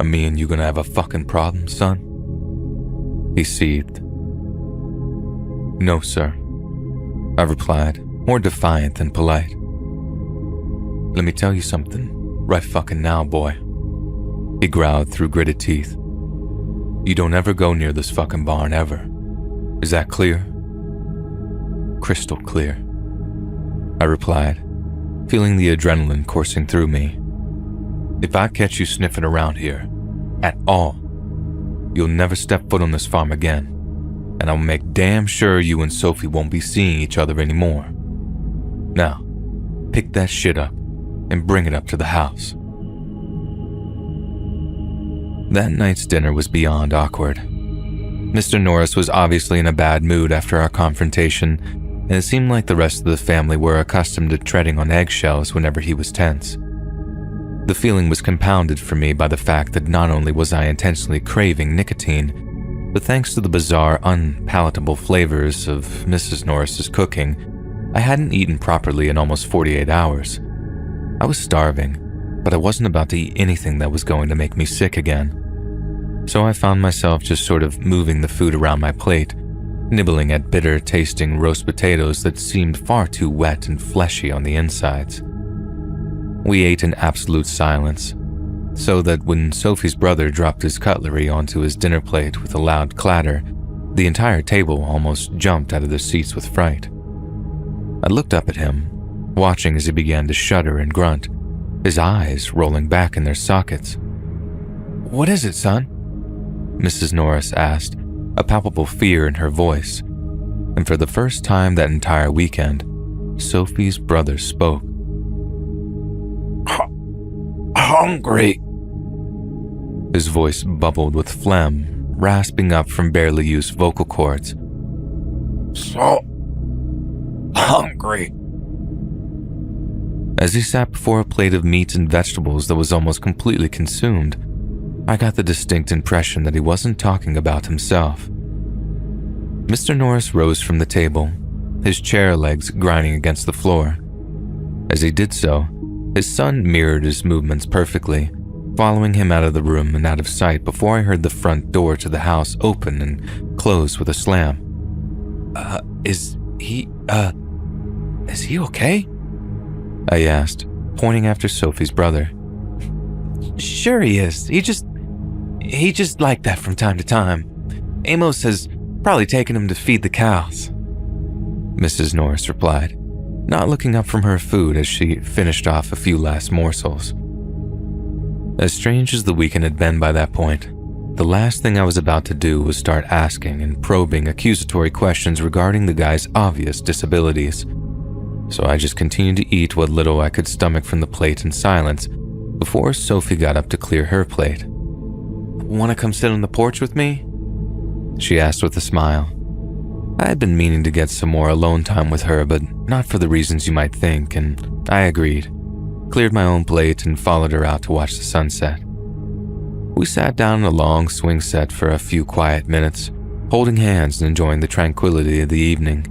"Are me and you gonna have a fucking problem, son?" he seethed. "No, sir," I replied, more defiant than polite. "Let me tell you something, right fucking now, boy," he growled through gritted teeth. "You don't ever go near this fucking barn, ever. Is that clear?" "Crystal clear," I replied, feeling the adrenaline coursing through me. "If I catch you sniffing around here, at all, you'll never step foot on this farm again, and I'll make damn sure you and Sophie won't be seeing each other anymore. Now, pick that shit up and bring it up to the house." That night's dinner was beyond awkward. Mr. Norris was obviously in a bad mood after our confrontation, and it seemed like the rest of the family were accustomed to treading on eggshells whenever he was tense. The feeling was compounded for me by the fact that not only was I intentionally craving nicotine, but thanks to the bizarre, unpalatable flavors of Mrs. Norris's cooking, I hadn't eaten properly in almost 48 hours. I was starving, but I wasn't about to eat anything that was going to make me sick again. So I found myself just sort of moving the food around my plate, nibbling at bitter-tasting roast potatoes that seemed far too wet and fleshy on the insides. We ate in absolute silence, so that when Sophie's brother dropped his cutlery onto his dinner plate with a loud clatter, the entire table almost jumped out of their seats with fright. I looked up at him, watching as he began to shudder and grunt, his eyes rolling back in their sockets. "What is it, son?" Mrs. Norris asked, a palpable fear in her voice, and for the first time that entire weekend, Sophie's brother spoke. "Hungry." His voice bubbled with phlegm, rasping up from barely used vocal cords. "So hungry." As he sat before a plate of meat and vegetables that was almost completely consumed, I got the distinct impression that he wasn't talking about himself. Mr. Norris rose from the table, his chair legs grinding against the floor. As he did so, his son mirrored his movements perfectly, following him out of the room and out of sight before I heard the front door to the house open and close with a slam. Is he okay?" I asked, pointing after Sophie's brother. "Sure he is. He just like that from time to time. Amos has probably taken him to feed the cows," Mrs. Norris replied, not looking up from her food as she finished off a few last morsels. As strange as the weekend had been by that point, the last thing I was about to do was start asking and probing accusatory questions regarding the guy's obvious disabilities. So I just continued to eat what little I could stomach from the plate in silence before Sophie got up to clear her plate. "Want to come sit on the porch with me?" she asked with a smile. I had been meaning to get some more alone time with her, but not for the reasons you might think, and I agreed, cleared my own plate, and followed her out to watch the sunset. We sat down in a long swing set for a few quiet minutes, holding hands and enjoying the tranquility of the evening.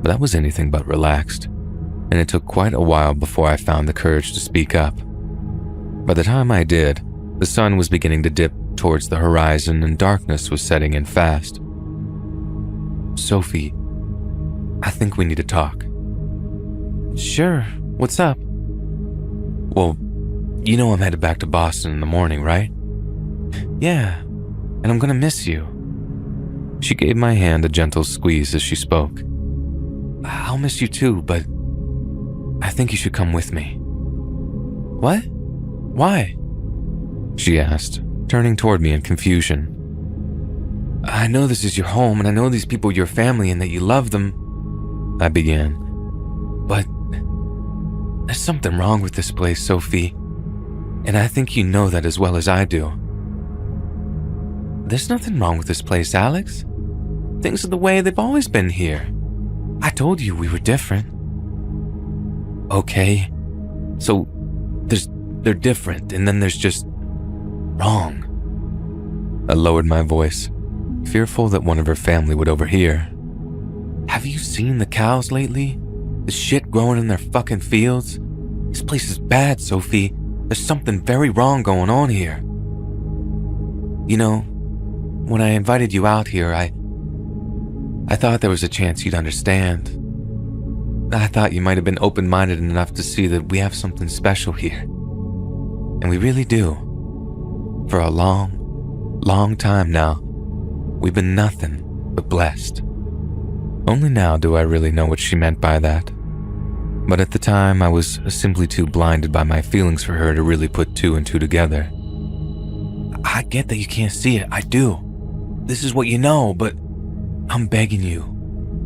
But I was anything but relaxed. and it took quite a while before I found the courage to speak up. By the time I did, the sun was beginning to dip towards the horizon and darkness was setting in fast. Sophie, I think we need to talk. Sure, what's up? Well, you know I'm headed back to Boston in the morning, right? Yeah, and I'm gonna miss you. She gave my hand a gentle squeeze as she spoke. I'll miss you too, but I think you should come with me. What? Why? She asked, turning toward me in confusion. I know this is your home, and I know these people are your family and that you love them, I began. But there's something wrong with this place, Sophie, and I think you know that as well as I do. There's nothing wrong with this place, Alex. Things are the way they've always been here. I told you we were different. Okay, so they're different, and then there's just wrong. I lowered my voice, fearful that one of her family would overhear. Have you seen the cows lately? The shit growing in their fucking fields? This place is bad, Sophie. There's something very wrong going on here. You know, when I invited you out here, I thought there was a chance you'd understand. I thought you might have been open-minded enough to see that we have something special here. And we really do. For a long, long time now, we've been nothing but blessed. Only now do I really know what she meant by that. But at the time, I was simply too blinded by my feelings for her to really put two and two together. I get that you can't see it, I do. This is what you know, but I'm begging you.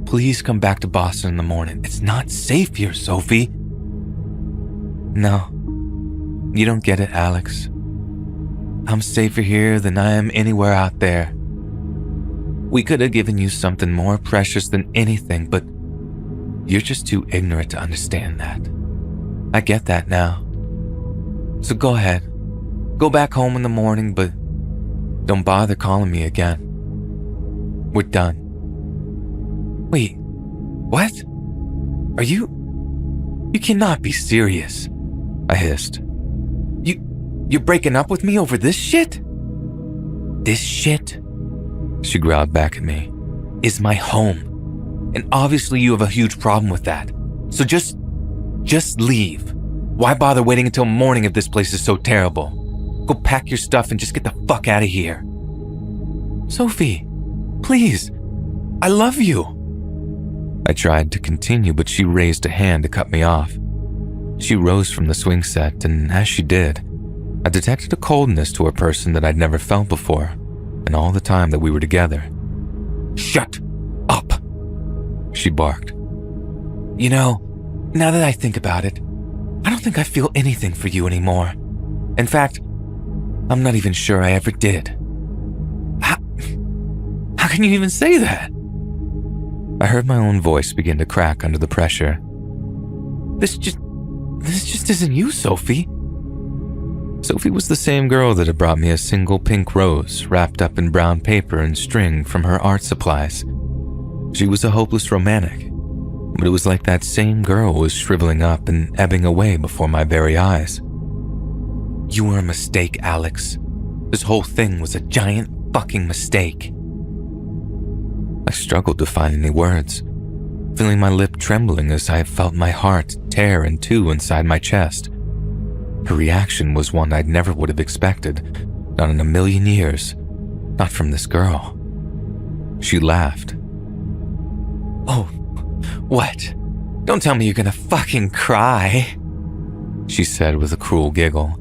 Please come back to Boston in the morning. It's not safe here, Sophie. No, you don't get it, Alex. I'm safer here than I am anywhere out there. We could have given you something more precious than anything, but you're just too ignorant to understand that. I get that now. So go ahead. Go back home in the morning, but don't bother calling me again. We're done. Wait, what? Are you cannot be serious, I hissed. You're breaking up with me over this shit? This shit, she growled back at me, is my home. And obviously you have a huge problem with that. So just leave. Why bother waiting until morning if this place is so terrible? Go pack your stuff and just get the fuck out of here. Sophie, please, I love you. I tried to continue, but she raised a hand to cut me off. She rose from the swing set, and as she did, I detected a coldness to her person that I'd never felt before in all the time that we were together. Shut up, she barked. You know, now that I think about it, I don't think I feel anything for you anymore. In fact, I'm not even sure I ever did. How can you even say that? I heard my own voice begin to crack under the pressure. This just isn't you, Sophie. Sophie was the same girl that had brought me a single pink rose wrapped up in brown paper and string from her art supplies. She was a hopeless romantic, but it was like that same girl was shriveling up and ebbing away before my very eyes. You were a mistake, Alex. This whole thing was a giant fucking mistake. I struggled to find any words, feeling my lip trembling as I felt my heart tear in two inside my chest. Her reaction was one I never would have expected, not in a million years, not from this girl. She laughed. Oh, what? Don't tell me you're gonna fucking cry, she said with a cruel giggle.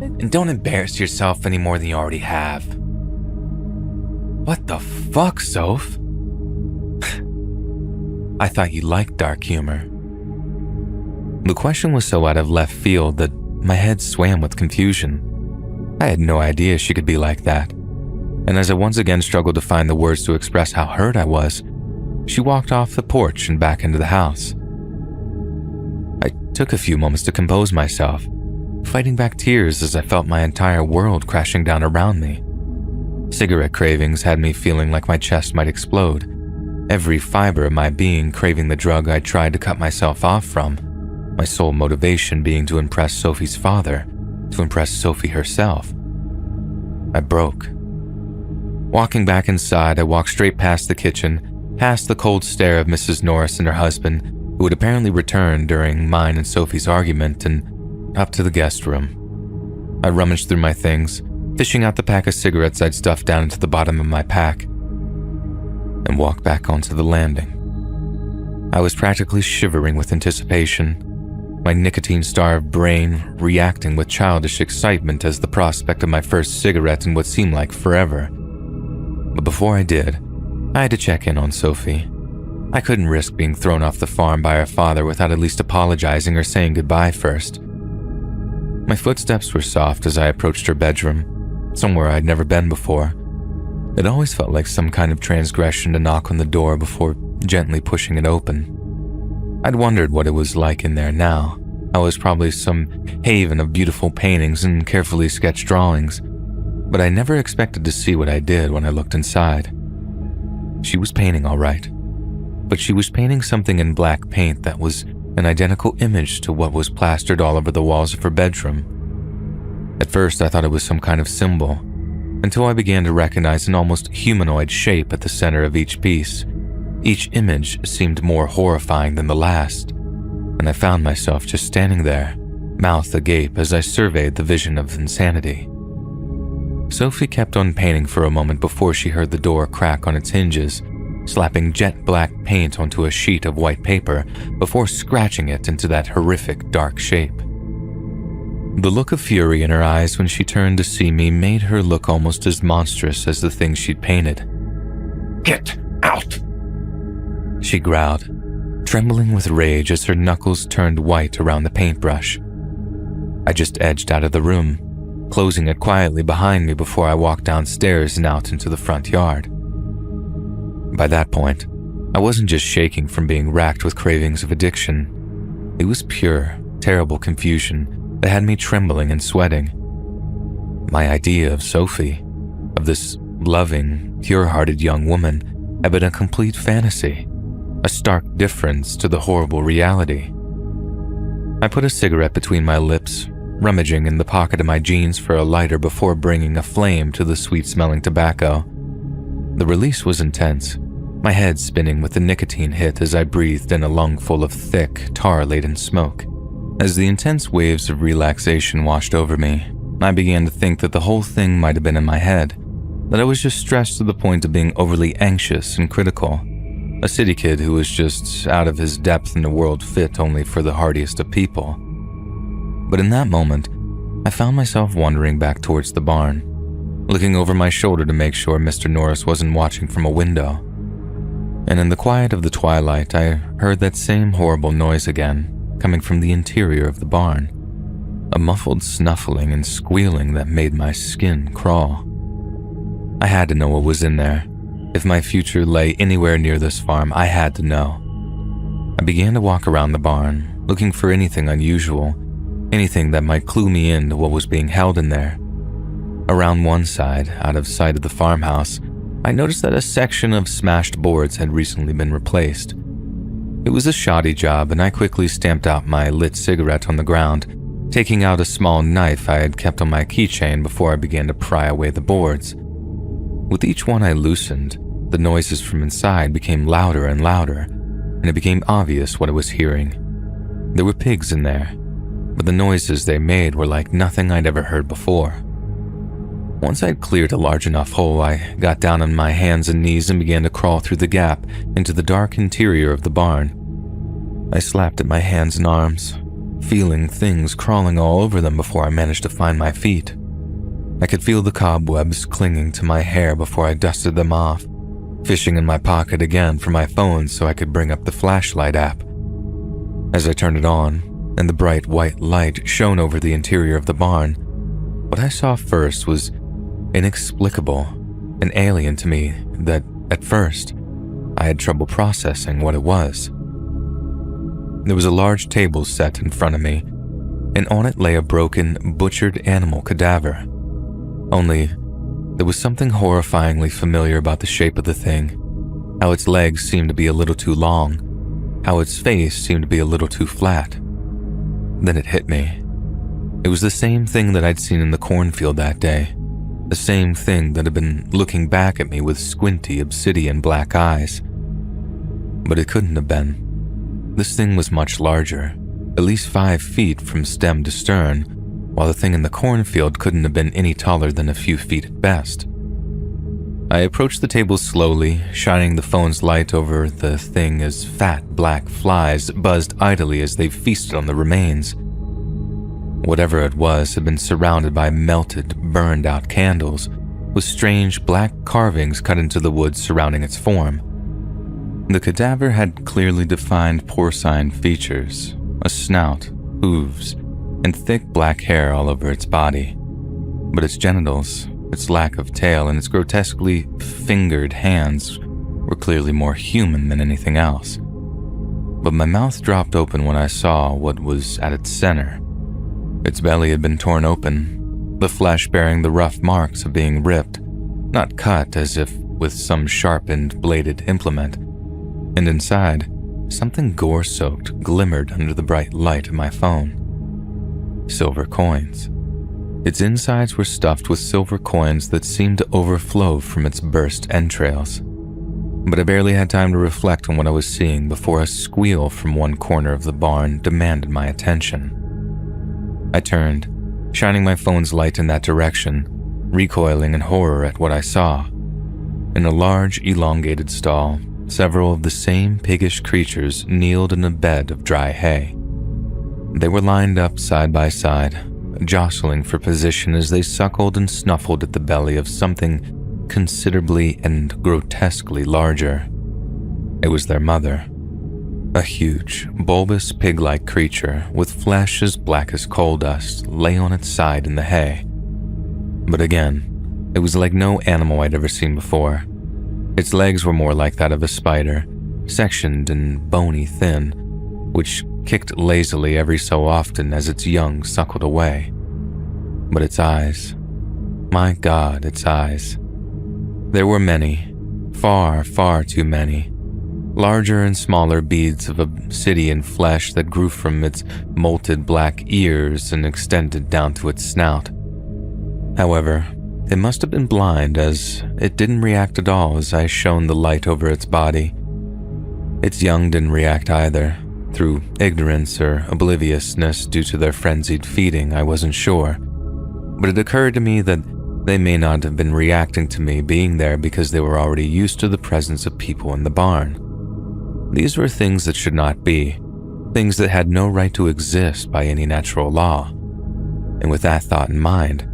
And don't embarrass yourself any more than you already have. What the fuck, Soph? I thought you liked dark humor. The question was so out of left field that my head swam with confusion. I had no idea she could be like that. And as I once again struggled to find the words to express how hurt I was, she walked off the porch and back into the house. I took a few moments to compose myself, fighting back tears as I felt my entire world crashing down around me. Cigarette cravings had me feeling like my chest might explode, every fiber of my being craving the drug I tried to cut myself off from. my sole motivation being to impress Sophie's father, to impress Sophie herself. I broke. Walking back inside, I walked straight past the kitchen, past the cold stare of Mrs. Norris and her husband, who had apparently returned during mine and Sophie's argument, and up to the guest room. I rummaged through my things, fishing out the pack of cigarettes I'd stuffed down into the bottom of my pack, and walked back onto the landing. I was practically shivering with anticipation, my nicotine-starved brain reacting with childish excitement as the prospect of my first cigarette in what seemed like forever. But before I did, I had to check in on Sophie. I couldn't risk being thrown off the farm by her father without at least apologizing or saying goodbye first. My footsteps were soft as I approached her bedroom, somewhere I'd never been before. It always felt like some kind of transgression to knock on the door before gently pushing it open. I'd wondered what it was like in there now. I was probably some haven of beautiful paintings and carefully sketched drawings, but I never expected to see what I did when I looked inside. She was painting all right, but she was painting something in black paint that was an identical image to what was plastered all over the walls of her bedroom. At first, I thought it was some kind of symbol, until I began to recognize an almost humanoid shape at the center of each piece. Each image seemed more horrifying than the last, and I found myself just standing there, mouth agape as I surveyed the vision of insanity. Sophie kept on painting for a moment before she heard the door crack on its hinges, slapping jet black paint onto a sheet of white paper before scratching it into that horrific dark shape. The look of fury in her eyes when she turned to see me made her look almost as monstrous as the thing she'd painted. "Get out!" she growled, trembling with rage as her knuckles turned white around the paintbrush. I just edged out of the room, closing it quietly behind me before I walked downstairs and out into the front yard. By that point, I wasn't just shaking from being racked with cravings of addiction. It was pure, terrible confusion that had me trembling and sweating. My idea of Sophie, of this loving, pure-hearted young woman, had been a complete fantasy, a stark difference to the horrible reality. I put a cigarette between my lips, rummaging in the pocket of my jeans for a lighter before bringing a flame to the sweet-smelling tobacco. The release was intense, my head spinning with the nicotine hit as I breathed in a lungful of thick, tar-laden smoke. As the intense waves of relaxation washed over me, I began to think that the whole thing might have been in my head, that I was just stressed to the point of being overly anxious and critical, a city kid who was just out of his depth in a world fit only for the hardiest of people. But in that moment, I found myself wandering back towards the barn, looking over my shoulder to make sure Mr. Norris wasn't watching from a window. And in the quiet of the twilight, I heard that same horrible noise again, coming from the interior of the barn, a muffled snuffling and squealing that made my skin crawl. I had to know what was in there. If my future lay anywhere near this farm, I had to know. I began to walk around the barn, looking for anything unusual, anything that might clue me in to what was being held in there. Around one side, out of sight of the farmhouse, I noticed that a section of smashed boards had recently been replaced. It was a shoddy job, and I quickly stamped out my lit cigarette on the ground, taking out a small knife I had kept on my keychain before I began to pry away the boards. With each one I loosened, the noises from inside became louder and louder, and it became obvious what I was hearing. There were pigs in there, but the noises they made were like nothing I'd ever heard before. Once I'd cleared a large enough hole, I got down on my hands and knees and began to crawl through the gap into the dark interior of the barn. I slapped at my hands and arms, feeling things crawling all over them before I managed to find my feet. I could feel the cobwebs clinging to my hair before I dusted them off, fishing in my pocket again for my phone so I could bring up the flashlight app. As I turned it on, and the bright white light shone over the interior of the barn, what I saw first was inexplicable and alien to me that, at first, I had trouble processing what it was. There was a large table set in front of me, and on it lay a broken, butchered animal cadaver. Only, there was something horrifyingly familiar about the shape of the thing, how its legs seemed to be a little too long, how its face seemed to be a little too flat. Then it hit me. It was the same thing that I'd seen in the cornfield that day. The same thing that had been looking back at me with squinty, obsidian black eyes. But it couldn't have been. This thing was much larger, at least 5 feet from stem to stern, while the thing in the cornfield couldn't have been any taller than a few feet at best. I approached the table slowly, shining the phone's light over the thing as fat black flies buzzed idly as they feasted on the remains. Whatever it was had been surrounded by melted, burned-out candles, with strange black carvings cut into the wood surrounding its form. The cadaver had clearly defined porcine features, a snout, hooves, and thick black hair all over its body. But its genitals, its lack of tail, and its grotesquely fingered hands were clearly more human than anything else. But my mouth dropped open when I saw what was at its center. Its belly had been torn open, the flesh bearing the rough marks of being ripped, not cut as if with some sharpened, bladed implement. And inside, something gore-soaked glimmered under the bright light of my phone. Silver coins. Its insides were stuffed with silver coins that seemed to overflow from its burst entrails. But I barely had time to reflect on what I was seeing before a squeal from one corner of the barn demanded my attention. I turned, shining my phone's light in that direction, recoiling in horror at what I saw. In a large, elongated stall, several of the same piggish creatures kneeled in a bed of dry hay. They were lined up side by side, jostling for position as they suckled and snuffled at the belly of something considerably and grotesquely larger. It was their mother. A huge, bulbous pig-like creature with flesh as black as coal dust lay on its side in the hay. But again, it was like no animal I'd ever seen before. Its legs were more like that of a spider, sectioned and bony thin, which kicked lazily every so often as its young suckled away. But its eyes, my God, its eyes. There were many, far, far too many. Larger and smaller beads of obsidian flesh that grew from its molted black ears and extended down to its snout. However, it must have been blind, as it didn't react at all as I shone the light over its body. Its young didn't react either. Through ignorance or obliviousness due to their frenzied feeding, I wasn't sure. But it occurred to me that they may not have been reacting to me being there because they were already used to the presence of people in the barn. These were things that should not be, things that had no right to exist by any natural law. And with that thought in mind,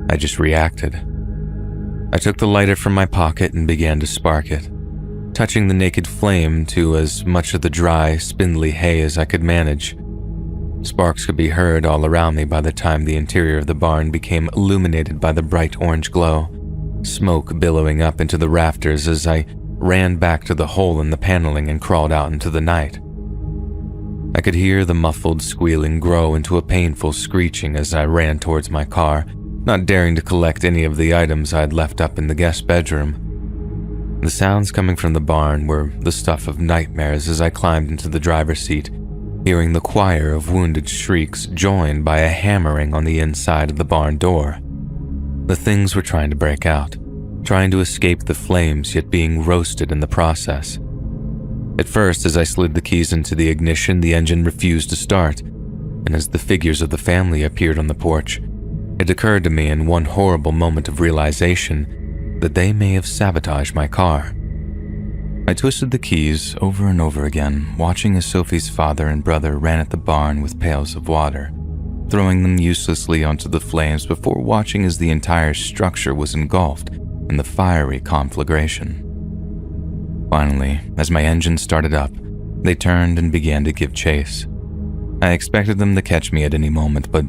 I just reacted. I took the lighter from my pocket and began to spark it, touching the naked flame to as much of the dry, spindly hay as I could manage. Sparks could be heard all around me by the time the interior of the barn became illuminated by the bright orange glow, smoke billowing up into the rafters as I ran back to the hole in the paneling and crawled out into the night. I could hear the muffled squealing grow into a painful screeching as I ran towards my car, not daring to collect any of the items I had left up in the guest bedroom. The sounds coming from the barn were the stuff of nightmares as I climbed into the driver's seat, hearing the choir of wounded shrieks joined by a hammering on the inside of the barn door. The things were trying to break out, trying to escape the flames, yet being roasted in the process. At first, as I slid the keys into the ignition, the engine refused to start, and as the figures of the family appeared on the porch, it occurred to me in one horrible moment of realization that they may have sabotaged my car. I twisted the keys over and over again, watching as Sophie's father and brother ran at the barn with pails of water, throwing them uselessly onto the flames before watching as the entire structure was engulfed in the fiery conflagration. Finally, as my engine started up, they turned and began to give chase. I expected them to catch me at any moment, but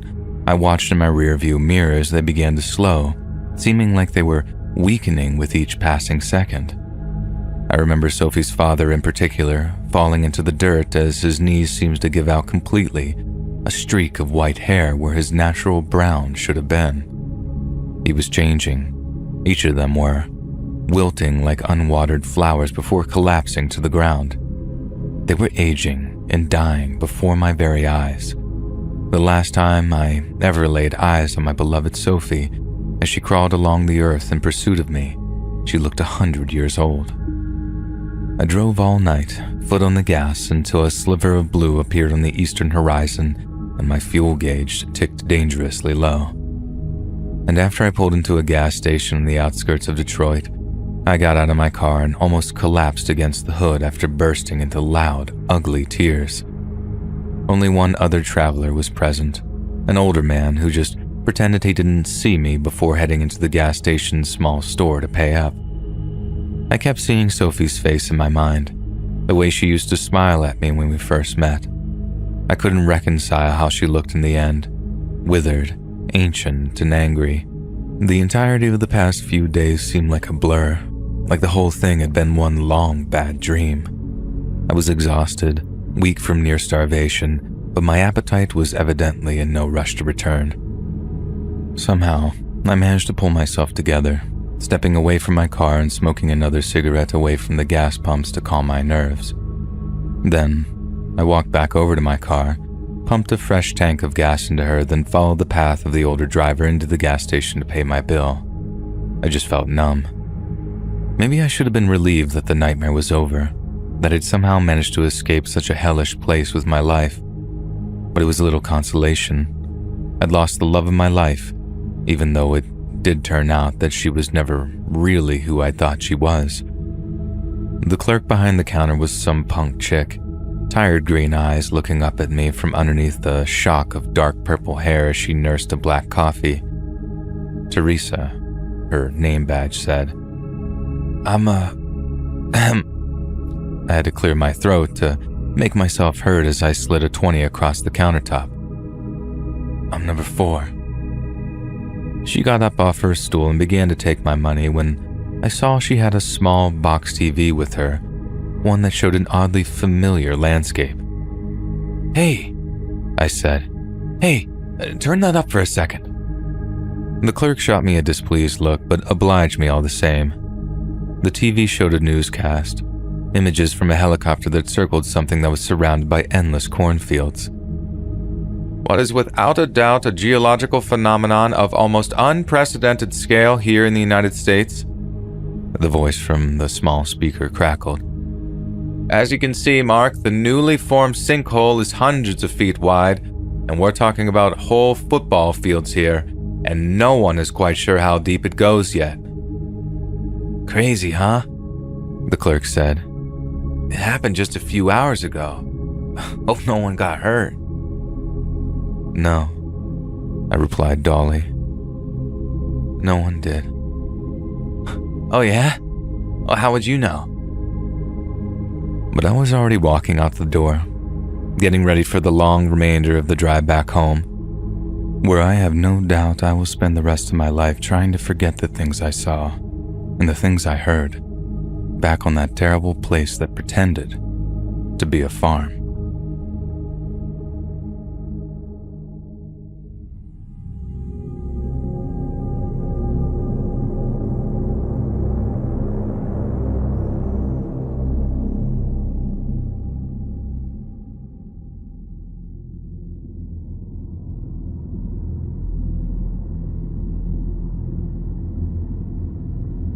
I watched in my rearview mirror as they began to slow, seeming like they were weakening with each passing second. I remember Sophie's father in particular falling into the dirt as his knees seemed to give out completely, a streak of white hair where his natural brown should have been. He was changing. Each of them were, wilting like unwatered flowers before collapsing to the ground. They were aging and dying before my very eyes. The last time I ever laid eyes on my beloved Sophie, as she crawled along the earth in pursuit of me, she looked 100 years old. I drove all night, foot on the gas, until a sliver of blue appeared on the eastern horizon and my fuel gauge ticked dangerously low. And after I pulled into a gas station on the outskirts of Detroit, I got out of my car and almost collapsed against the hood after bursting into loud, ugly tears. Only one other traveler was present, an older man who just pretended he didn't see me before heading into the gas station's small store to pay up. I kept seeing Sophie's face in my mind, the way she used to smile at me when we first met. I couldn't reconcile how she looked in the end, withered, ancient, and angry. The entirety of the past few days seemed like a blur, like the whole thing had been one long, bad dream. I was exhausted, weak from near starvation, but my appetite was evidently in no rush to return. Somehow, I managed to pull myself together, stepping away from my car and smoking another cigarette away from the gas pumps to calm my nerves. Then, I walked back over to my car, pumped a fresh tank of gas into her, then followed the path of the older driver into the gas station to pay my bill. I just felt numb. Maybe I should have been relieved that the nightmare was over, that I'd somehow managed to escape such a hellish place with my life. But it was a little consolation. I'd lost the love of my life, even though it did turn out that she was never really who I thought she was. The clerk behind the counter was some punk chick, tired green eyes looking up at me from underneath the shock of dark purple hair as she nursed a black coffee. Teresa, her name badge said. I had to clear my throat to make myself heard as I slid a 20 across the countertop. I'm number 4. She got up off her stool and began to take my money when I saw she had a small box TV with her, one that showed an oddly familiar landscape. Hey, I said. Hey, turn that up for a second. The clerk shot me a displeased look, but obliged me all the same. The TV showed a newscast, images from a helicopter that circled something that was surrounded by endless cornfields. What is without a doubt a geological phenomenon of almost unprecedented scale here in the United States, the voice from the small speaker crackled. As you can see, Mark, the newly formed sinkhole is hundreds of feet wide, and we're talking about whole football fields here, and no one is quite sure how deep it goes yet. Crazy, huh? The clerk said. It happened just a few hours ago. Hope no one got hurt. No, I replied dully. No one did. Oh yeah? Well, how would you know? But I was already walking out the door, getting ready for the long remainder of the drive back home, where I have no doubt I will spend the rest of my life trying to forget the things I saw and the things I heard, back on that terrible place that pretended to be a farm.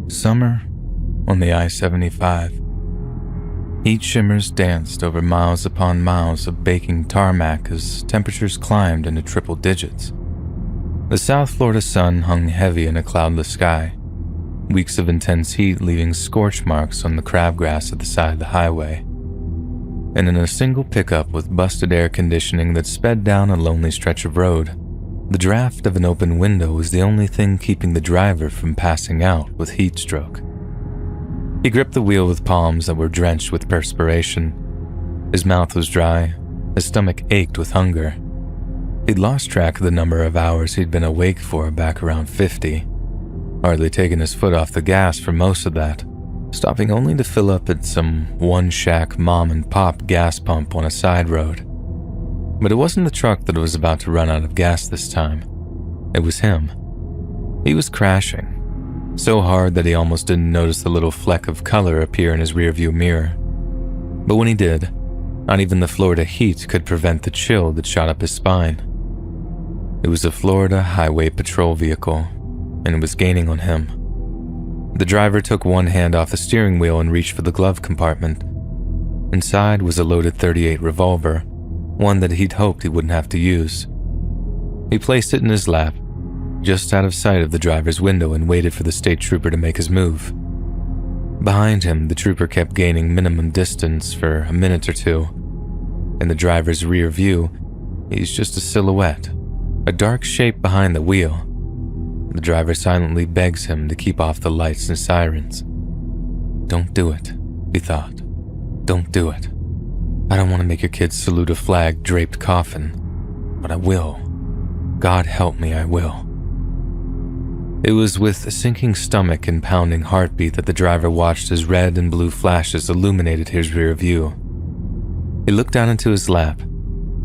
Summer on the I-75. Heat shimmers danced over miles upon miles of baking tarmac as temperatures climbed into triple digits. The South Florida sun hung heavy in a cloudless sky, weeks of intense heat leaving scorch marks on the crabgrass at the side of the highway. And in a single pickup with busted air conditioning that sped down a lonely stretch of road, the draft of an open window was the only thing keeping the driver from passing out with heat stroke. He gripped the wheel with palms that were drenched with perspiration. His mouth was dry, his stomach ached with hunger. He'd lost track of the number of hours he'd been awake for back around 50, hardly taken his foot off the gas for most of that, stopping only to fill up at some one-shack mom-and-pop gas pump on a side road. But it wasn't the truck that was about to run out of gas this time. It was him. He was crashing, so hard that he almost didn't notice the little fleck of color appear in his rearview mirror. But when he did, not even the Florida heat could prevent the chill that shot up his spine. It was a Florida Highway Patrol vehicle, and it was gaining on him. The driver took one hand off the steering wheel and reached for the glove compartment. Inside was a loaded .38 revolver, one that he'd hoped he wouldn't have to use. He placed it in his lap, just out of sight of the driver's window, and waited for the state trooper to make his move. Behind him, the trooper kept gaining minimum distance for a minute or two. In the driver's rear view, he's just a silhouette, a dark shape behind the wheel. The driver silently begs him to keep off the lights and sirens. Don't do it, he thought. Don't do it. I don't want to make your kids salute a flag-draped coffin, but I will. God help me, I will. It was with a sinking stomach and pounding heartbeat that the driver watched as red and blue flashes illuminated his rear view. He looked down into his lap,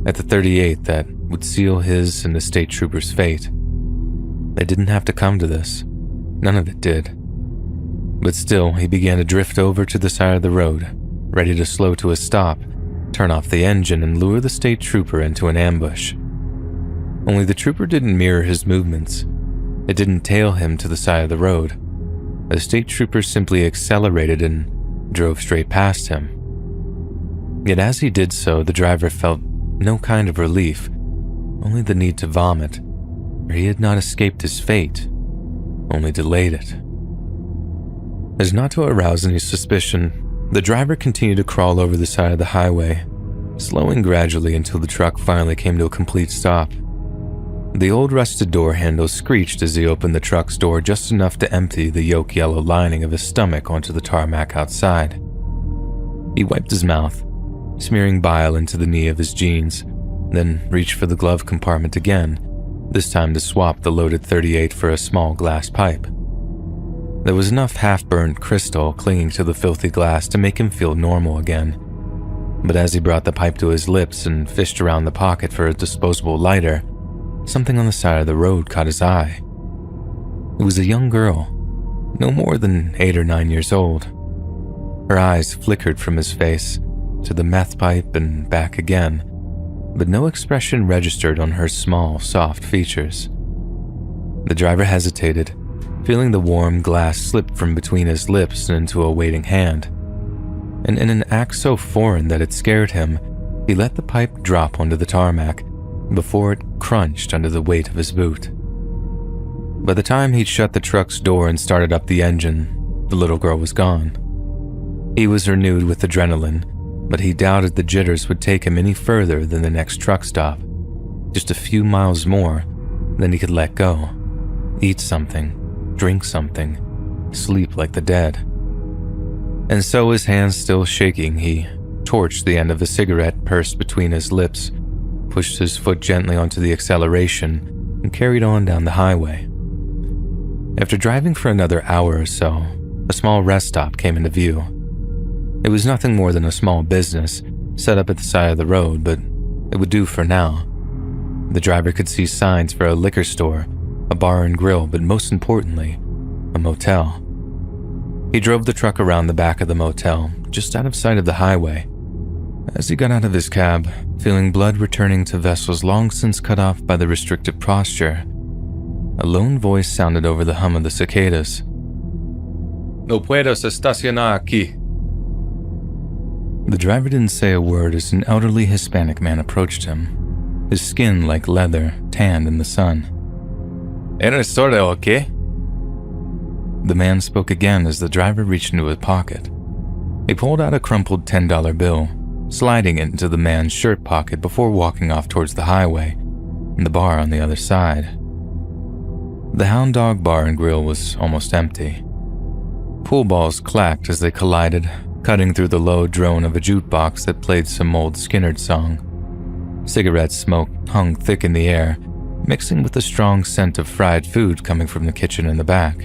at the .38 that would seal his and the state trooper's fate. They didn't have to come to this. None of it did. But still, he began to drift over to the side of the road, ready to slow to a stop, turn off the engine, and lure the state trooper into an ambush. Only the trooper didn't mirror his movements. It didn't tail him to the side of the road. The state trooper simply accelerated and drove straight past him. Yet as he did so, the driver felt no kind of relief, only the need to vomit, for he had not escaped his fate, only delayed it. As not to arouse any suspicion, the driver continued to crawl over the side of the highway, slowing gradually until the truck finally came to a complete stop. The old rusted door handle screeched as he opened the truck's door just enough to empty the yolk yellow lining of his stomach onto the tarmac outside. He wiped his mouth, smearing bile into the knee of his jeans, then reached for the glove compartment again, this time to swap the loaded .38 for a small glass pipe. There was enough half-burned crystal clinging to the filthy glass to make him feel normal again. But as he brought the pipe to his lips and fished around the pocket for a disposable lighter, something on the side of the road caught his eye. It was a young girl, no more than 8 or 9 years old. Her eyes flickered from his face to the meth pipe and back again, but no expression registered on her small, soft features. The driver hesitated, feeling the warm glass slip from between his lips and into a waiting hand. And in an act so foreign that it scared him, he let the pipe drop onto the tarmac before it crunched under the weight of his boot. By the time he'd shut the truck's door and started up the engine, the little girl was gone. He was renewed with adrenaline, but he doubted the jitters would take him any further than the next truck stop. Just a few miles more, then he could let go, eat something, drink something, sleep like the dead. And so, his hands still shaking, he torched the end of a cigarette pursed between his lips, pushed his foot gently onto the acceleration, and carried on down the highway. After driving for another hour or so, a small rest stop came into view. It was nothing more than a small business set up at the side of the road, but it would do for now. The driver could see signs for a liquor store, a bar and grill, but most importantly, a motel. He drove the truck around the back of the motel, just out of sight of the highway. As he got out of his cab, feeling blood returning to vessels long since cut off by the restrictive posture, a lone voice sounded over the hum of the cicadas. No puedo estacionar aquí. The driver didn't say a word as an elderly Hispanic man approached him, his skin like leather, tanned in the sun. ¿Eres sordo o qué? The man spoke again as the driver reached into his pocket. He pulled out a crumpled $10 bill, sliding it into the man's shirt pocket before walking off towards the highway and the bar on the other side. The Hound Dog Bar and Grill was almost empty. Pool balls clacked as they collided, cutting through the low drone of a jukebox that played some old Skynyrd song. Cigarette smoke hung thick in the air, mixing with the strong scent of fried food coming from the kitchen in the back.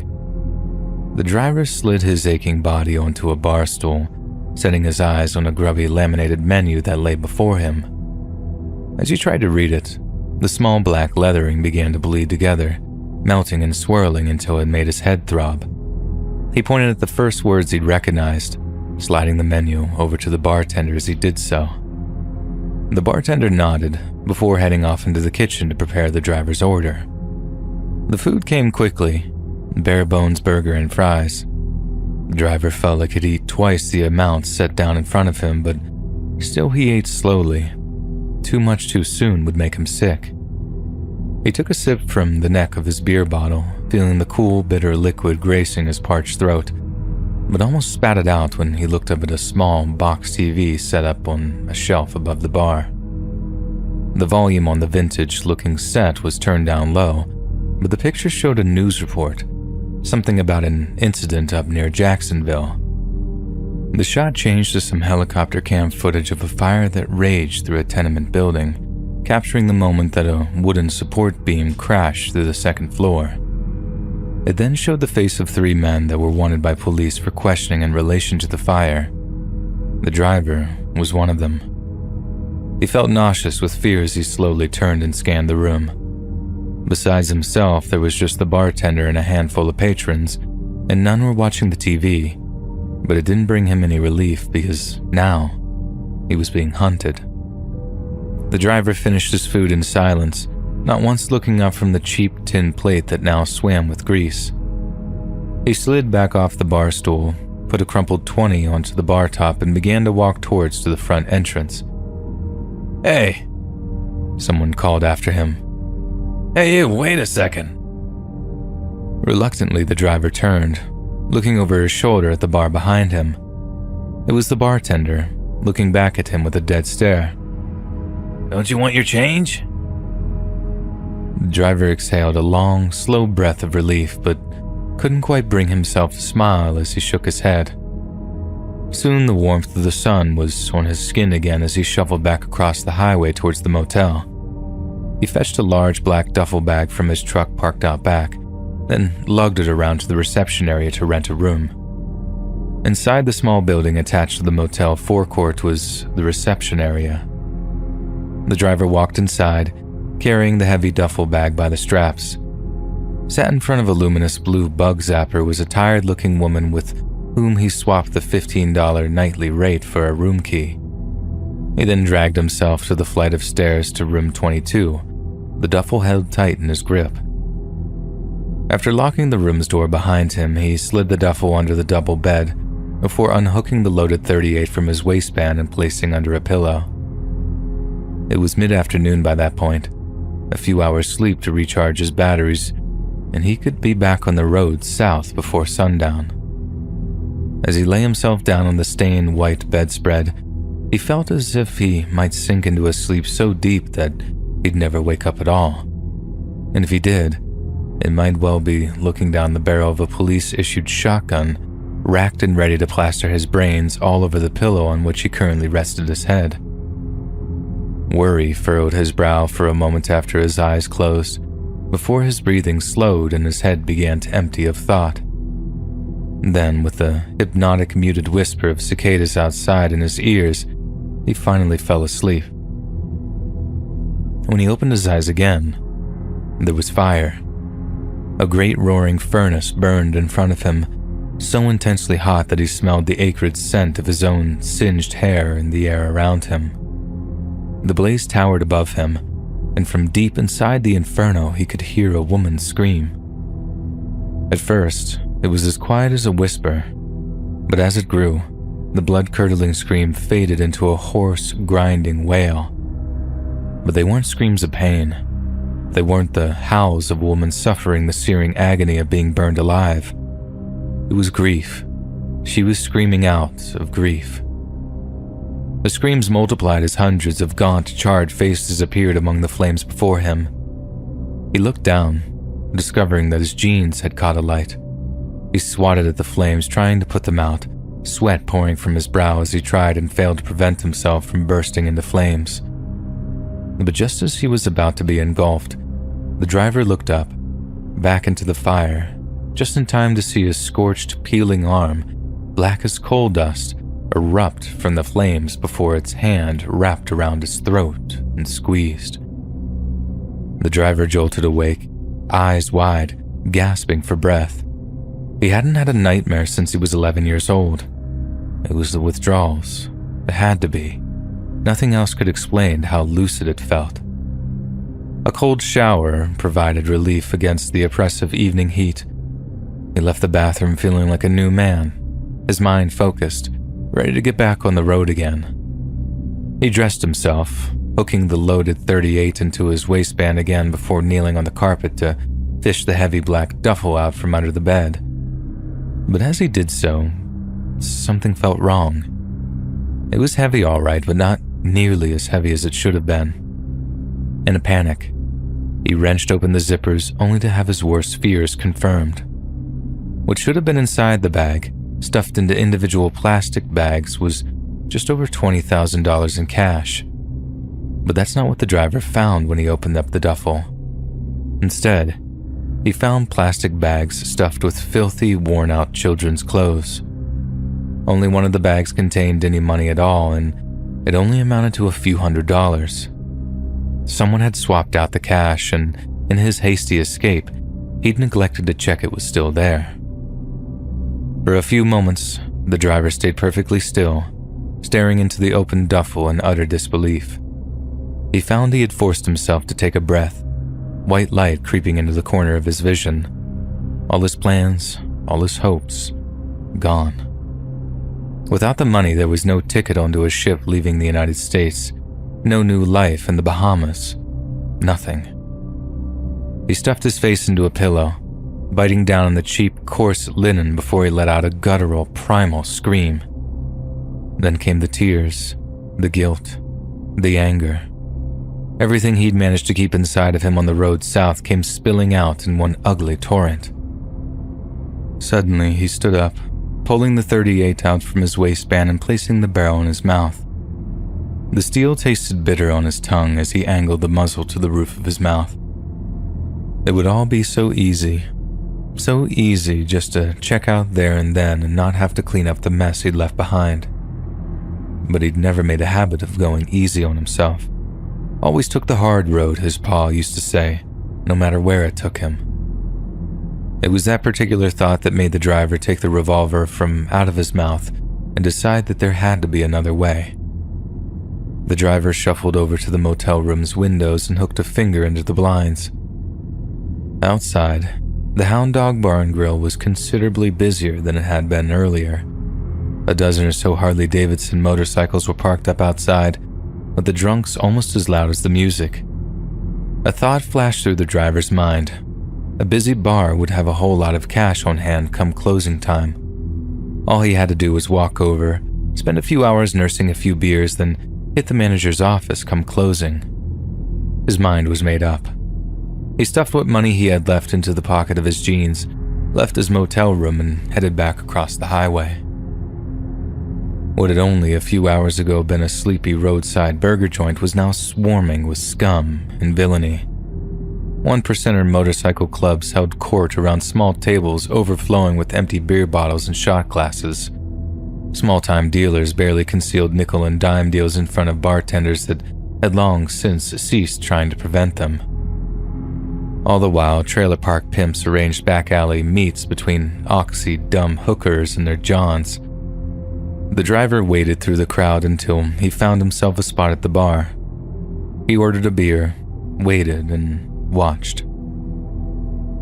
The driver slid his aching body onto a bar stool, setting his eyes on a grubby laminated menu that lay before him. As he tried to read it, the small black lettering began to bleed together, melting and swirling until it made his head throb. He pointed at the first words he'd recognized, sliding the menu over to the bartender as he did so. The bartender nodded, before heading off into the kitchen to prepare the driver's order. The food came quickly, bare bones burger and fries. The driver felt like he'd eat twice the amount set down in front of him, but still he ate slowly. Too much too soon would make him sick. He took a sip from the neck of his beer bottle, feeling the cool, bitter liquid gracing his parched throat, but almost spat it out when he looked up at a small box TV set up on a shelf above the bar. The volume on the vintage-looking set was turned down low, but the picture showed a news report, something about an incident up near Jacksonville. The shot changed to some helicopter cam footage of a fire that raged through a tenement building, capturing the moment that a wooden support beam crashed through the second floor. It then showed the face of 3 men that were wanted by police for questioning in relation to the fire. The driver was one of them. He felt nauseous with fear as he slowly turned and scanned the room. Besides himself, there was just the bartender and a handful of patrons, and none were watching the TV, but it didn't bring him any relief because now he was being hunted. The driver finished his food in silence, not once looking up from the cheap tin plate that now swam with grease. He slid back off the bar stool, put a crumpled 20 onto the bar top, and began to walk towards the front entrance. "Hey!" someone called after him. "Hey you, wait a second." Reluctantly, the driver turned, looking over his shoulder at the bar behind him. It was the bartender, looking back at him with a dead stare. "Don't you want your change?" The driver exhaled a long, slow breath of relief, but couldn't quite bring himself to smile as he shook his head. Soon the warmth of the sun was on his skin again as he shuffled back across the highway towards the motel. He fetched a large black duffel bag from his truck parked out back, then lugged it around to the reception area to rent a room. Inside the small building attached to the motel forecourt was the reception area. The driver walked inside, carrying the heavy duffel bag by the straps. Sat in front of a luminous blue bug zapper was a tired-looking woman with whom he swapped the $15 nightly rate for a room key. He then dragged himself to the flight of stairs to room 22, the duffel held tight in his grip. After locking the room's door behind him, he slid the duffel under the double bed before unhooking the loaded .38 from his waistband and placing under a pillow. It was mid-afternoon by that point, a few hours sleep to recharge his batteries, and he could be back on the road south before sundown. As he lay himself down on the stained white bedspread, he felt as if he might sink into a sleep so deep that he'd never wake up at all. And if he did, it might well be looking down the barrel of a police-issued shotgun, racked and ready to plaster his brains all over the pillow on which he currently rested his head. Worry furrowed his brow for a moment after his eyes closed, before his breathing slowed and his head began to empty of thought. Then, with the hypnotic muted whisper of cicadas outside in his ears, he finally fell asleep. When he opened his eyes again, there was fire. A great roaring furnace burned in front of him, so intensely hot that he smelled the acrid scent of his own singed hair in the air around him. The blaze towered above him, and from deep inside the inferno he could hear a woman scream. At first, it was as quiet as a whisper, but as it grew, the blood-curdling scream faded into a hoarse, grinding wail. But they weren't screams of pain. They weren't the howls of a woman suffering the searing agony of being burned alive. It was grief. She was screaming out of grief. The screams multiplied as hundreds of gaunt, charred faces appeared among the flames before him. He looked down, discovering that his jeans had caught alight. He swatted at the flames, trying to put them out, sweat pouring from his brow as he tried and failed to prevent himself from bursting into flames. But just as he was about to be engulfed, the driver looked up, back into the fire, just in time to see his scorched, peeling arm, black as coal dust, erupt from the flames before its hand wrapped around his throat and squeezed. The driver jolted awake, eyes wide, gasping for breath. He hadn't had a nightmare since he was 11 years old. It was the withdrawals. It had to be. Nothing else could explain how lucid it felt. A cold shower provided relief against the oppressive evening heat. He left the bathroom feeling like a new man, his mind focused, ready to get back on the road again. He dressed himself, hooking the loaded .38 into his waistband again before kneeling on the carpet to fish the heavy black duffel out from under the bed. But as he did so, something felt wrong. It was heavy all right, but not nearly as heavy as it should have been. In a panic, he wrenched open the zippers only to have his worst fears confirmed. What should have been inside the bag, stuffed into individual plastic bags, was just over $20,000 in cash. But that's not what the driver found when he opened up the duffel. Instead, he found plastic bags stuffed with filthy, worn-out children's clothes. Only one of the bags contained any money at all, and it only amounted to a few $100s. Someone had swapped out the cash, and in his hasty escape, he'd neglected to check it was still there. For a few moments, the driver stayed perfectly still, staring into the open duffel in utter disbelief. He found he had forced himself to take a breath, white light creeping into the corner of his vision. All his plans, all his hopes, gone. Without the money, there was no ticket onto a ship leaving the United States, no new life in the Bahamas, nothing. He stuffed his face into a pillow, biting down on the cheap, coarse linen before he let out a guttural, primal scream. Then came the tears, the guilt, the anger. Everything he'd managed to keep inside of him on the road south came spilling out in one ugly torrent. Suddenly, he stood up, pulling the .38 out from his waistband and placing the barrel in his mouth. The steel tasted bitter on his tongue as he angled the muzzle to the roof of his mouth. It would all be so easy just to check out there and then and not have to clean up the mess he'd left behind. But he'd never made a habit of going easy on himself. Always took the hard road, his pa used to say, no matter where it took him. It was that particular thought that made the driver take the revolver from out of his mouth and decide that there had to be another way. The driver shuffled over to the motel room's windows and hooked a finger into the blinds. Outside, the Hound Dog Bar and Grill was considerably busier than it had been earlier. A dozen or so Harley-Davidson motorcycles were parked up outside, with the drunks almost as loud as the music. A thought flashed through the driver's mind. A busy bar would have a whole lot of cash on hand come closing time. All he had to do was walk over, spend a few hours nursing a few beers, then hit the manager's office come closing. His mind was made up. He stuffed what money he had left into the pocket of his jeans, left his motel room, and headed back across the highway. What had only a few hours ago been a sleepy roadside burger joint was now swarming with scum and villainy. 1%er motorcycle clubs held court around small tables overflowing with empty beer bottles and shot glasses. Small-time dealers barely concealed nickel and dime deals in front of bartenders that had long since ceased trying to prevent them. All the while, trailer park pimps arranged back-alley meets between oxy, dumb hookers and their johns. The driver waded through the crowd until he found himself a spot at the bar. He ordered a beer, waited, and watched.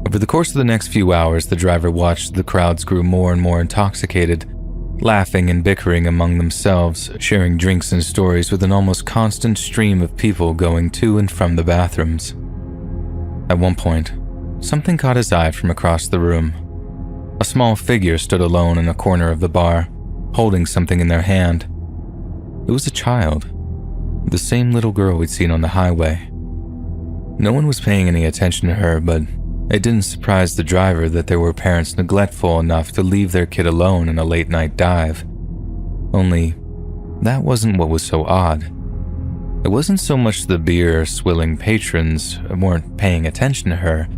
Over the course of the next few hours, the driver watched the crowds grew more and more intoxicated, laughing and bickering among themselves, sharing drinks and stories with an almost constant stream of people going to and from the bathrooms. At one point, something caught his eye from across the room. A small figure stood alone in a corner of the bar, holding something in their hand. It was a child, the same little girl we'd seen on the highway. No one was paying any attention to her, but it didn't surprise the driver that there were parents neglectful enough to leave their kid alone in a late-night dive. Only, that wasn't what was so odd. It wasn't so much the beer-swilling patrons weren't paying attention to her.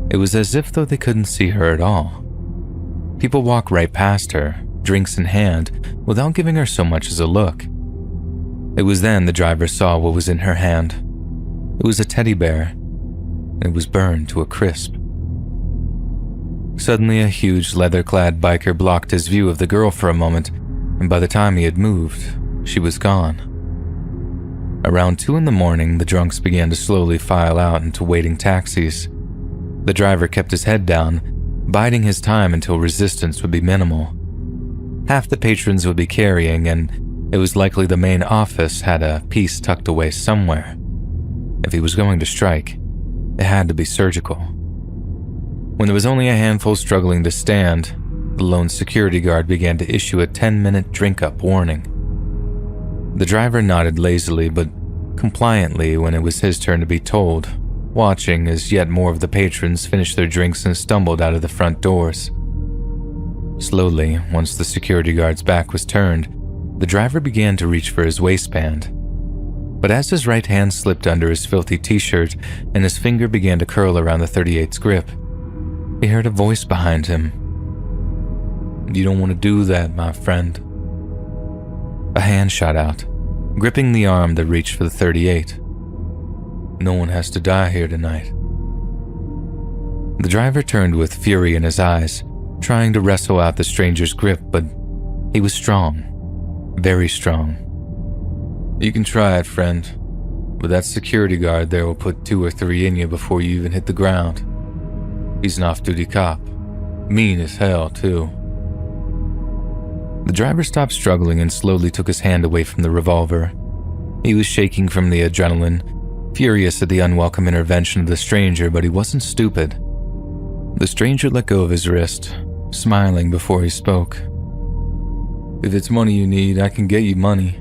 It was as if though they couldn't see her at all. People walked right past her, drinks in hand, without giving her so much as a look. It was then the driver saw what was in her hand. It was a teddy bear. It was burned to a crisp. Suddenly, a huge leather-clad biker blocked his view of the girl for a moment, and by the time he had moved, she was gone. Around 2 in the morning, the drunks began to slowly file out into waiting taxis. The driver kept his head down, biding his time until resistance would be minimal. Half the patrons would be carrying, and it was likely the main office had a piece tucked away somewhere. If he was going to strike, it had to be surgical. When there was only a handful struggling to stand, the lone security guard began to issue a 10-minute drink-up warning. The driver nodded lazily but compliantly when it was his turn to be told, watching as yet more of the patrons finished their drinks and stumbled out of the front doors. Slowly, once the security guard's back was turned, the driver began to reach for his waistband. But as his right hand slipped under his filthy t-shirt and his finger began to curl around the .38's grip, he heard a voice behind him. "You don't want to do that, my friend." A hand shot out, gripping the arm that reached for the .38. "No one has to die here tonight." The driver turned with fury in his eyes, trying to wrestle out the stranger's grip, but he was strong, very strong. "You can try it, friend, but that security guard there will put 2 or 3 in you before you even hit the ground. He's an off-duty cop, mean as hell, too." The driver stopped struggling and slowly took his hand away from the revolver. He was shaking from the adrenaline, furious at the unwelcome intervention of the stranger, but he wasn't stupid. The stranger let go of his wrist, smiling before he spoke. "If it's money you need, I can get you money.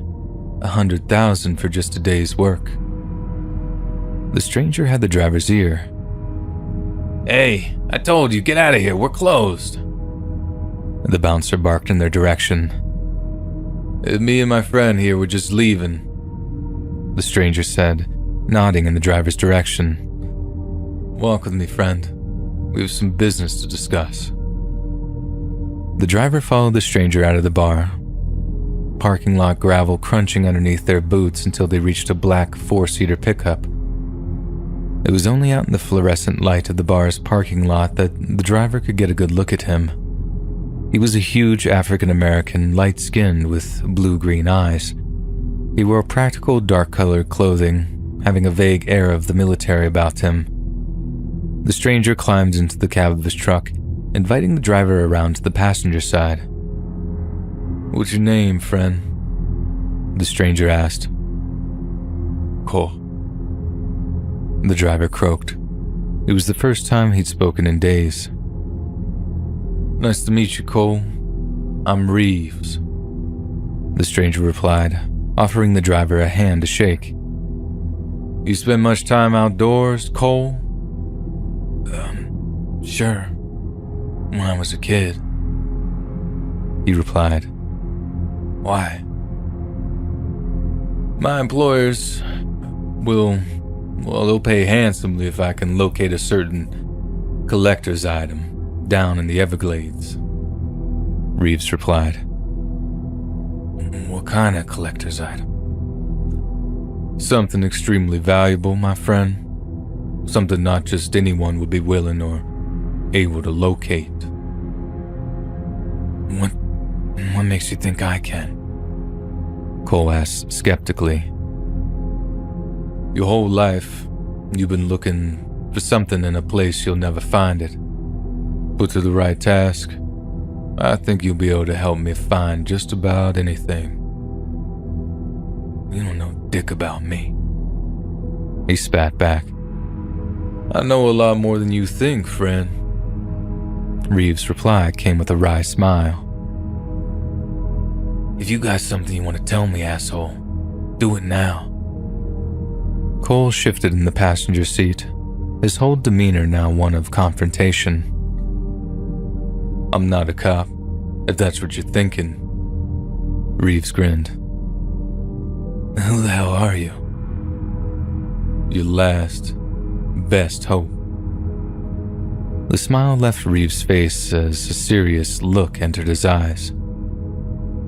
100,000 for just a day's work." The stranger had the driver's ear. "Hey, I told you, get out of here, we're closed." The bouncer barked in their direction. "Me and my friend here were just leaving," the stranger said, nodding in the driver's direction. "Walk with me, friend. We have some business to discuss." The driver followed the stranger out of the bar, parking lot gravel crunching underneath their boots until they reached a black 4-seater pickup. It was only out in the fluorescent light of the bar's parking lot that the driver could get a good look at him. He was a huge African-American, light-skinned with blue-green eyes. He wore practical dark-colored clothing, having a vague air of the military about him. The stranger climbed into the cab of his truck, inviting the driver around to the passenger side. "What's your name, friend?" the stranger asked. "Cole." The driver croaked. It was the first time he'd spoken in days. "Nice to meet you, Cole. I'm Reeves," the stranger replied, offering the driver a hand to shake. "You spend much time outdoors, Cole?" Sure. When I was a kid," he replied. "Why?" "My employers they'll pay handsomely if I can locate a certain collector's item down in the Everglades," Reeves replied. "What kind of collector's item?" "Something extremely valuable, my friend. Something not just anyone would be willing or able to locate." What makes you think I can?" Cole asked skeptically. "Your whole life, you've been looking for something in a place you'll never find it. Put to the right task, I think you'll be able to help me find just about anything." "You don't know dick about me," he spat back. "I know a lot more than you think, friend." Reeves' reply came with a wry smile. "If you got something you want to tell me, asshole, do it now." Cole shifted in the passenger seat, his whole demeanor now one of confrontation. "I'm not a cop, if that's what you're thinking." Reeves grinned. "Who the hell are you?" "Your last, best hope." The smile left Reeves' face as a serious look entered his eyes.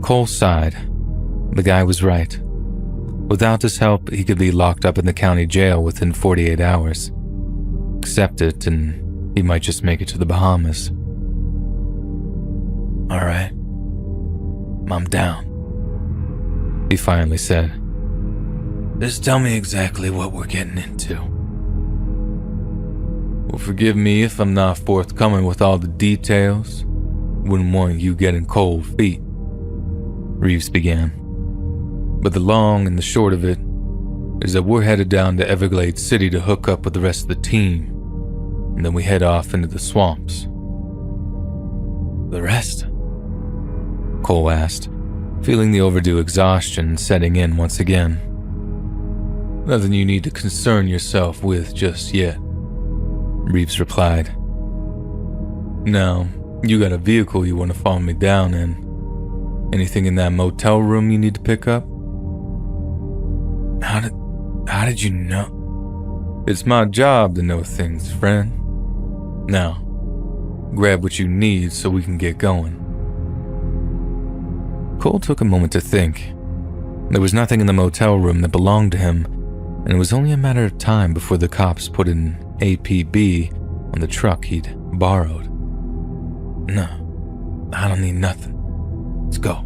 Cole sighed. The guy was right. Without his help, he could be locked up in the county jail within 48 hours. Accept it, and he might just make it to the Bahamas. "All right, I'm down," he finally said. Just tell me exactly what we're getting into. Well, forgive me if I'm not forthcoming with all the details. Wouldn't want you getting cold feet, Reeves began. But the long and the short of it is that we're headed down to Everglades City to hook up with the rest of the team, and then we head off into the swamps. The rest? Cole asked, feeling the overdue exhaustion setting in once again. Nothing you need to concern yourself with just yet, Reeves replied. Now, you got a vehicle you want to follow me down in. Anything in that motel room you need to pick up? How did you know? It's my job to know things, friend. Now, grab what you need so we can get going. Cole took a moment to think. There was nothing in the motel room that belonged to him, and it was only a matter of time before the cops put an APB on the truck he'd borrowed. No, I don't need nothing. Let's go.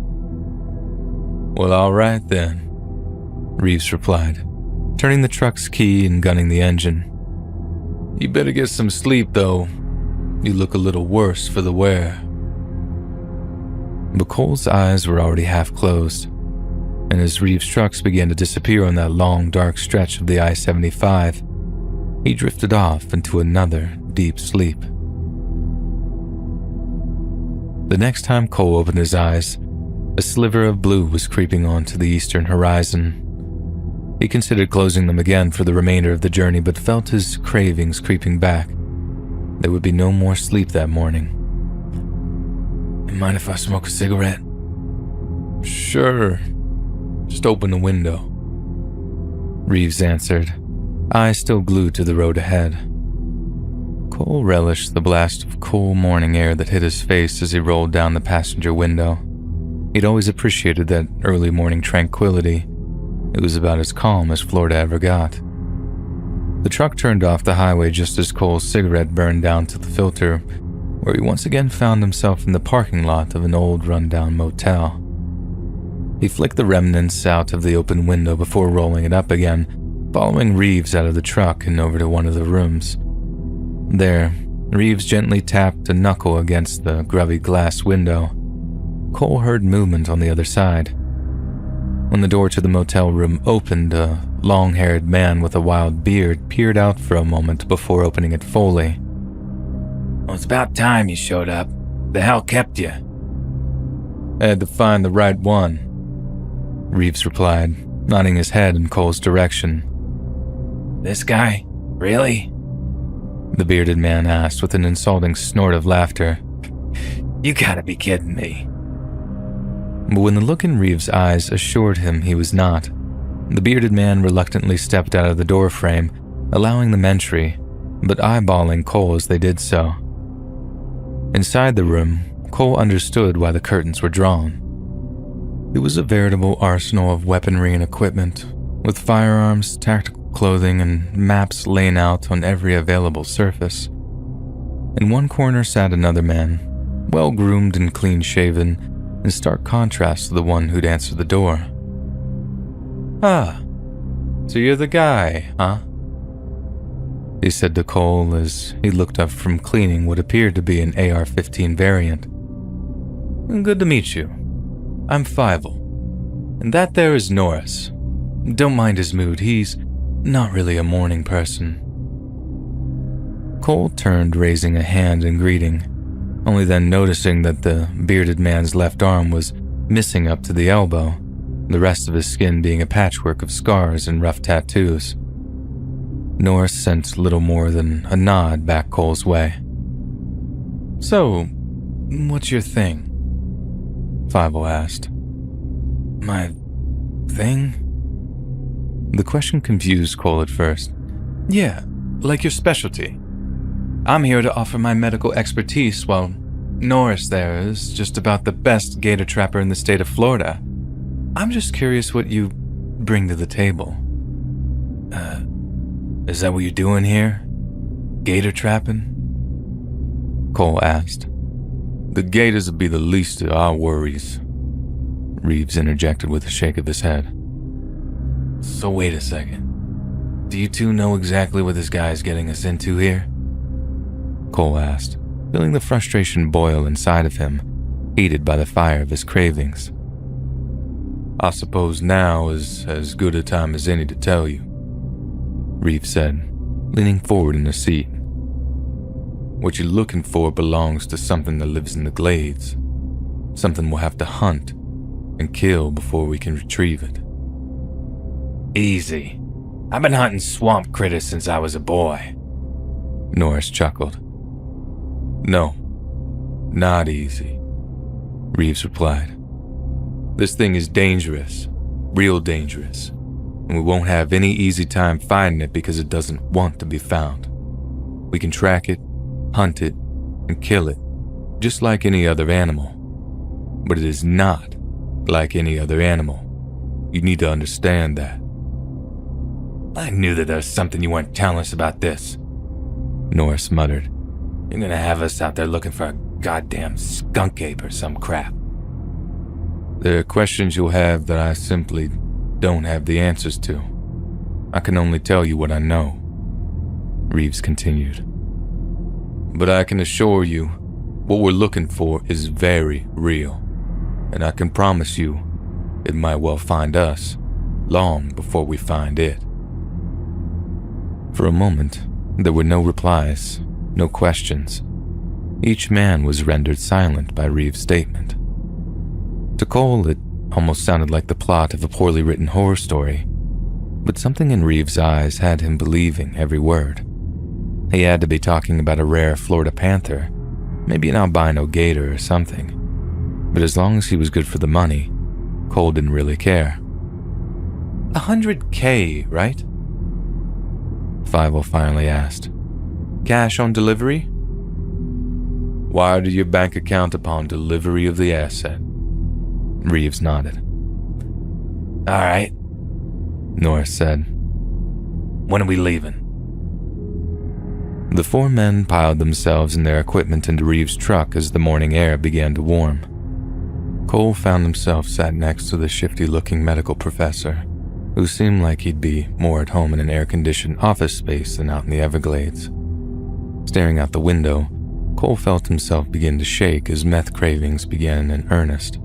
Well, all right then, Reeves replied, turning the truck's key and gunning the engine. You better get some sleep, though. You look a little worse for the wear. But Cole's eyes were already half closed, and as Reeves' trucks began to disappear on that long, dark stretch of the I-75, he drifted off into another deep sleep. The next time Cole opened his eyes, a sliver of blue was creeping onto the eastern horizon. He considered closing them again for the remainder of the journey, but felt his cravings creeping back. There would be no more sleep that morning. You mind if I smoke a cigarette? Sure. Just open the window, Reeves answered, eyes still glued to the road ahead. Cole relished the blast of cool morning air that hit his face as he rolled down the passenger window. He'd always appreciated that early morning tranquility. It was about as calm as Florida ever got. The truck turned off the highway just as Cole's cigarette burned down to the filter, where he once again found himself in the parking lot of an old rundown motel. He flicked the remnants out of the open window before rolling it up again, following Reeves out of the truck and over to one of the rooms. There, Reeves gently tapped a knuckle against the grubby glass window. Cole heard movement on the other side. When the door to the motel room opened, a long-haired man with a wild beard peered out for a moment before opening it fully. Well, it's about time you showed up. The hell kept you? I had to find the right one, Reeves replied, nodding his head in Cole's direction. This guy? Really? The bearded man asked with an insulting snort of laughter. You gotta be kidding me. But when the look in Reeves' eyes assured him he was not, the bearded man reluctantly stepped out of the doorframe, allowing them entry, but eyeballing Cole as they did so. Inside the room, Cole understood why the curtains were drawn. It was a veritable arsenal of weaponry and equipment, with firearms, tactical clothing, and maps laying out on every available surface. In one corner sat another man, well-groomed and clean-shaven, in stark contrast to the one who'd answered the door. Ah, so you're the guy, huh? He said to Cole as he looked up from cleaning what appeared to be an AR-15 variant. Good to meet you. I'm Fievel, and that there is Norris. Don't mind his mood, he's not really a morning person. Cole turned, raising a hand in greeting, only then noticing that the bearded man's left arm was missing up to the elbow, the rest of his skin being a patchwork of scars and rough tattoos. Norris sent little more than a nod back Cole's way. So, what's your thing? Fievel asked. My thing? The question confused Cole at first. Yeah, like your specialty. I'm here to offer my medical expertise while Norris there is just about the best gator trapper in the state of Florida. I'm just curious what you bring to the table. Is that what you're doing here? Gator trapping? Cole asked. The gators will be the least of our worries, Reeves interjected with a shake of his head. So wait a second. Do you two know exactly what this guy is getting us into here? Cole asked, feeling the frustration boil inside of him, heated by the fire of his cravings. I suppose now is as good a time as any to tell you, Reeves said, leaning forward in the seat. What you're looking for belongs to something that lives in the glades. Something we'll have to hunt and kill before we can retrieve it. Easy. I've been hunting swamp critters since I was a boy. Norris chuckled. No, not easy, Reeves replied. This thing is dangerous, real dangerous, and we won't have any easy time finding it because it doesn't want to be found. We can track it, hunt it, and kill it, just like any other animal. But it is not like any other animal. You need to understand that. I knew that there was something you weren't telling us about this, Norris muttered. You're gonna have us out there looking for a goddamn skunk ape or some crap. There are questions you'll have that I simply don't have the answers to. I can only tell you what I know, Reeves continued. But I can assure you, what we're looking for is very real, and I can promise you, it might well find us long before we find it. For a moment, there were no replies, no questions. Each man was rendered silent by Reeves' statement. To Cole, it almost sounded like the plot of a poorly written horror story, but something in Reeves' eyes had him believing every word. He had to be talking about a rare Florida panther, maybe an albino gator or something. But as long as he was good for the money, Cole didn't really care. $100K, right? Fievel finally asked. Cash on delivery? Wired to your bank account upon delivery of the asset. Reeves nodded. All right, Norris said. When are we leaving? The four men piled themselves and their equipment into Reeves' truck as the morning air began to warm. Cole found himself sat next to the shifty-looking medical professor, who seemed like he'd be more at home in an air-conditioned office space than out in the Everglades. Staring out the window, Cole felt himself begin to shake as meth cravings began in earnest.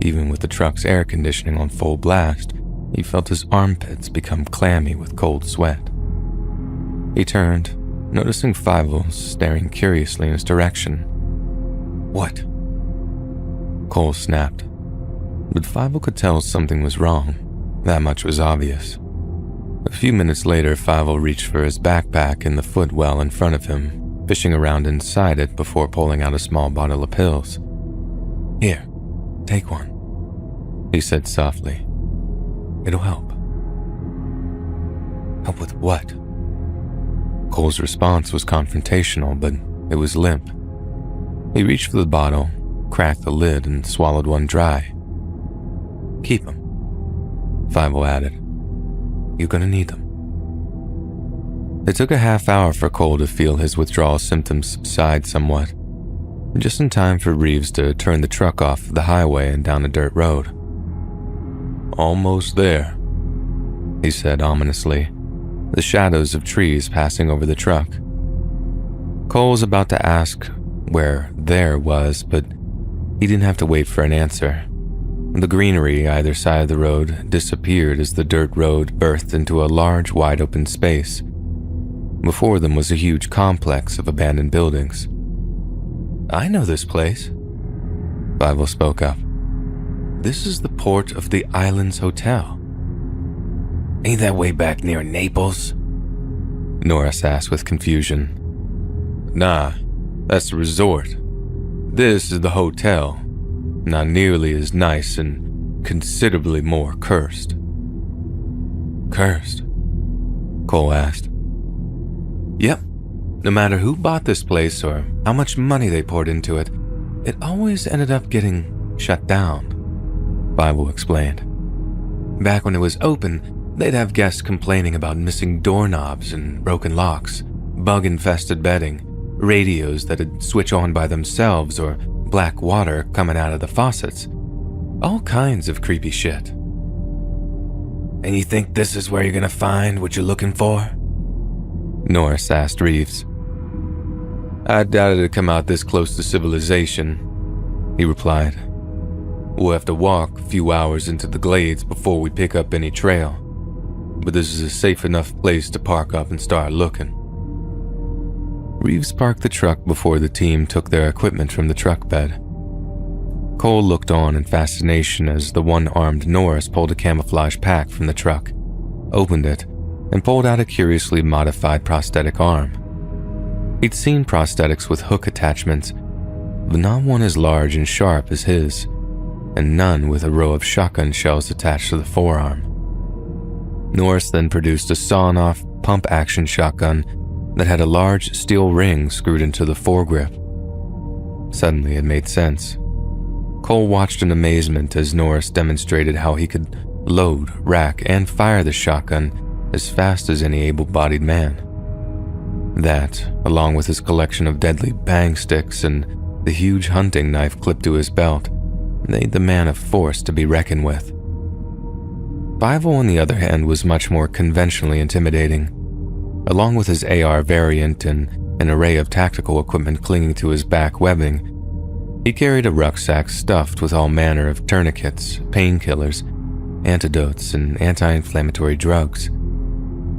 Even with the truck's air conditioning on full blast, he felt his armpits become clammy with cold sweat. He turned, noticing Fievel staring curiously in his direction. What? Cole snapped. But Fievel could tell something was wrong. That much was obvious. A few minutes later, Fievel reached for his backpack in the footwell in front of him, fishing around inside it before pulling out a small bottle of pills. Here, take one, he said softly. It'll help. Help with what? Cole's response was confrontational, but it was limp. He reached for the bottle, cracked the lid, and swallowed one dry. Keep them, Fievel added. You're gonna need them. It took a half hour for Cole to feel his withdrawal symptoms subside somewhat, just in time for Reeves to turn the truck off the highway and down a dirt road. Almost there, he said ominously, the shadows of trees passing over the truck. Cole was about to ask where there was, but he didn't have to wait for an answer. The greenery either side of the road disappeared as the dirt road birthed into a large, wide-open space. Before them was a huge complex of abandoned buildings. I know this place, Fievel spoke up. This is the port of the Islands Hotel. Ain't that way back near Naples? Norris asked with confusion. Nah, that's the resort. This is the hotel. Not nearly as nice and considerably more cursed. Cursed? Cole asked. Yep. No matter who bought this place or how much money they poured into it, it always ended up getting shut down, Fievel explained. Back when it was open, they'd have guests complaining about missing doorknobs and broken locks, bug-infested bedding, radios that'd switch on by themselves, or black water coming out of the faucets. All kinds of creepy shit. And you think this is where you're gonna find what you're looking for? Norris asked Reeves. I doubt it'd come out this close to civilization, he replied. We'll have to walk a few hours into the glades before we pick up any trail, but this is a safe enough place to park up and start looking. Reeves parked the truck before the team took their equipment from the truck bed. Cole looked on in fascination as the one-armed Norris pulled a camouflage pack from the truck, opened it, and pulled out a curiously modified prosthetic arm. He'd seen prosthetics with hook attachments, but not one as large and sharp as his, and none with a row of shotgun shells attached to the forearm. Norris then produced a sawn-off pump-action shotgun that had a large steel ring screwed into the foregrip. Suddenly it made sense. Cole watched in amazement as Norris demonstrated how he could load, rack, and fire the shotgun as fast as any able-bodied man. That, along with his collection of deadly bang sticks and the huge hunting knife clipped to his belt, made the man a force to be reckoned with. Fievel, on the other hand, was much more conventionally intimidating. Along with his AR variant and an array of tactical equipment clinging to his back webbing, he carried a rucksack stuffed with all manner of tourniquets, painkillers, antidotes, and anti-inflammatory drugs.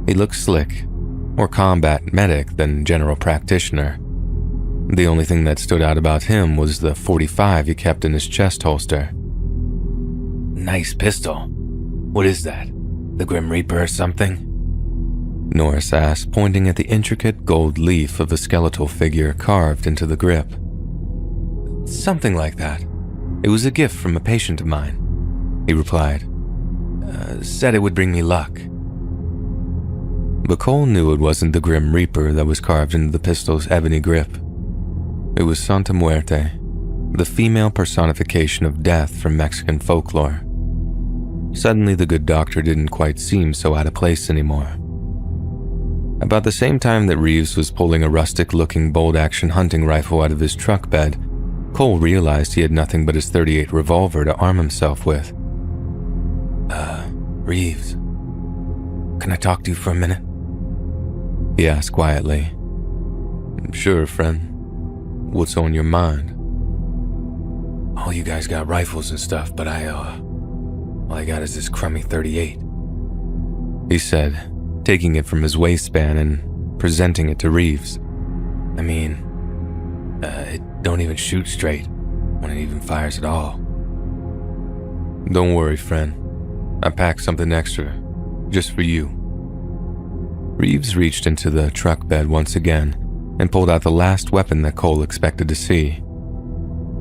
He looked slick, more combat medic than general practitioner. The only thing that stood out about him was the .45 he kept in his chest holster. Nice pistol. What is that? The Grim Reaper or something? Norris asked, pointing at the intricate gold leaf of a skeletal figure carved into the grip. Something like that. It was a gift from a patient of mine, he replied. Said it would bring me luck. But Cole knew it wasn't the Grim Reaper that was carved into the pistol's ebony grip. It was Santa Muerte, the female personification of death from Mexican folklore. Suddenly, the good doctor didn't quite seem so out of place anymore. About the same time that Reeves was pulling a rustic-looking bolt-action hunting rifle out of his truck bed, Cole realized he had nothing but his .38 revolver to arm himself with. Reeves, can I talk to you for a minute? He asked quietly. Sure, friend. What's on your mind? Oh, you guys got rifles and stuff, but all I got is this crummy .38. He said, taking it from his waistband and presenting it to Reeves. I mean, it don't even shoot straight when it even fires at all. Don't worry, friend. I packed something extra, just for you. Reeves reached into the truck bed once again and pulled out the last weapon that Cole expected to see.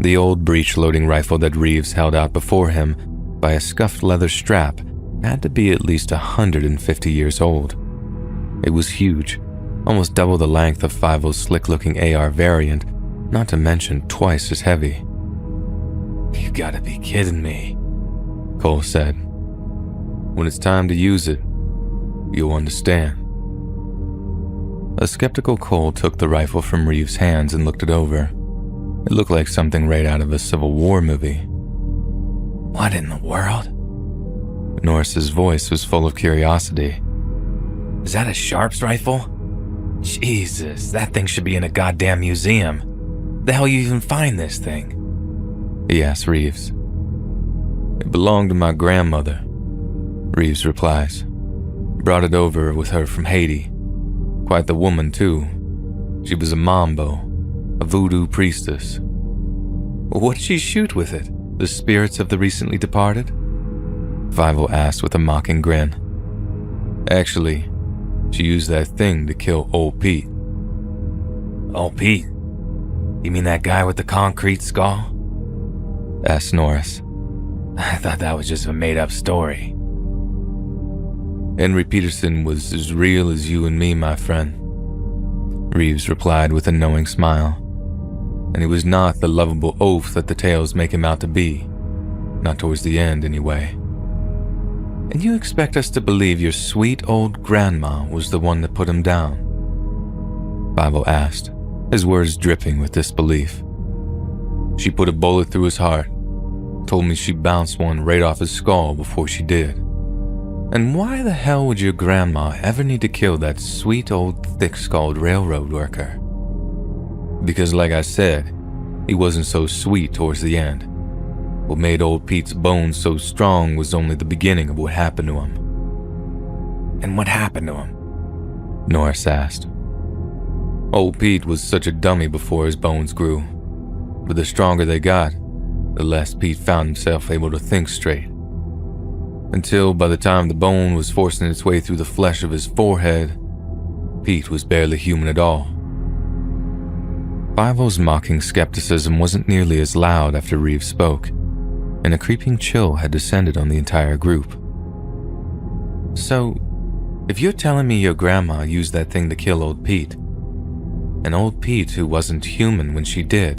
The old breech-loading rifle that Reeves held out before him by a scuffed leather strap had to be at least 150 years old. It was huge, almost double the length of Fievel's slick-looking AR variant, not to mention twice as heavy. You gotta be kidding me, Cole said. When it's time to use it, you'll understand. A skeptical Cole took the rifle from Reeves' hands and looked it over. It looked like something right out of a Civil War movie. What in the world? Norris's voice was full of curiosity. Is that a Sharps rifle? Jesus, that thing should be in a goddamn museum. The hell you even find this thing? He asked Reeves. It belonged to my grandmother, Reeves replies. Brought it over with her from Haiti. Quite the woman, too. She was a mambo, a voodoo priestess. What'd she shoot with it? The spirits of the recently departed? Fievel asked with a mocking grin. Actually, she used that thing to kill old Pete. Old Pete? You mean that guy with the concrete skull? Asked Norris. I thought that was just a made-up story. Henry Peterson was as real as you and me, my friend, Reeves replied with a knowing smile. And he was not the lovable oaf that the tales make him out to be. Not towards the end, anyway. And you expect us to believe your sweet old grandma was the one that put him down? Fievel asked, his words dripping with disbelief. She put a bullet through his heart. Told me she bounced one right off his skull before she did. And why the hell would your grandma ever need to kill that sweet old thick-skulled railroad worker? Because like I said, he wasn't so sweet towards the end. What made old Pete's bones so strong was only the beginning of what happened to him. And what happened to him? Norris asked. Old Pete was such a dummy before his bones grew. But the stronger they got, the less Pete found himself able to think straight. Until by the time the bone was forcing its way through the flesh of his forehead, Pete was barely human at all. Fivel's mocking skepticism wasn't nearly as loud after Reeves spoke, and a creeping chill had descended on the entire group. So, if you're telling me your grandma used that thing to kill old Pete, and old Pete who wasn't human when she did,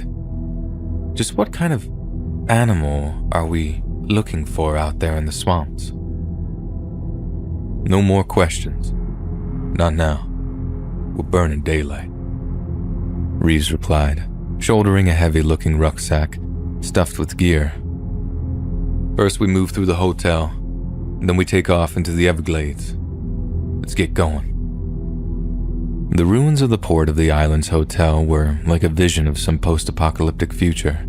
just what kind of animal are we looking for out there in the swamps? No more questions. Not now. We're burning daylight. Reeves replied, shouldering a heavy-looking rucksack stuffed with gear. First we move through the hotel, then we take off into the Everglades. Let's get going. The ruins of the port of the island's hotel were like a vision of some post-apocalyptic future.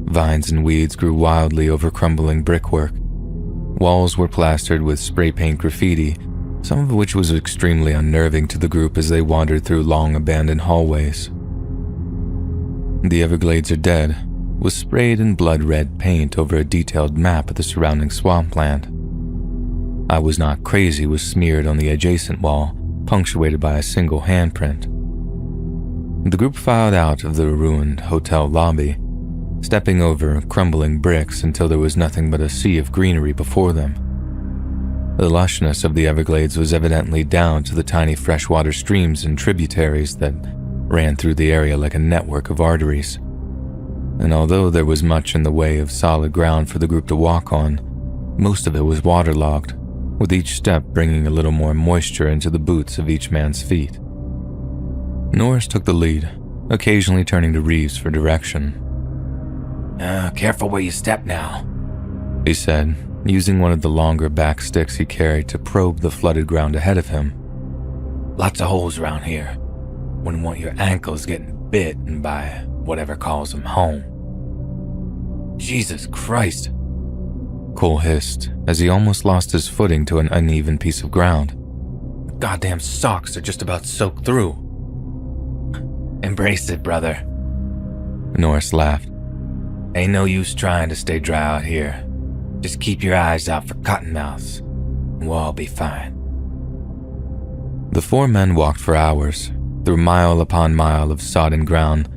Vines and weeds grew wildly over crumbling brickwork. Walls were plastered with spray paint graffiti, some of which was extremely unnerving to the group as they wandered through long abandoned hallways. The Everglades Are Dead was sprayed in blood-red paint over a detailed map of the surrounding swampland. I Was Not Crazy was smeared on the adjacent wall, punctuated by a single handprint. The group filed out of the ruined hotel lobby, stepping over crumbling bricks until there was nothing but a sea of greenery before them. The lushness of the Everglades was evidently down to the tiny freshwater streams and tributaries that ran through the area like a network of arteries. And although there was much in the way of solid ground for the group to walk on, most of it was waterlogged, with each step bringing a little more moisture into the boots of each man's feet. Norris took the lead, occasionally turning to Reeves for direction. Careful where you step now, he said, using one of the longer back sticks he carried to probe the flooded ground ahead of him. Lots of holes around here. Wouldn't want your ankles getting bitten by whatever calls them home. Jesus Christ, Cole hissed as he almost lost his footing to an uneven piece of ground. Goddamn socks are just about soaked through. Embrace it, brother, Norris laughed. Ain't no use trying to stay dry out here. Just keep your eyes out for cottonmouths. We'll all be fine. The four men walked for hours, through mile upon mile of sodden ground,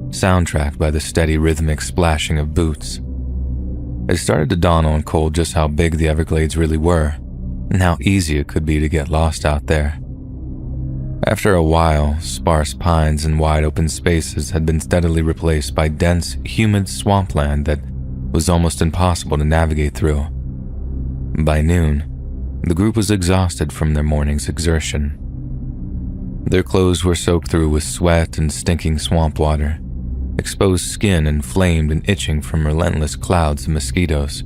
soundtracked by the steady rhythmic splashing of boots. It started to dawn on Cole just how big the Everglades really were, and how easy it could be to get lost out there. After a while, sparse pines and wide open spaces had been steadily replaced by dense, humid swampland that was almost impossible to navigate through. By noon, the group was exhausted from their morning's exertion. Their clothes were soaked through with sweat and stinking swamp water, exposed skin inflamed and itching from relentless clouds of mosquitoes.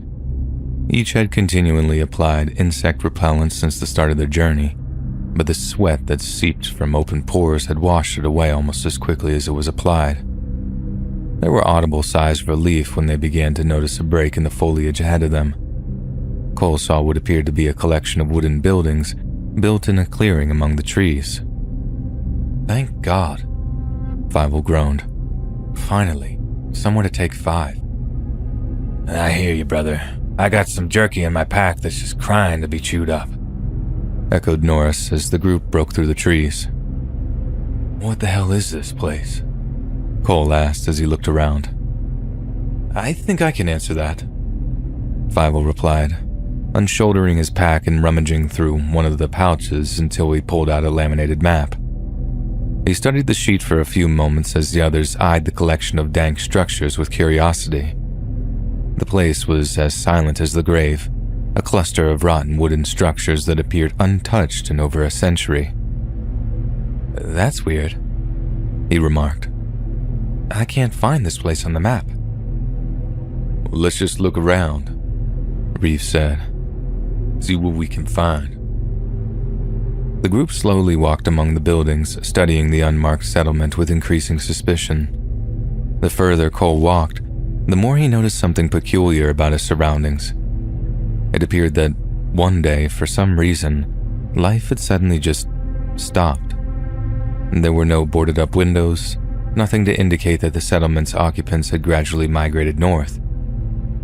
Each had continually applied insect repellent since the start of their journey, but the sweat that seeped from open pores had washed it away almost as quickly as it was applied. There were audible sighs of relief when they began to notice a break in the foliage ahead of them. Cole saw what appeared to be a collection of wooden buildings built in a clearing among the trees. Thank God, Fievel groaned. Finally, somewhere to take 5. I hear you, brother. I got some jerky in my pack that's just crying to be chewed up, echoed Norris as the group broke through the trees. What the hell is this place? Cole asked as he looked around. I think I can answer that, Fievel replied, unshouldering his pack and rummaging through one of the pouches until he pulled out a laminated map. He studied the sheet for a few moments as the others eyed the collection of dank structures with curiosity. The place was as silent as the grave, a cluster of rotten wooden structures that appeared untouched in over a century. That's weird, he remarked. I can't find this place on the map. Let's just look around, Reeves said. see what we can find. The group slowly walked among the buildings, studying the unmarked settlement with increasing suspicion. The further Cole walked, the more he noticed something peculiar about his surroundings. It appeared that one day, for some reason, life had suddenly just stopped. There were no boarded-up windows, nothing to indicate that the settlement's occupants had gradually migrated north.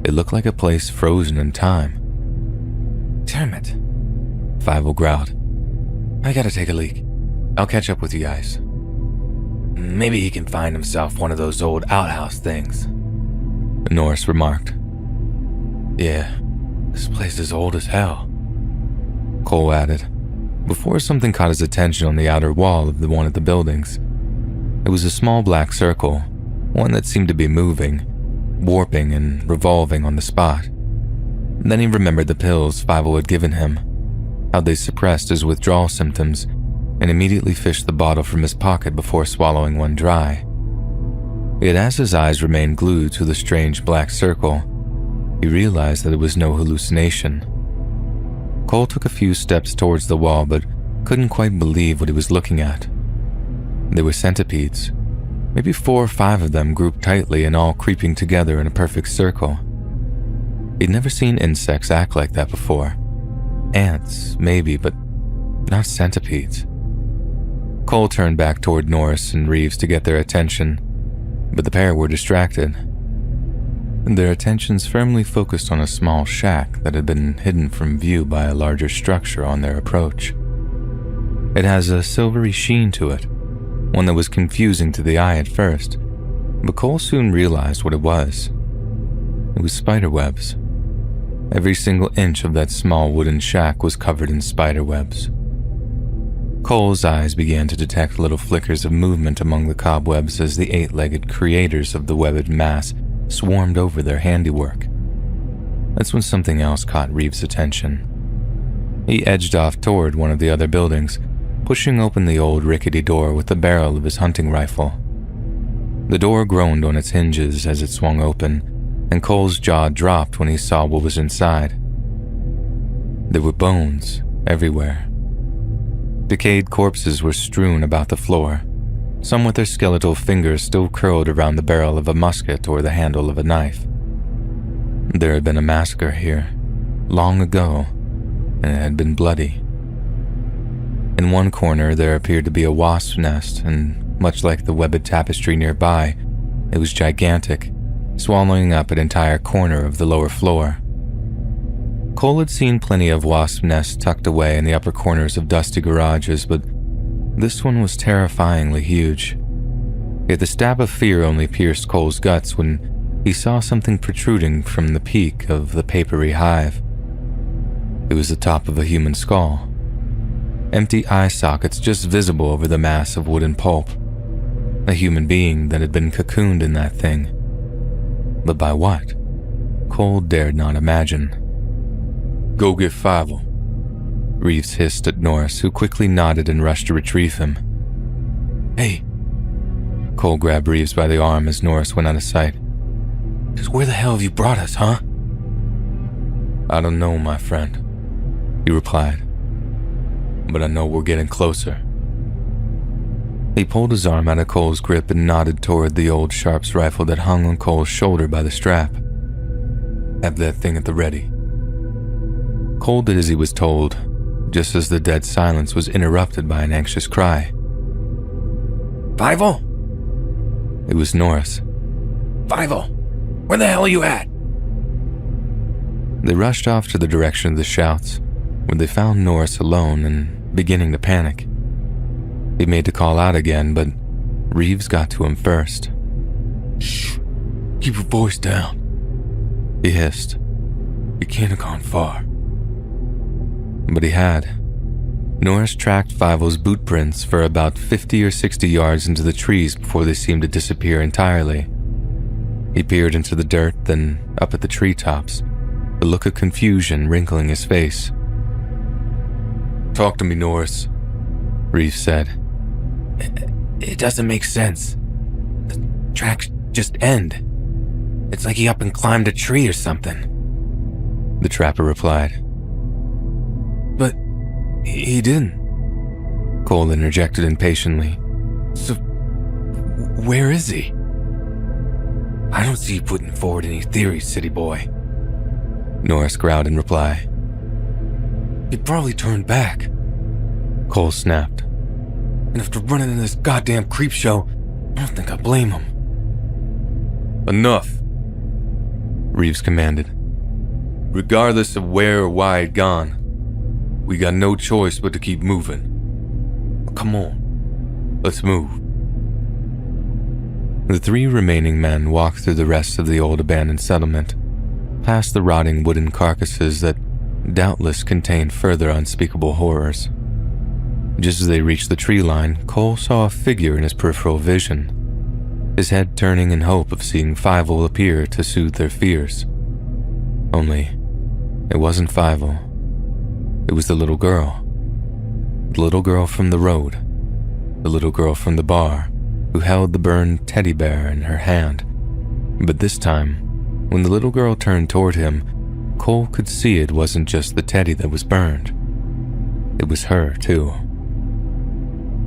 It looked like a place frozen in time. Damn it. Fievel growled. I gotta take a leak. I'll catch up with you guys. Maybe he can find himself one of those old outhouse things. Norris remarked. Yeah, this place is old as hell. Cole added, before something caught his attention on the outer wall of one of the buildings. It was a small black circle, one that seemed to be moving, warping and revolving on the spot. Then he remembered the pills Fievel had given him, how they suppressed his withdrawal symptoms, and immediately fished the bottle from his pocket before swallowing one dry. Yet as his eyes remained glued to the strange black circle, he realized that it was no hallucination. Cole took a few steps towards the wall but couldn't quite believe what he was looking at. They were centipedes, maybe 4 or 5 of them grouped tightly and all creeping together in a perfect circle. He'd never seen insects act like that before. Ants, maybe, but not centipedes. Cole turned back toward Norris and Reeves to get their attention, but the pair were distracted. Their attentions firmly focused on a small shack that had been hidden from view by a larger structure on their approach. It has a silvery sheen to it, one that was confusing to the eye at first, but Cole soon realized what it was. It was spiderwebs. Every single inch of that small wooden shack was covered in spiderwebs. Cole's eyes began to detect little flickers of movement among the cobwebs as the 8-legged creators of the webbed mass swarmed over their handiwork. That's when something else caught Reeves' attention. He edged off toward one of the other buildings, pushing open the old rickety door with the barrel of his hunting rifle. The door groaned on its hinges as it swung open, and Cole's jaw dropped when he saw what was inside. There were bones everywhere. Decayed corpses were strewn about the floor, some with their skeletal fingers still curled around the barrel of a musket or the handle of a knife. There had been a massacre here, long ago, and it had been bloody. In one corner there appeared to be a wasp's nest, and much like the webbed tapestry nearby, it was gigantic, swallowing up an entire corner of the lower floor. Cole had seen plenty of wasp nests tucked away in the upper corners of dusty garages, but this one was terrifyingly huge. Yet the stab of fear only pierced Cole's guts when he saw something protruding from the peak of the papery hive. It was the top of a human skull. Empty eye sockets just visible over the mass of wooden pulp. A human being that had been cocooned in that thing. But by what? Cole dared not imagine. "Go get Fievel," Reeves hissed at Norris, who quickly nodded and rushed to retrieve him. Hey. Cole grabbed Reeves by the arm as Norris went out of sight. Just where the hell have you brought us, huh? "I don't know, my friend," he replied. "But I know we're getting closer." He pulled his arm out of Cole's grip and nodded toward the old Sharps rifle that hung on Cole's shoulder by the strap. "Have that thing at the ready." Cole did as he was told, just as the dead silence was interrupted by an anxious cry. Fievel? It was Norris. Fievel, where the hell are you at? They rushed off to the direction of the shouts, where they found Norris alone and beginning to panic. He made to call out again, but Reeves got to him first. "Shh, keep your voice down," he hissed. "You can't have gone far." But he had. Norris tracked Fievel's boot prints for about 50 or 60 yards into the trees before they seemed to disappear entirely. He peered into the dirt, then up at the treetops, a look of confusion wrinkling his face. "Talk to me, Norris," Reeves said. It doesn't make sense. The tracks just end. It's like he up and climbed a tree or something," the trapper replied. But he didn't, Cole interjected impatiently. So, where is he? I don't see you putting forward any theories, city boy, Norris growled in reply. He probably turned back, Cole snapped. And after running in this goddamn creep show, I don't think I blame him. Enough, Reeves commanded. Regardless of where or why he'd gone, we got no choice but to keep moving. Come on, let's move. The 3 remaining men walked through the rest of the old abandoned settlement, past the rotting wooden carcasses that doubtless contained further unspeakable horrors. Just as they reached the tree line, Cole saw a figure in his peripheral vision, his head turning in hope of seeing Fievel appear to soothe their fears. Only, it wasn't Fievel. It was the little girl. The little girl from the road. The little girl from the bar, who held the burned teddy bear in her hand. But this time, when the little girl turned toward him, Cole could see it wasn't just the teddy that was burned. It was her, too.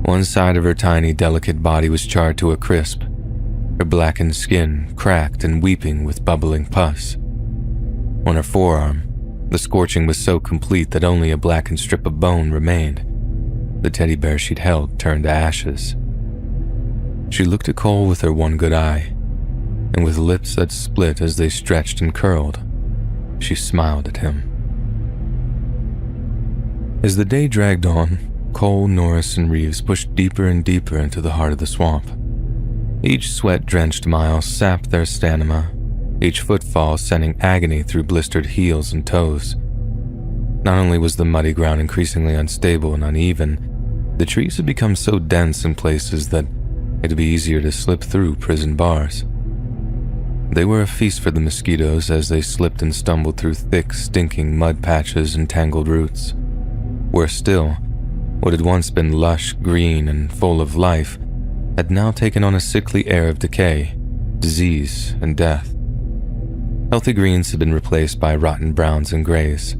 One side of her tiny, delicate body was charred to a crisp, her blackened skin cracked and weeping with bubbling pus. On her forearm, the scorching was so complete that only a blackened strip of bone remained. The teddy bear she'd held turned to ashes. She looked at Cole with her one good eye, and with lips that split as they stretched and curled, she smiled at him. As the day dragged on, Cole, Norris, and Reeves pushed deeper and deeper into the heart of the swamp. Each sweat-drenched mile sapped their stamina, each footfall sending agony through blistered heels and toes. Not only was the muddy ground increasingly unstable and uneven, the trees had become so dense in places that it'd be easier to slip through prison bars. They were a feast for the mosquitoes as they slipped and stumbled through thick, stinking mud patches and tangled roots. Worse still, what had once been lush, green, and full of life had now taken on a sickly air of decay, disease, and death. Healthy greens had been replaced by rotten browns and grays.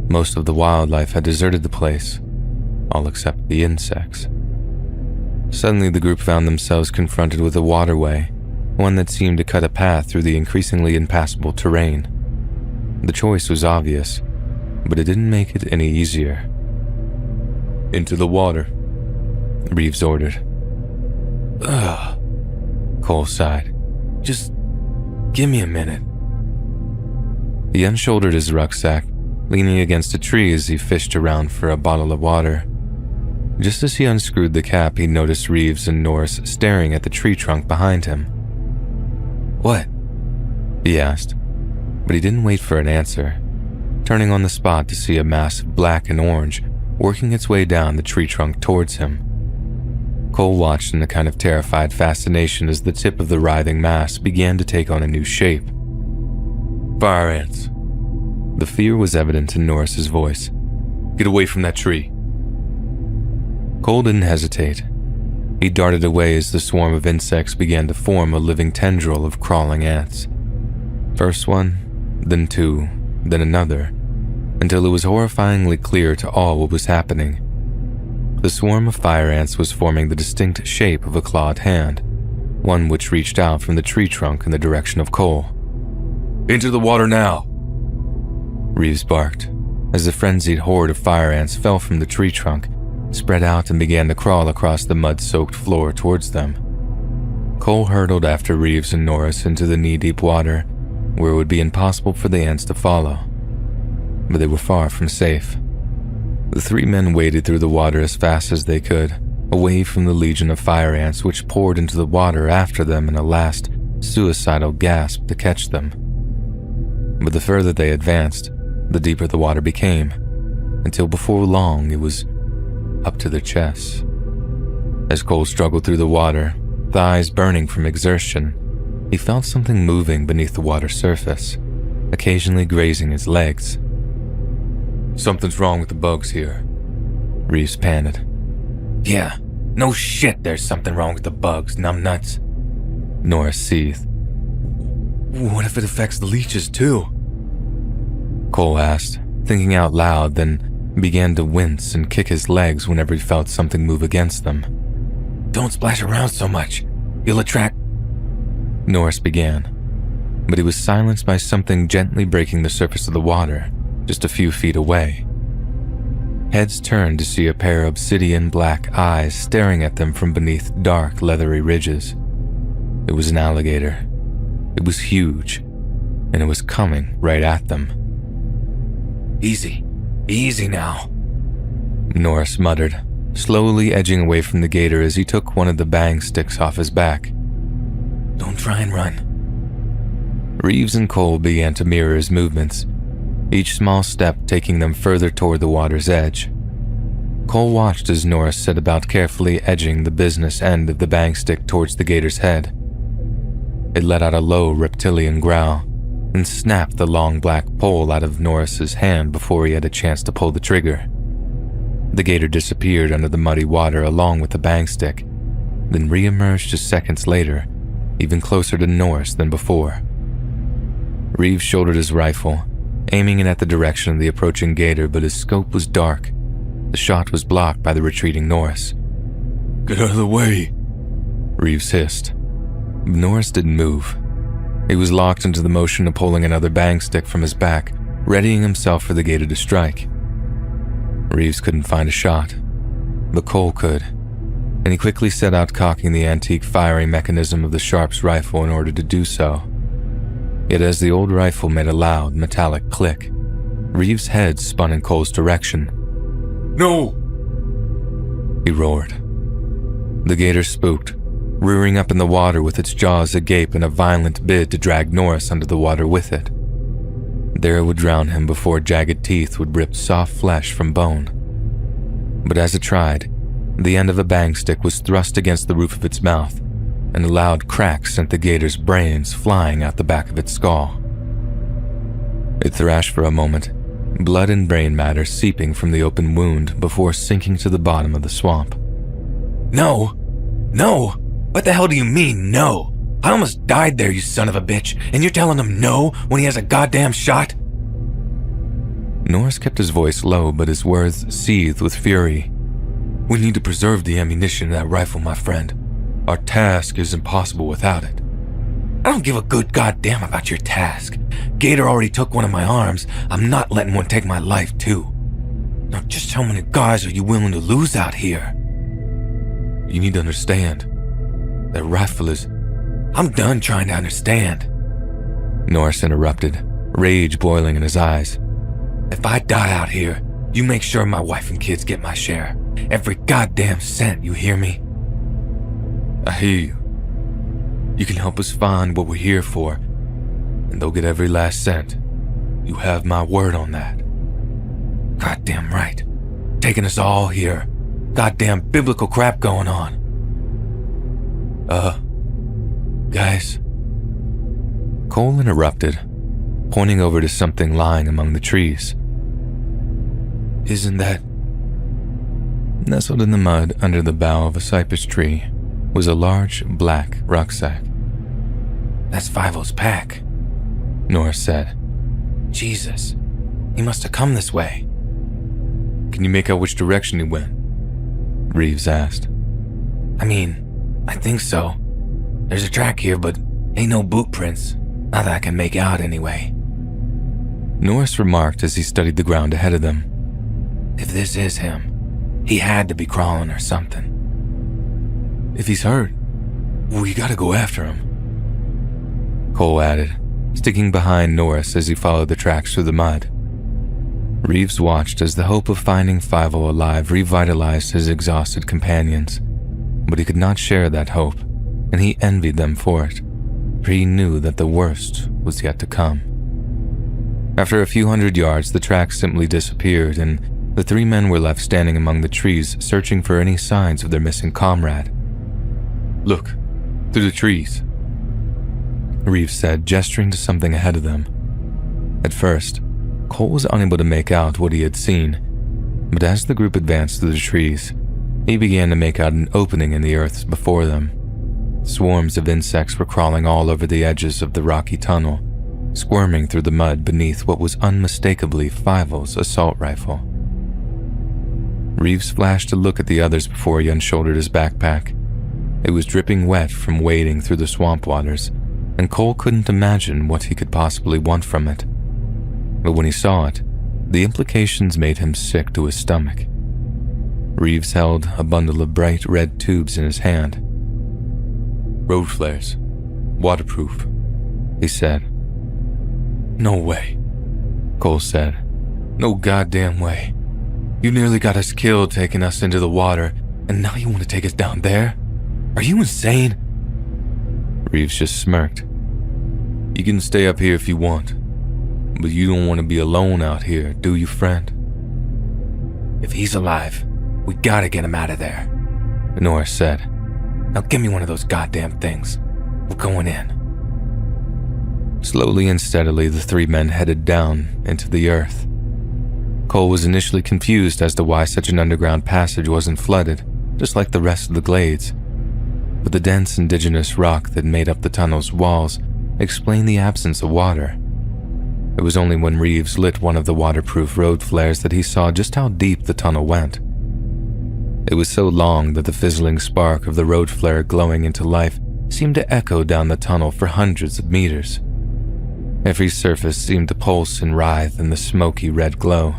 Most of the wildlife had deserted the place, all except the insects. Suddenly the group found themselves confronted with a waterway, one that seemed to cut a path through the increasingly impassable terrain. The choice was obvious, but it didn't make it any easier. Into the water, Reeves ordered. Ugh, Cole sighed. Just give me a minute. He unshouldered his rucksack, leaning against a tree as he fished around for a bottle of water. Just as he unscrewed the cap, he noticed Reeves and Norris staring at the tree trunk behind him. What? He asked, but he didn't wait for an answer, turning on the spot to see a mass of black and orange working its way down the tree trunk towards him. Cole watched in a kind of terrified fascination as the tip of the writhing mass began to take on a new shape. Fire ants. The fear was evident in Norris's voice. Get away from that tree. Cole didn't hesitate. He darted away as the swarm of insects began to form a living tendril of crawling ants. First one, then 2, then another, until it was horrifyingly clear to all what was happening. The swarm of fire ants was forming the distinct shape of a clawed hand, one which reached out from the tree trunk in the direction of Cole. Into the water now, Reeves barked, as the frenzied horde of fire ants fell from the tree trunk, spread out and began to crawl across the mud-soaked floor towards them. Cole hurtled after Reeves and Norris into the knee-deep water, where it would be impossible for the ants to follow. But they were far from safe. The 3 men waded through the water as fast as they could, away from the legion of fire ants which poured into the water after them in a last, suicidal gasp to catch them. But the further they advanced, the deeper the water became, until before long it was up to their chests. As Cole struggled through the water, thighs burning from exertion, he felt something moving beneath the water's surface, occasionally grazing his legs. Something's wrong with the bugs here, Reeves panted. Yeah, no shit there's something wrong with the bugs, numbnuts, Norris seethed. What if it affects the leeches too? Cole asked, thinking out loud, then began to wince and kick his legs whenever he felt something move against them. "Don't splash around so much. You'll attract..." Norris began, but he was silenced by something gently breaking the surface of the water just a few feet away. Heads turned to see a pair of obsidian black eyes staring at them from beneath dark, leathery ridges. It was an alligator. It was huge, and it was coming right at them. "Easy. Easy now," Norris muttered, slowly edging away from the gator as he took one of the bang sticks off his back. "Don't try and run." Reeves and Cole began to mirror his movements, each small step taking them further toward the water's edge. Cole watched as Norris set about carefully edging the business end of the bang stick towards the gator's head. It let out a low reptilian growl and snapped the long black pole out of Norris's hand before he had a chance to pull the trigger. The gator disappeared under the muddy water along with the bang stick, then re-emerged just seconds later, even closer to Norris than before. Reeves shouldered his rifle, aiming it at the direction of the approaching gator, but his scope was dark. The shot was blocked by the retreating Norris. "Get out of the way," Reeves hissed. But Norris didn't move. He was locked into the motion of pulling another bang stick from his back, readying himself for the gator to strike. Reeves couldn't find a shot, but Cole could, and he quickly set out cocking the antique firing mechanism of the Sharp's rifle in order to do so. Yet as the old rifle made a loud, metallic click, Reeves' head spun in Cole's direction. "No!" He roared. The gator spooked, rearing up in the water with its jaws agape in a violent bid to drag Norris under the water with it. There it would drown him before jagged teeth would rip soft flesh from bone. But as it tried, the end of a bang stick was thrust against the roof of its mouth, and a loud crack sent the gator's brains flying out the back of its skull. It thrashed for a moment, blood and brain matter seeping from the open wound before sinking to the bottom of the swamp. "No! No! What the hell do you mean, no? I almost died there, you son of a bitch, and you're telling him no when he has a goddamn shot?" Norris kept his voice low, but his words seethed with fury. "We need to preserve the ammunition in that rifle, my friend. Our task is impossible without it." "I don't give a good goddamn about your task. Gator already took one of my arms. I'm not letting one take my life, too. Now, just how many guys are you willing to lose out here?" "You need to understand. That rifle is..." "I'm done trying to understand," Norris interrupted, rage boiling in his eyes. "If I die out here, you make sure my wife and kids get my share. Every goddamn cent, you hear me?" I hear you. You can help us find what we're here for, and they'll get every last cent. You have my word on that." "Goddamn right. Taking us all here. Goddamn biblical crap going on." Guys. Cole interrupted, pointing over to something lying among the trees. "Isn't that..." Nestled in the mud under the bough of a cypress tree was a large black rucksack. "That's Fivel's pack," Norris said. "Jesus, he must have come this way." Can you make out which direction he went? Reeves asked. "I mean, I think so. There's a track here, but ain't no boot prints. Not that I can make out anyway." Norris remarked as he studied the ground ahead of them. "If this is him, he had to be crawling or something." "If he's hurt, we gotta go after him," Cole added, sticking behind Norris as he followed the tracks through the mud. Reeves watched as the hope of finding Fievel alive revitalized his exhausted companions, but he could not share that hope, and he envied them for it, for he knew that the worst was yet to come. After a few hundred yards, the tracks simply disappeared, and the three men were left standing among the trees, searching for any signs of their missing comrade. "Look, through the trees," Reeves said, gesturing to something ahead of them. At first, Cole was unable to make out what he had seen, but as the group advanced through the trees, he began to make out an opening in the earth before them. Swarms of insects were crawling all over the edges of the rocky tunnel, squirming through the mud beneath what was unmistakably Fivel's assault rifle. Reeves flashed a look at the others before he unshouldered his backpack. It was dripping wet from wading through the swamp waters, and Cole couldn't imagine what he could possibly want from it. But when he saw it, the implications made him sick to his stomach. Reeves held a bundle of bright red tubes in his hand. Road flares. Waterproof, he said. No way, Cole said. no goddamn way. You nearly got us killed taking us into the water, and now you want to take us down there? Are you insane? Reeves just smirked. You can stay up here if you want, but you don't want to be alone out here, do you, friend? If he's alive, we gotta get him out of there, Norris said. Now give me one of those goddamn things. We're going in. Slowly and steadily, the three men headed down into the earth. Cole was initially confused as to why such an underground passage wasn't flooded, just like the rest of the glades. But the dense indigenous rock that made up the tunnel's walls explained the absence of water. It was only when Reeves lit one of the waterproof road flares that he saw just how deep the tunnel went. It was so long that the fizzling spark of the road flare glowing into life seemed to echo down the tunnel for hundreds of meters. Every surface seemed to pulse and writhe in the smoky red glow.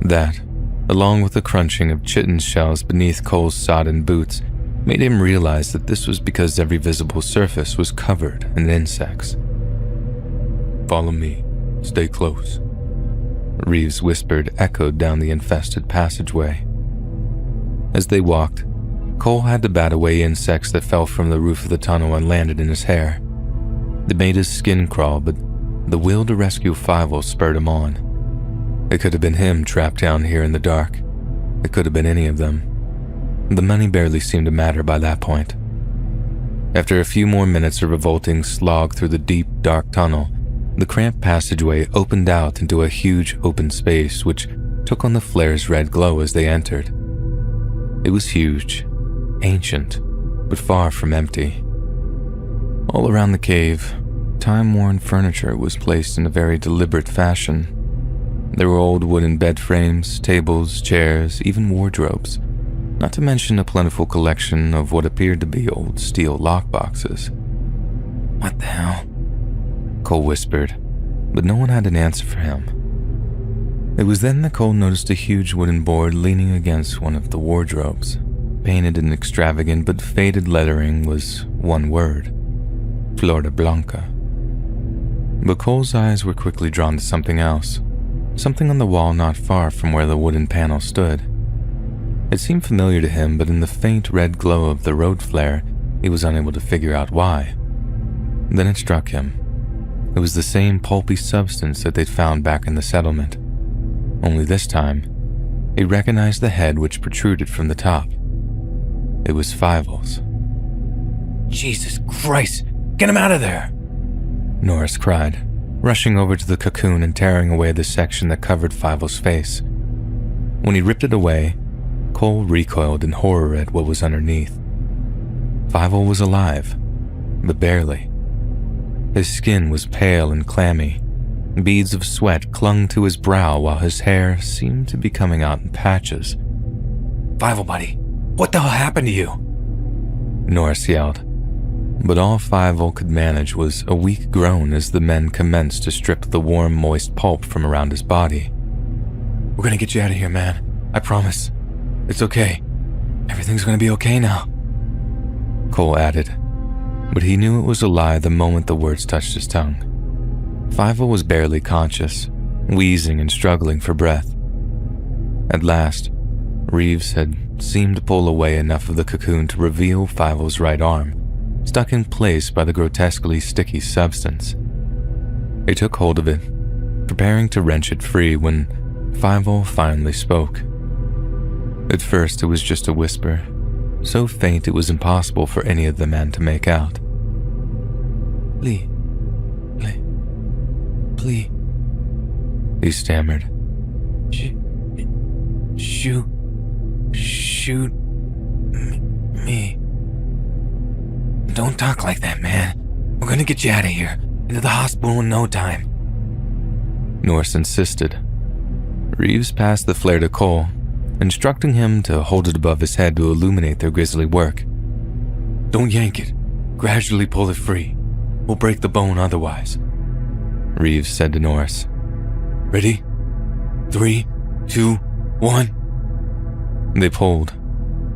That, along with the crunching of chitin shells beneath Cole's sodden boots, made him realize that this was because every visible surface was covered in insects. Follow me. Stay close. Reeves' whispered echoed down the infested passageway. As they walked, Cole had to bat away insects that fell from the roof of the tunnel and landed in his hair. They made his skin crawl, but the will to rescue Fievel spurred him on. It could have been him trapped down here in the dark. It could have been any of them. The money barely seemed to matter by that point. After a few more minutes of revolting slog through the deep, dark tunnel, the cramped passageway opened out into a huge open space which took on the flare's red glow as they entered. It was huge, ancient, but far from empty. All around the cave, time-worn furniture was placed in a very deliberate fashion. There were old wooden bed frames, tables, chairs, even wardrobes, not to mention a plentiful collection of what appeared to be old steel lockboxes. What the hell? Cole whispered, but no one had an answer for him. It was then that Cole noticed a huge wooden board leaning against one of the wardrobes. Painted in extravagant but faded lettering was one word: Flor Blanca. But Cole's eyes were quickly drawn to something else, something on the wall not far from where the wooden panel stood. It seemed familiar to him, but in the faint red glow of the road flare, he was unable to figure out why. Then it struck him. It was the same pulpy substance that they'd found back in the settlement. Only this time, he recognized the head which protruded from the top. It was Fievel's. Jesus Christ! Get him out of there! Norris cried, rushing over to the cocoon and tearing away the section that covered Fievel's face. When he ripped it away, Cole recoiled in horror at what was underneath. Fievel was alive, but barely. His skin was pale and clammy. Beads of sweat clung to his brow while his hair seemed to be coming out in patches. Fievel, buddy, what the hell happened to you? Norris yelled, but all Fievel could manage was a weak groan as the men commenced to strip the warm, moist pulp from around his body. We're gonna get you out of here, man. I promise. It's okay. Everything's gonna be okay now. Cole added, but he knew it was a lie the moment the words touched his tongue. Fievel was barely conscious, wheezing and struggling for breath. At last, Reeves had seemed to pull away enough of the cocoon to reveal Fievel's right arm, stuck in place by the grotesquely sticky substance. He took hold of it, preparing to wrench it free when Fievel finally spoke. At first, it was just a whisper, so faint it was impossible for any of the men to make out. Please, he stammered. Shoot me. Don't talk like that, man. We're gonna get you out of here, into the hospital in no time. Norris insisted. Reeves passed the flare to Cole, instructing him to hold it above his head to illuminate their grisly work. Don't yank it. Gradually pull it free. We'll break the bone otherwise, Reeves said to Norris. Ready? 3, 2, 1. They pulled,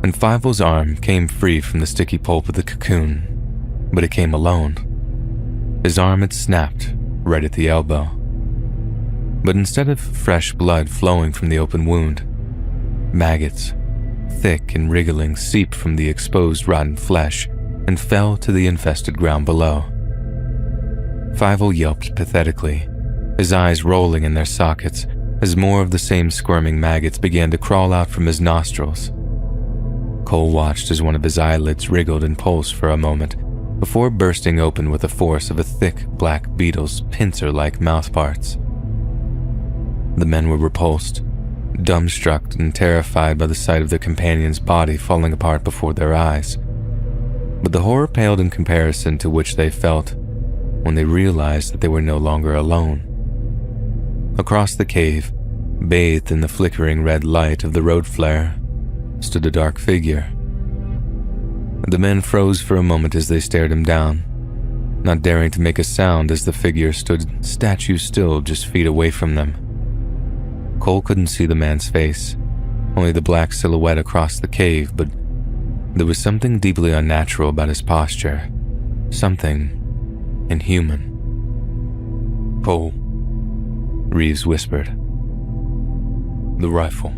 and Fievel's arm came free from the sticky pulp of the cocoon, but it came alone. His arm had snapped right at the elbow. But instead of fresh blood flowing from the open wound, maggots, thick and wriggling, seeped from the exposed rotten flesh and fell to the infested ground below. Fievel yelped pathetically, his eyes rolling in their sockets as more of the same squirming maggots began to crawl out from his nostrils. Cole watched as one of his eyelids wriggled and pulsed for a moment before bursting open with the force of a thick black beetle's pincer-like mouthparts. The men were repulsed, dumbstruck and terrified by the sight of their companion's body falling apart before their eyes. But the horror paled in comparison to which they felt when they realized that they were no longer alone. Across the cave, bathed in the flickering red light of the road flare, stood a dark figure. The men froze for a moment as they stared him down, not daring to make a sound as the figure stood statue still just feet away from them. Cole couldn't see the man's face, only the black silhouette across the cave, but there was something deeply unnatural about his posture, something inhuman. Cole, Reeves whispered. The rifle.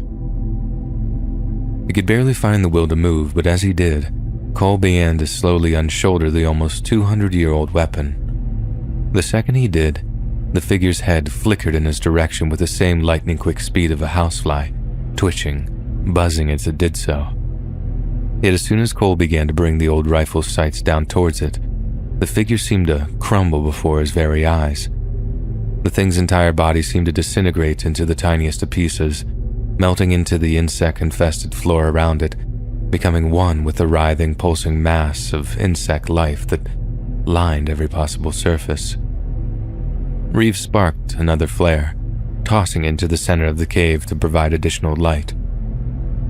He could barely find the will to move, but as he did, Cole began to slowly unshoulder the almost 200-year-old weapon. The second he did, the figure's head flickered in his direction with the same lightning-quick speed of a housefly, twitching, buzzing as it did so. Yet as soon as Cole began to bring the old rifle's sights down towards it, the figure seemed to crumble before his very eyes. The thing's entire body seemed to disintegrate into the tiniest of pieces, melting into the insect-infested floor around it, becoming one with the writhing, pulsing mass of insect life that lined every possible surface. Reeves sparked another flare, tossing it into the center of the cave to provide additional light.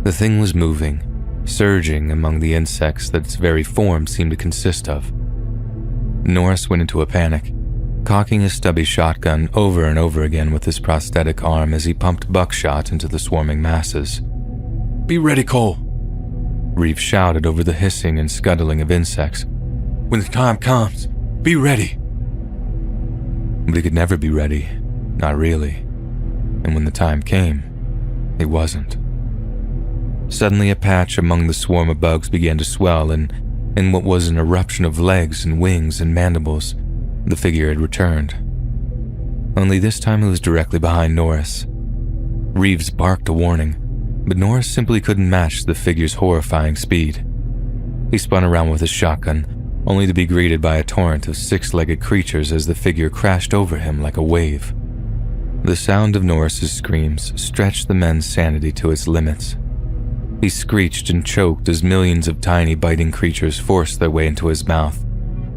The thing was moving, surging among the insects that its very form seemed to consist of. Norris went into a panic, cocking his stubby shotgun over and over again with his prosthetic arm as he pumped buckshot into the swarming masses. Be ready, Cole, Reeves shouted over the hissing and scuttling of insects. When the time comes, be ready. But he could never be ready, not really. And when the time came, he wasn't. Suddenly a patch among the swarm of bugs began to swell, and in what was an eruption of legs and wings and mandibles, the figure had returned. Only this time it was directly behind Norris. Reeves barked a warning, but Norris simply couldn't match the figure's horrifying speed. He spun around with his shotgun, only to be greeted by a torrent of six-legged creatures as the figure crashed over him like a wave. The sound of Norris's screams stretched the men's sanity to its limits. He screeched and choked as millions of tiny biting creatures forced their way into his mouth.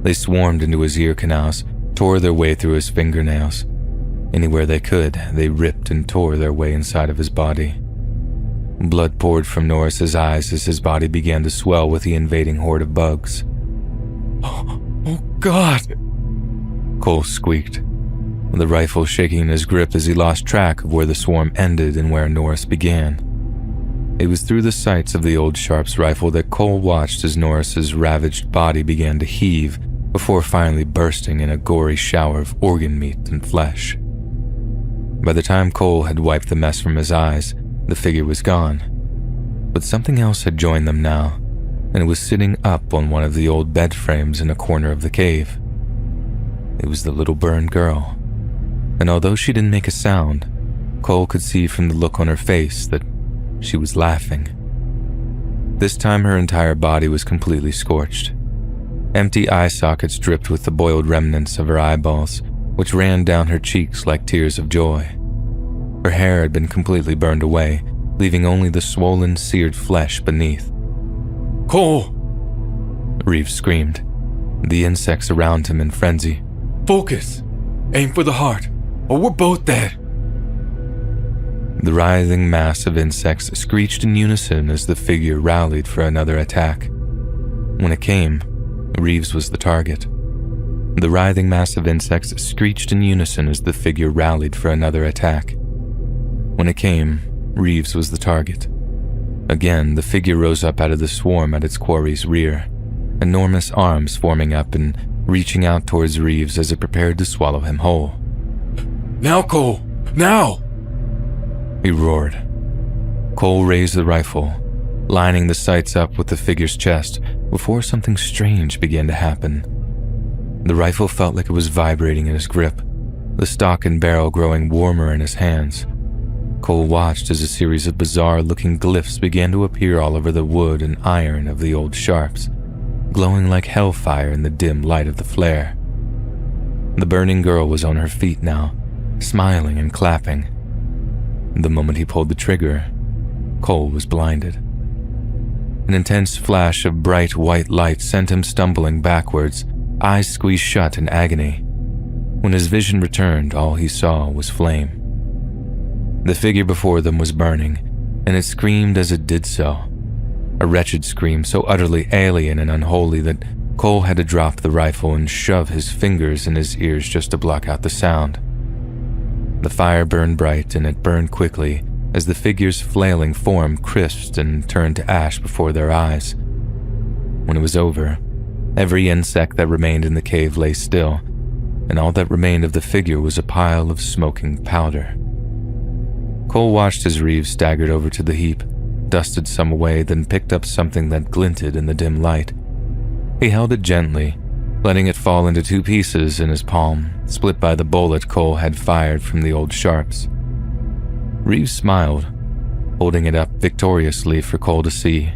They swarmed into his ear canals, tore their way through his fingernails. Anywhere they could, they ripped and tore their way inside of his body. Blood poured from Norris's eyes as his body began to swell with the invading horde of bugs. Oh God! Cole squeaked, the rifle shaking in his grip as he lost track of where the swarm ended and where Norris began. It was through the sights of the old Sharp's rifle that Cole watched as Norris's ravaged body began to heave before finally bursting in a gory shower of organ meat and flesh. By the time Cole had wiped the mess from his eyes, the figure was gone. But something else had joined them now, and it was sitting up on one of the old bed frames in a corner of the cave. It was the little burned girl, and although she didn't make a sound, Cole could see from the look on her face that she was laughing. This time her entire body was completely scorched. Empty eye sockets dripped with the boiled remnants of her eyeballs, which ran down her cheeks like tears of joy. Her hair had been completely burned away, leaving only the swollen, seared flesh beneath. Cole! Reeves screamed, the insects around him in frenzy. Focus! Aim for the heart, or we're both dead. The writhing mass of insects screeched in unison as the figure rallied for another attack. When it came, Reeves was the target. The writhing mass of insects screeched in unison as the figure rallied for another attack. When it came, Reeves was the target. Again, the figure rose up out of the swarm at its quarry's rear, enormous arms forming up and reaching out towards Reeves as it prepared to swallow him whole. Now, Cole! Now! He roared. Cole raised the rifle, lining the sights up with the figure's chest before something strange began to happen. The rifle felt like it was vibrating in his grip, the stock and barrel growing warmer in his hands. Cole watched as a series of bizarre-looking glyphs began to appear all over the wood and iron of the old sharps, glowing like hellfire in the dim light of the flare. The burning girl was on her feet now, smiling and clapping. The moment he pulled the trigger, Cole was blinded. An intense flash of bright white light sent him stumbling backwards, eyes squeezed shut in agony. When his vision returned, all he saw was flame. The figure before them was burning, and it screamed as it did so. A wretched scream so utterly alien and unholy that Cole had to drop the rifle and shove his fingers in his ears just to block out the sound. The fire burned bright, and it burned quickly as the figure's flailing form crisped and turned to ash before their eyes. When it was over, every insect that remained in the cave lay still, and all that remained of the figure was a pile of smoking powder. Cole watched as Reeves staggered over to the heap, dusted some away, then picked up something that glinted in the dim light. He held it gently, letting it fall into two pieces in his palm, split by the bullet Cole had fired from the old sharps. Reeves smiled, holding it up victoriously for Cole to see.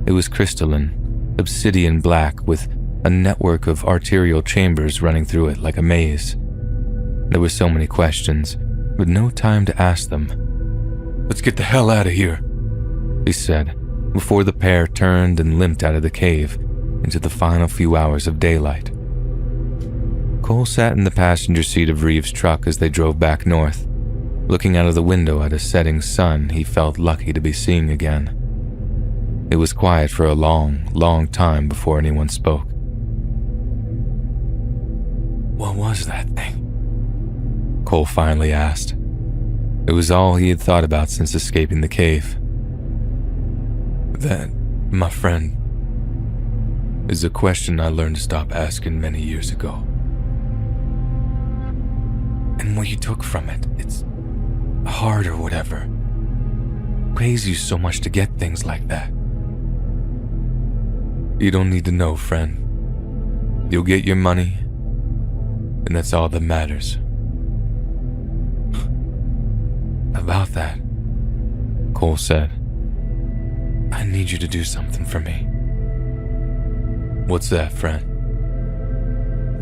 It was crystalline, obsidian black, with a network of arterial chambers running through it like a maze. There were so many questions, but no time to ask them. Let's get the hell out of here, he said, before the pair turned and limped out of the cave into the final few hours of daylight. Cole sat in the passenger seat of Reeves' truck as they drove back north, looking out of the window at a setting sun he felt lucky to be seeing again. It was quiet for a long, long time before anyone spoke. What was that thing? Cole finally asked. It was all he had thought about since escaping the cave. That, my friend, is a question I learned to stop asking many years ago. And what you took from it, it's hard or whatever, pays you so much to get things like that. You don't need to know, friend. You'll get your money, and that's all that matters. About that, Cole said, I need you to do something for me. What's that, friend?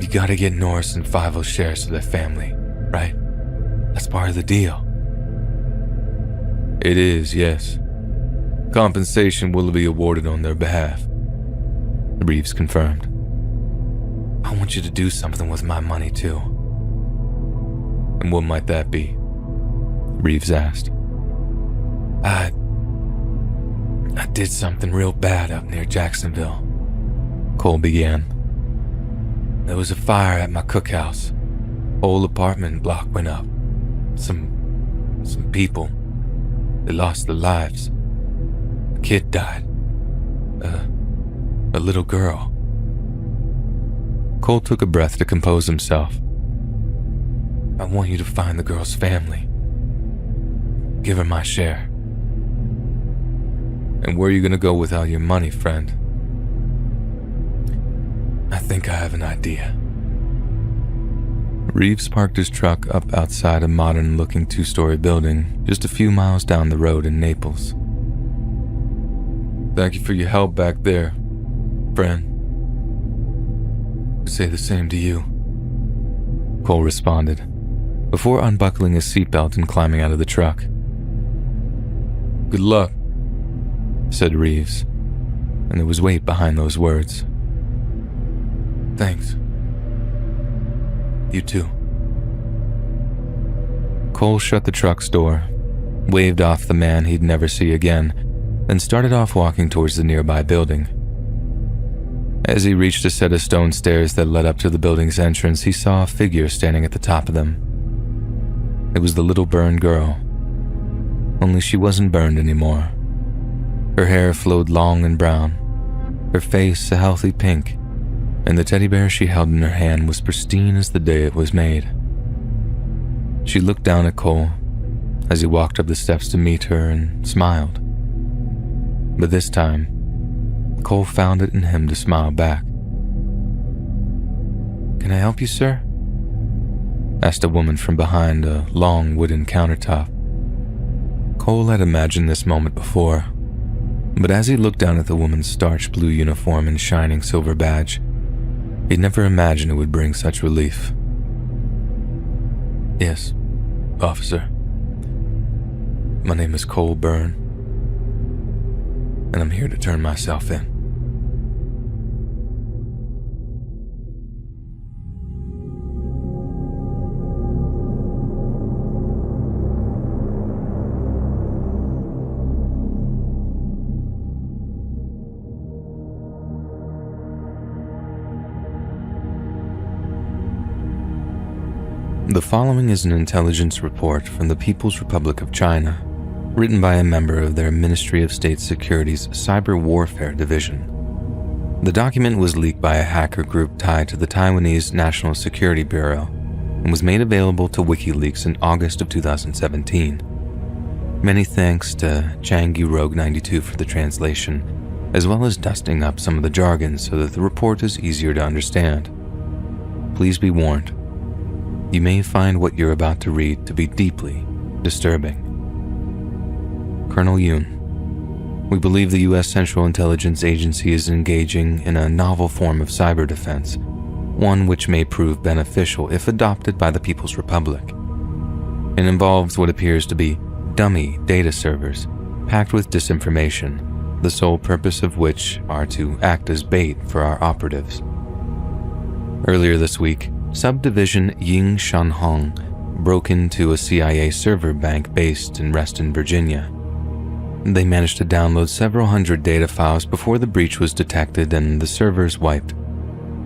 You gotta get Norris and Five shares of their family, right? That's part of the deal. It is, yes. Compensation will be awarded on their behalf, Reeves confirmed. I want you to do something with my money too. And what might that be? Reeves asked. I did something real bad up near Jacksonville, Cole began. There was a fire at my cookhouse. Whole apartment block went up. Some people, they lost their lives. A kid died. A little girl. Cole took a breath to compose himself. I want you to find the girl's family. Give her my share. And where are you gonna go with all your money, friend? I think I have an idea. Reeves parked his truck up outside a modern-looking two-story building just a few miles down the road in Naples. Thank you for your help back there, friend. I say the same to you, Cole responded, before unbuckling his seatbelt and climbing out of the truck. Good luck, said Reeves, and there was weight behind those words. Thanks. You too. Cole shut the truck's door, waved off the man he'd never see again, and started off walking towards the nearby building. As he reached a set of stone stairs that led up to the building's entrance, he saw a figure standing at the top of them. It was the little Byrne girl, only she wasn't burned anymore. Her hair flowed long and brown, her face a healthy pink, and the teddy bear she held in her hand was pristine as the day it was made. She looked down at Cole as he walked up the steps to meet her and smiled. But this time, Cole found it in him to smile back. "Can I help you, sir?" asked a woman from behind a long wooden countertop. Cole had imagined this moment before, but as he looked down at the woman's starched blue uniform and shining silver badge, he'd never imagined it would bring such relief. "Yes, officer. My name is Cole Byrne, and I'm here to turn myself in." The following is an intelligence report from the People's Republic of China, written by a member of their Ministry of State Security's Cyber Warfare Division. The document was leaked by a hacker group tied to the Taiwanese National Security Bureau and was made available to WikiLeaks in August of 2017. Many thanks to Changi Rogue 92 for the translation, as well as dusting up some of the jargon so that the report is easier to understand. Please be warned. You may find what you're about to read to be deeply disturbing. Colonel Yoon, we believe the U.S. Central Intelligence Agency is engaging in a novel form of cyber defense, one which may prove beneficial if adopted by the People's Republic. It involves what appears to be dummy data servers packed with disinformation, the sole purpose of which are to act as bait for our operatives. Earlier this week, Subdivision Ying Shanhong broke into a CIA server bank based in Reston, Virginia. They managed to download several hundred data files before the breach was detected and the servers wiped.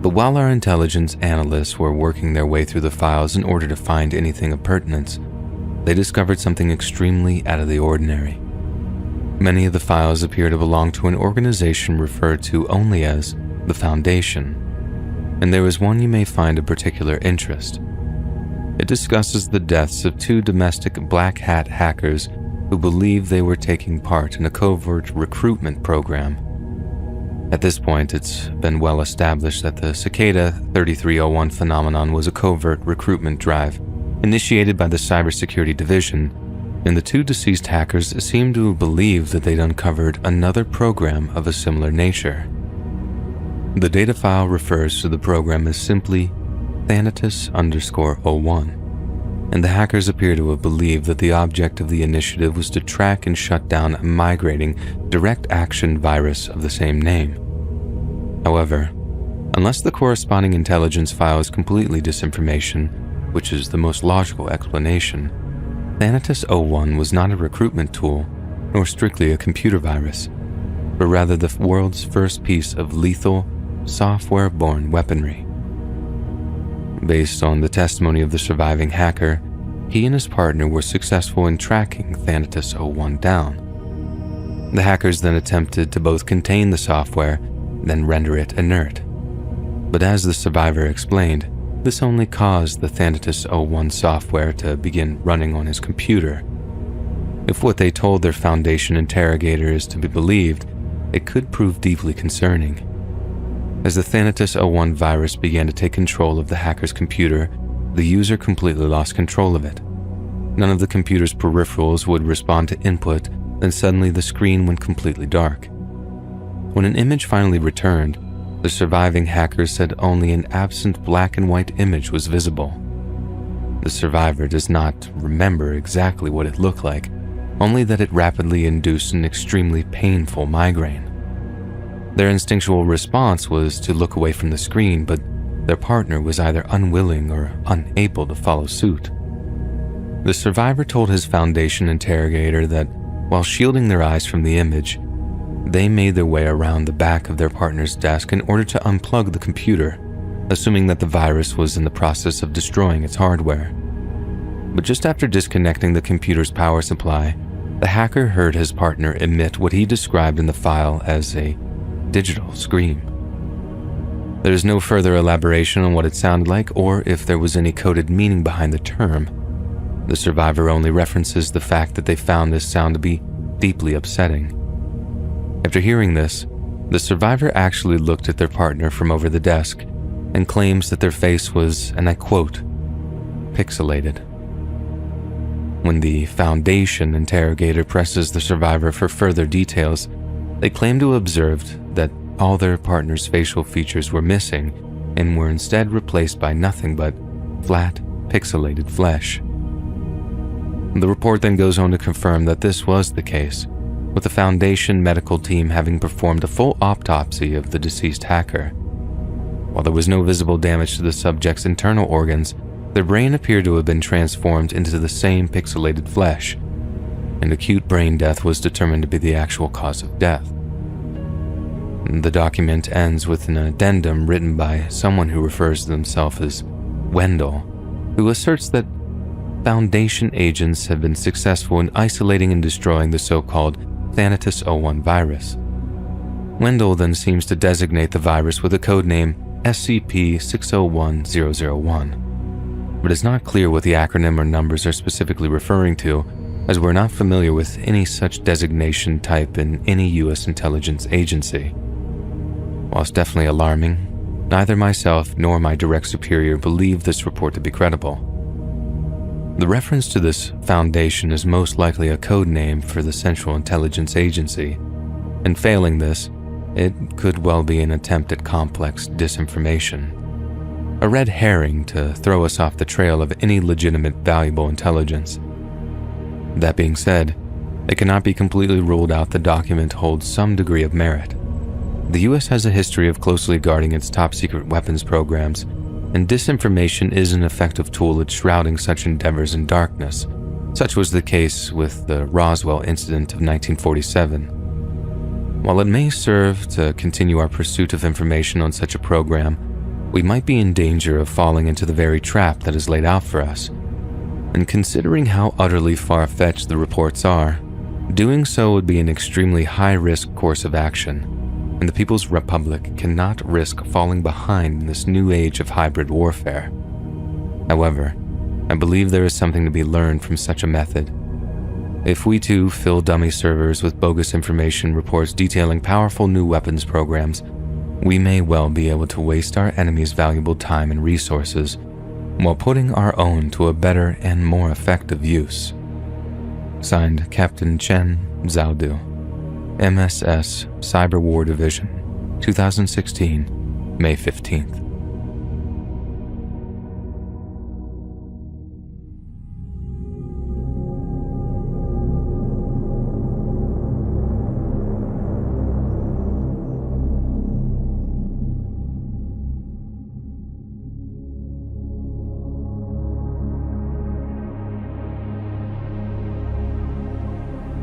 But while our intelligence analysts were working their way through the files in order to find anything of pertinence, they discovered something extremely out of the ordinary. Many of the files appear to belong to an organization referred to only as the Foundation, and there is one you may find of particular interest. It discusses the deaths of 2 domestic black hat hackers who believe they were taking part in a covert recruitment program. At this point, it's been well established that the Cicada 3301 phenomenon was a covert recruitment drive initiated by the Cybersecurity Division, and the 2 deceased hackers seem to have believed that they'd uncovered another program of a similar nature. The data file refers to the program as simply Thanatos_01, and the hackers appear to have believed that the object of the initiative was to track and shut down a migrating direct action virus of the same name. However, unless the corresponding intelligence file is completely disinformation, which is the most logical explanation, Thanatos-01 was not a recruitment tool, nor strictly a computer virus, but rather the world's first piece of lethal, software-borne weaponry. Based on the testimony of the surviving hacker, he and his partner were successful in tracking Thanatos-01 down. The hackers then attempted to both contain the software, then render it inert. But as the survivor explained, this only caused the Thanatos-01 software to begin running on his computer. If what they told their Foundation interrogator is to be believed, it could prove deeply concerning. As the Thanatos-01 virus began to take control of the hacker's computer, the user completely lost control of it. None of the computer's peripherals would respond to input, then suddenly the screen went completely dark. When an image finally returned, the surviving hacker said only an absent black and white image was visible. The survivor does not remember exactly what it looked like, only that it rapidly induced an extremely painful migraine. Their instinctual response was to look away from the screen, but their partner was either unwilling or unable to follow suit. The survivor told his Foundation interrogator that while shielding their eyes from the image, they made their way around the back of their partner's desk in order to unplug the computer, assuming that the virus was in the process of destroying its hardware. But just after disconnecting the computer's power supply, the hacker heard his partner emit what he described in the file as a digital scream. There is no further elaboration on what it sounded like or if there was any coded meaning behind the term. The survivor only references the fact that they found this sound to be deeply upsetting. After hearing this, the survivor actually looked at their partner from over the desk and claims that their face was, and I quote, pixelated. When the Foundation interrogator presses the survivor for further details, they claim to have observed that all their partner's facial features were missing and were instead replaced by nothing but flat, pixelated flesh. The report then goes on to confirm that this was the case, with the Foundation medical team having performed a full autopsy of the deceased hacker. While there was no visible damage to the subject's internal organs, their brain appeared to have been transformed into the same pixelated flesh, and acute brain death was determined to be the actual cause of death. The document ends with an addendum written by someone who refers to themselves as Wendell, who asserts that Foundation agents have been successful in isolating and destroying the so-called Thanatos 01 virus. Wendell then seems to designate the virus with a codename SCP-601001, but it's not clear what the acronym or numbers are specifically referring to, as we're not familiar with any such designation type in any U.S. intelligence agency. Whilst definitely alarming, neither myself nor my direct superior believe this report to be credible. The reference to this Foundation is most likely a code name for the Central Intelligence Agency, and failing this, it could well be an attempt at complex disinformation. A red herring to throw us off the trail of any legitimate valuable intelligence. That being said, it cannot be completely ruled out the document holds some degree of merit. The US has a history of closely guarding its top-secret weapons programs, and disinformation is an effective tool at shrouding such endeavors in darkness. Such was the case with the Roswell incident of 1947. While it may serve to continue our pursuit of information on such a program, we might be in danger of falling into the very trap that is laid out for us. And considering how utterly far-fetched the reports are, doing so would be an extremely high-risk course of action, and the People's Republic cannot risk falling behind in this new age of hybrid warfare. However, I believe there is something to be learned from such a method. If we too fill dummy servers with bogus information reports detailing powerful new weapons programs, we may well be able to waste our enemies' valuable time and resources while putting our own to a better and more effective use. Signed, Captain Chen Zhaodu, MSS Cyber War Division, 2016, May 15th.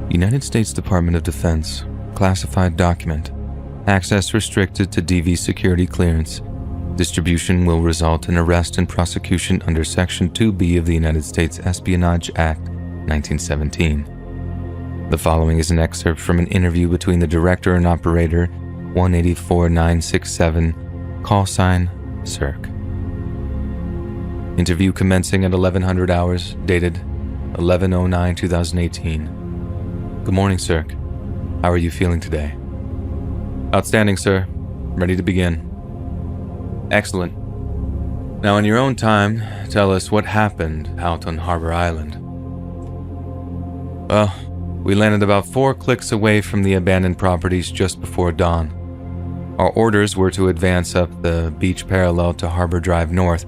United States Department of Defense, classified document, access restricted to DV security clearance. Distribution will result in arrest and prosecution under Section 2B of the United States Espionage Act, 1917. The following is an excerpt from an interview between the director and operator, 184967, call sign, Cirque. Interview commencing at 1100 hours, dated 11/09/2018. Good morning, Cirque. How are you feeling today? Outstanding, sir. Ready to begin. Excellent. Now, in your own time, tell us what happened out on Harbor Island. Well, we landed about 4 clicks away from the abandoned properties just before dawn. Our orders were to advance up the beach parallel to Harbor Drive North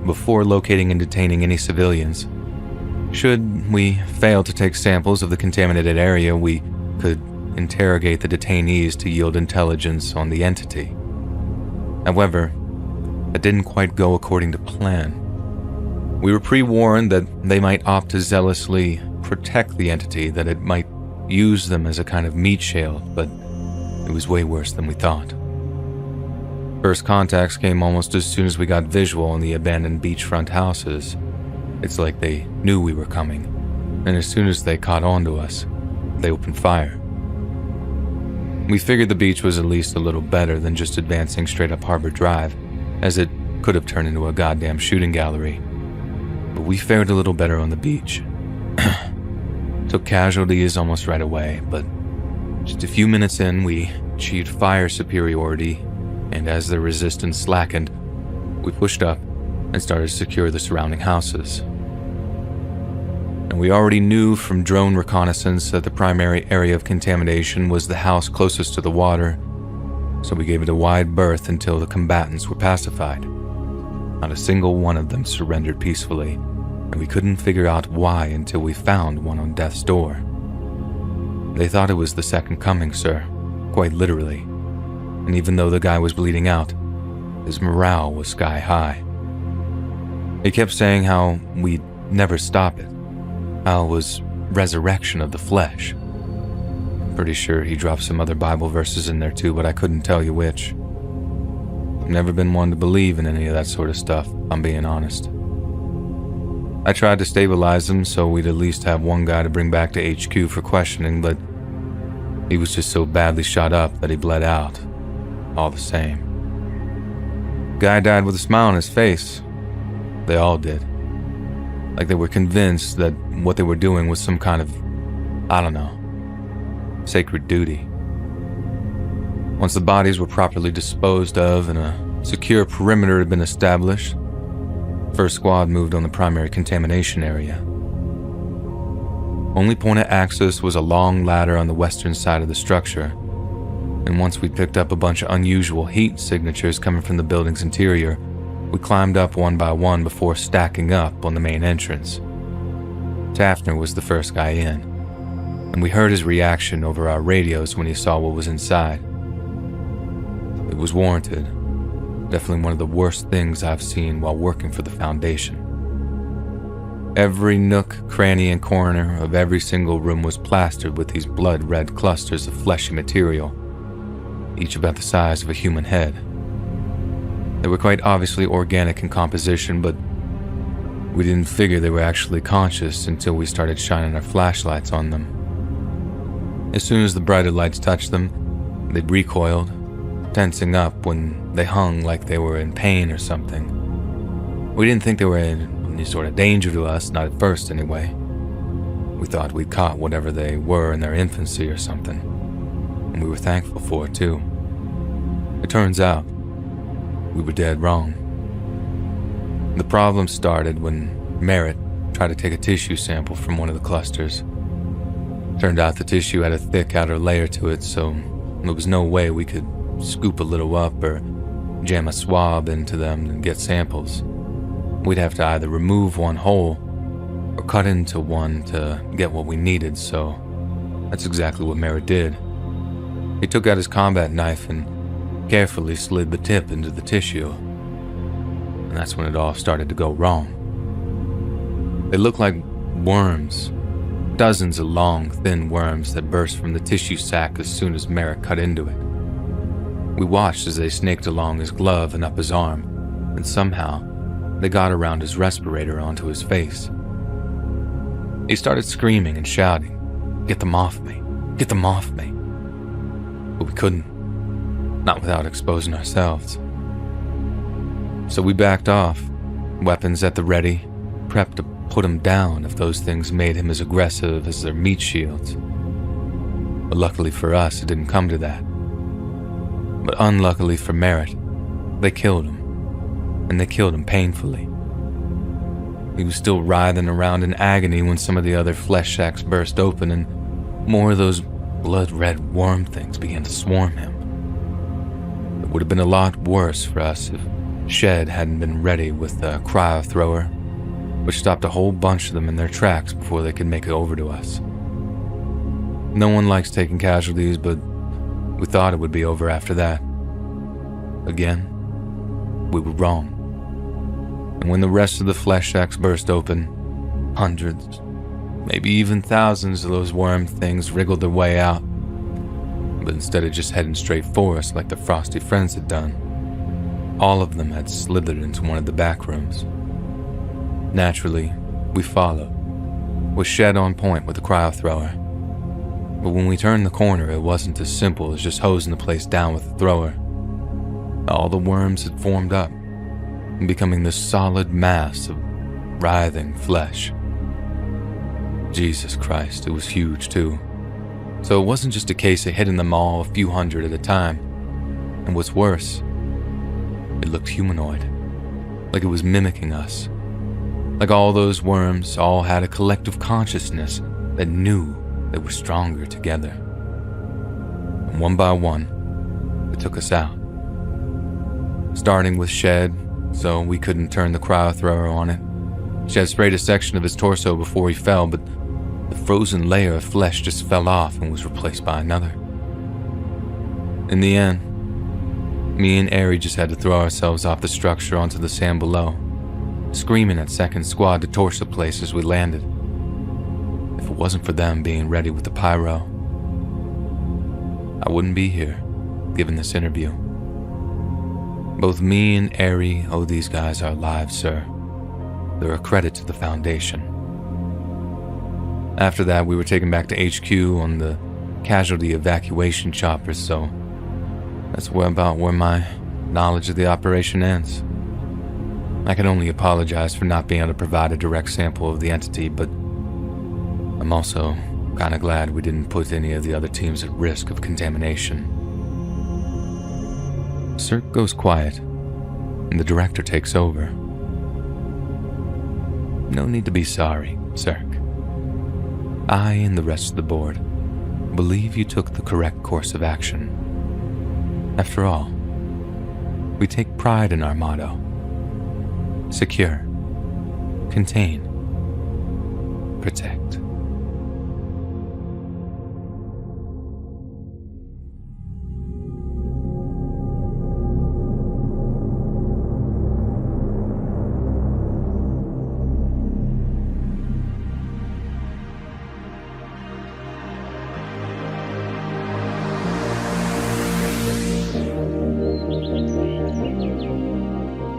before locating and detaining any civilians. Should we fail to take samples of the contaminated area, we could interrogate the detainees to yield intelligence on the entity. However, it didn't quite go according to plan. We were pre-warned that they might opt to zealously protect the entity, that it might use them as a kind of meat shield, but it was way worse than we thought. First contacts came almost as soon as we got visual on the abandoned beachfront houses. It's like they knew we were coming, and as soon as they caught on to us, they opened fire. We figured the beach was at least a little better than just advancing straight up Harbor Drive, as it could have turned into a goddamn shooting gallery. But we fared a little better on the beach. Took casualties almost right away, but just a few minutes in, we achieved fire superiority, and as the resistance slackened, we pushed up and started to secure the surrounding houses. And we already knew from drone reconnaissance that the primary area of contamination was the house closest to the water, so we gave it a wide berth until the combatants were pacified. Not a single one of them surrendered peacefully, and we couldn't figure out why until we found one on death's door. They thought it was the second coming, sir, quite literally, and even though the guy was bleeding out, his morale was sky high. He kept saying how we'd never stop it, how it was resurrection of the flesh. Pretty sure he dropped some other Bible verses in there too, but I couldn't tell you which. I've never been one to believe in any of that sort of stuff, I'm being honest. I tried to stabilize him so we'd at least have one guy to bring back to HQ for questioning, but he was just so badly shot up that he bled out, all the same. Guy died with a smile on his face. They all did. Like they were convinced that what they were doing was some kind of, I don't know, sacred duty. Once the bodies were properly disposed of and a secure perimeter had been established, First Squad moved on the primary contamination area. Only point of access was a long ladder on the western side of the structure, and once we picked up a bunch of unusual heat signatures coming from the building's interior, we climbed up one by one before stacking up on the main entrance. Taffner was the first guy in, and we heard his reaction over our radios when he saw what was inside. It was warranted. Definitely one of the worst things I've seen while working for the Foundation. Every nook, cranny, and corner of every single room was plastered with these blood-red clusters of fleshy material, each about the size of a human head. They were quite obviously organic in composition, but we didn't figure they were actually conscious until we started shining our flashlights on them. As soon as the brighter lights touched them, they recoiled, tensing up when they hung like they were in pain or something. We didn't think they were in any sort of danger to us, not at first anyway. We thought we'd caught whatever they were in their infancy or something, and we were thankful for it too. It turns out, we were dead wrong. The problem started when Merritt tried to take a tissue sample from one of the clusters. Turned out the tissue had a thick outer layer to it, so there was no way we could scoop a little up or jam a swab into them and get samples. We'd have to either remove one whole or cut into one to get what we needed, so that's exactly what Merritt did. He took out his combat knife and carefully slid the tip into the tissue, and that's when it all started to go wrong. They looked like worms, dozens of long, thin worms that burst from the tissue sac as soon as Merritt cut into it. We watched as they snaked along his glove and up his arm, and somehow they got around his respirator onto his face. He started screaming and shouting, "Get them off me! Get them off me!" But we couldn't, not without exposing ourselves. So we backed off, weapons at the ready, prepped to put him down if those things made him as aggressive as their meat shields. But luckily for us, it didn't come to that. But unluckily for Merritt, they killed him, and they killed him painfully. He was still writhing around in agony when some of the other flesh sacks burst open and more of those blood-red worm things began to swarm him. It would have been a lot worse for us if Shed hadn't been ready with the cryo thrower, which stopped a whole bunch of them in their tracks before they could make it over to us. No one likes taking casualties, but we thought it would be over after that. Again, we were wrong. And when the rest of the flesh sacks burst open, hundreds, maybe even thousands of those worm things wriggled their way out. But instead of just heading straight for us like the Frosty Friends had done, all of them had slithered into one of the back rooms. Naturally, we followed, with Shed on point with the cryo thrower. But when we turned the corner, it wasn't as simple as just hosing the place down with the thrower. All the worms had formed up, becoming this solid mass of writhing flesh. Jesus Christ, it was huge too. So it wasn't just a case of hitting them all a few hundred at a time. And what's worse, it looked humanoid, like it was mimicking us. Like all those worms all had a collective consciousness that knew they were stronger together. And one by one, it took us out. Starting with Shed, so we couldn't turn the cryo thrower on it. Shed sprayed a section of his torso before he fell, but the frozen layer of flesh just fell off and was replaced by another. In the end, me and Ari just had to throw ourselves off the structure onto the sand below, screaming at Second Squad to torch the place as we landed. If it wasn't for them being ready with the pyro, I wouldn't be here giving this interview. Both me and Ari owe these guys our lives, sir. They're a credit to the Foundation. After that, we were taken back to HQ on the casualty evacuation choppers, so that's about where my knowledge of the operation ends. I can only apologize for not being able to provide a direct sample of the entity, but I'm also kinda glad we didn't put any of the other teams at risk of contamination. Cirque goes quiet, and the director takes over. No need to be sorry, Cirque. I and the rest of the board believe you took the correct course of action. After all, we take pride in our motto: secure, contain, protect.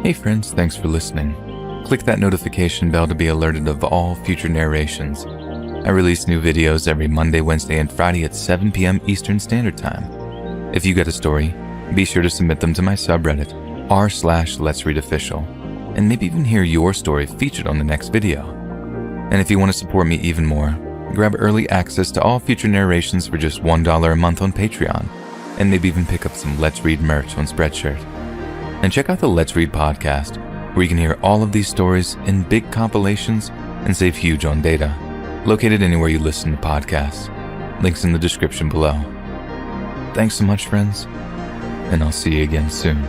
Hey friends, thanks for listening. Click that notification bell to be alerted of all future narrations. I release new videos every Monday, Wednesday, and Friday at 7 p.m. Eastern Standard Time. If you get a story, be sure to submit them to my subreddit, r/Let'sReadOfficial, and maybe even hear your story featured on the next video. And if you want to support me even more, grab early access to all future narrations for just $1 a month on Patreon, and maybe even pick up some Let's Read merch on Spreadshirt. And check out the Let's Read podcast, where you can hear all of these stories in big compilations and save huge on data, located anywhere you listen to podcasts. Links in the description below. Thanks so much, friends, and I'll see you again soon.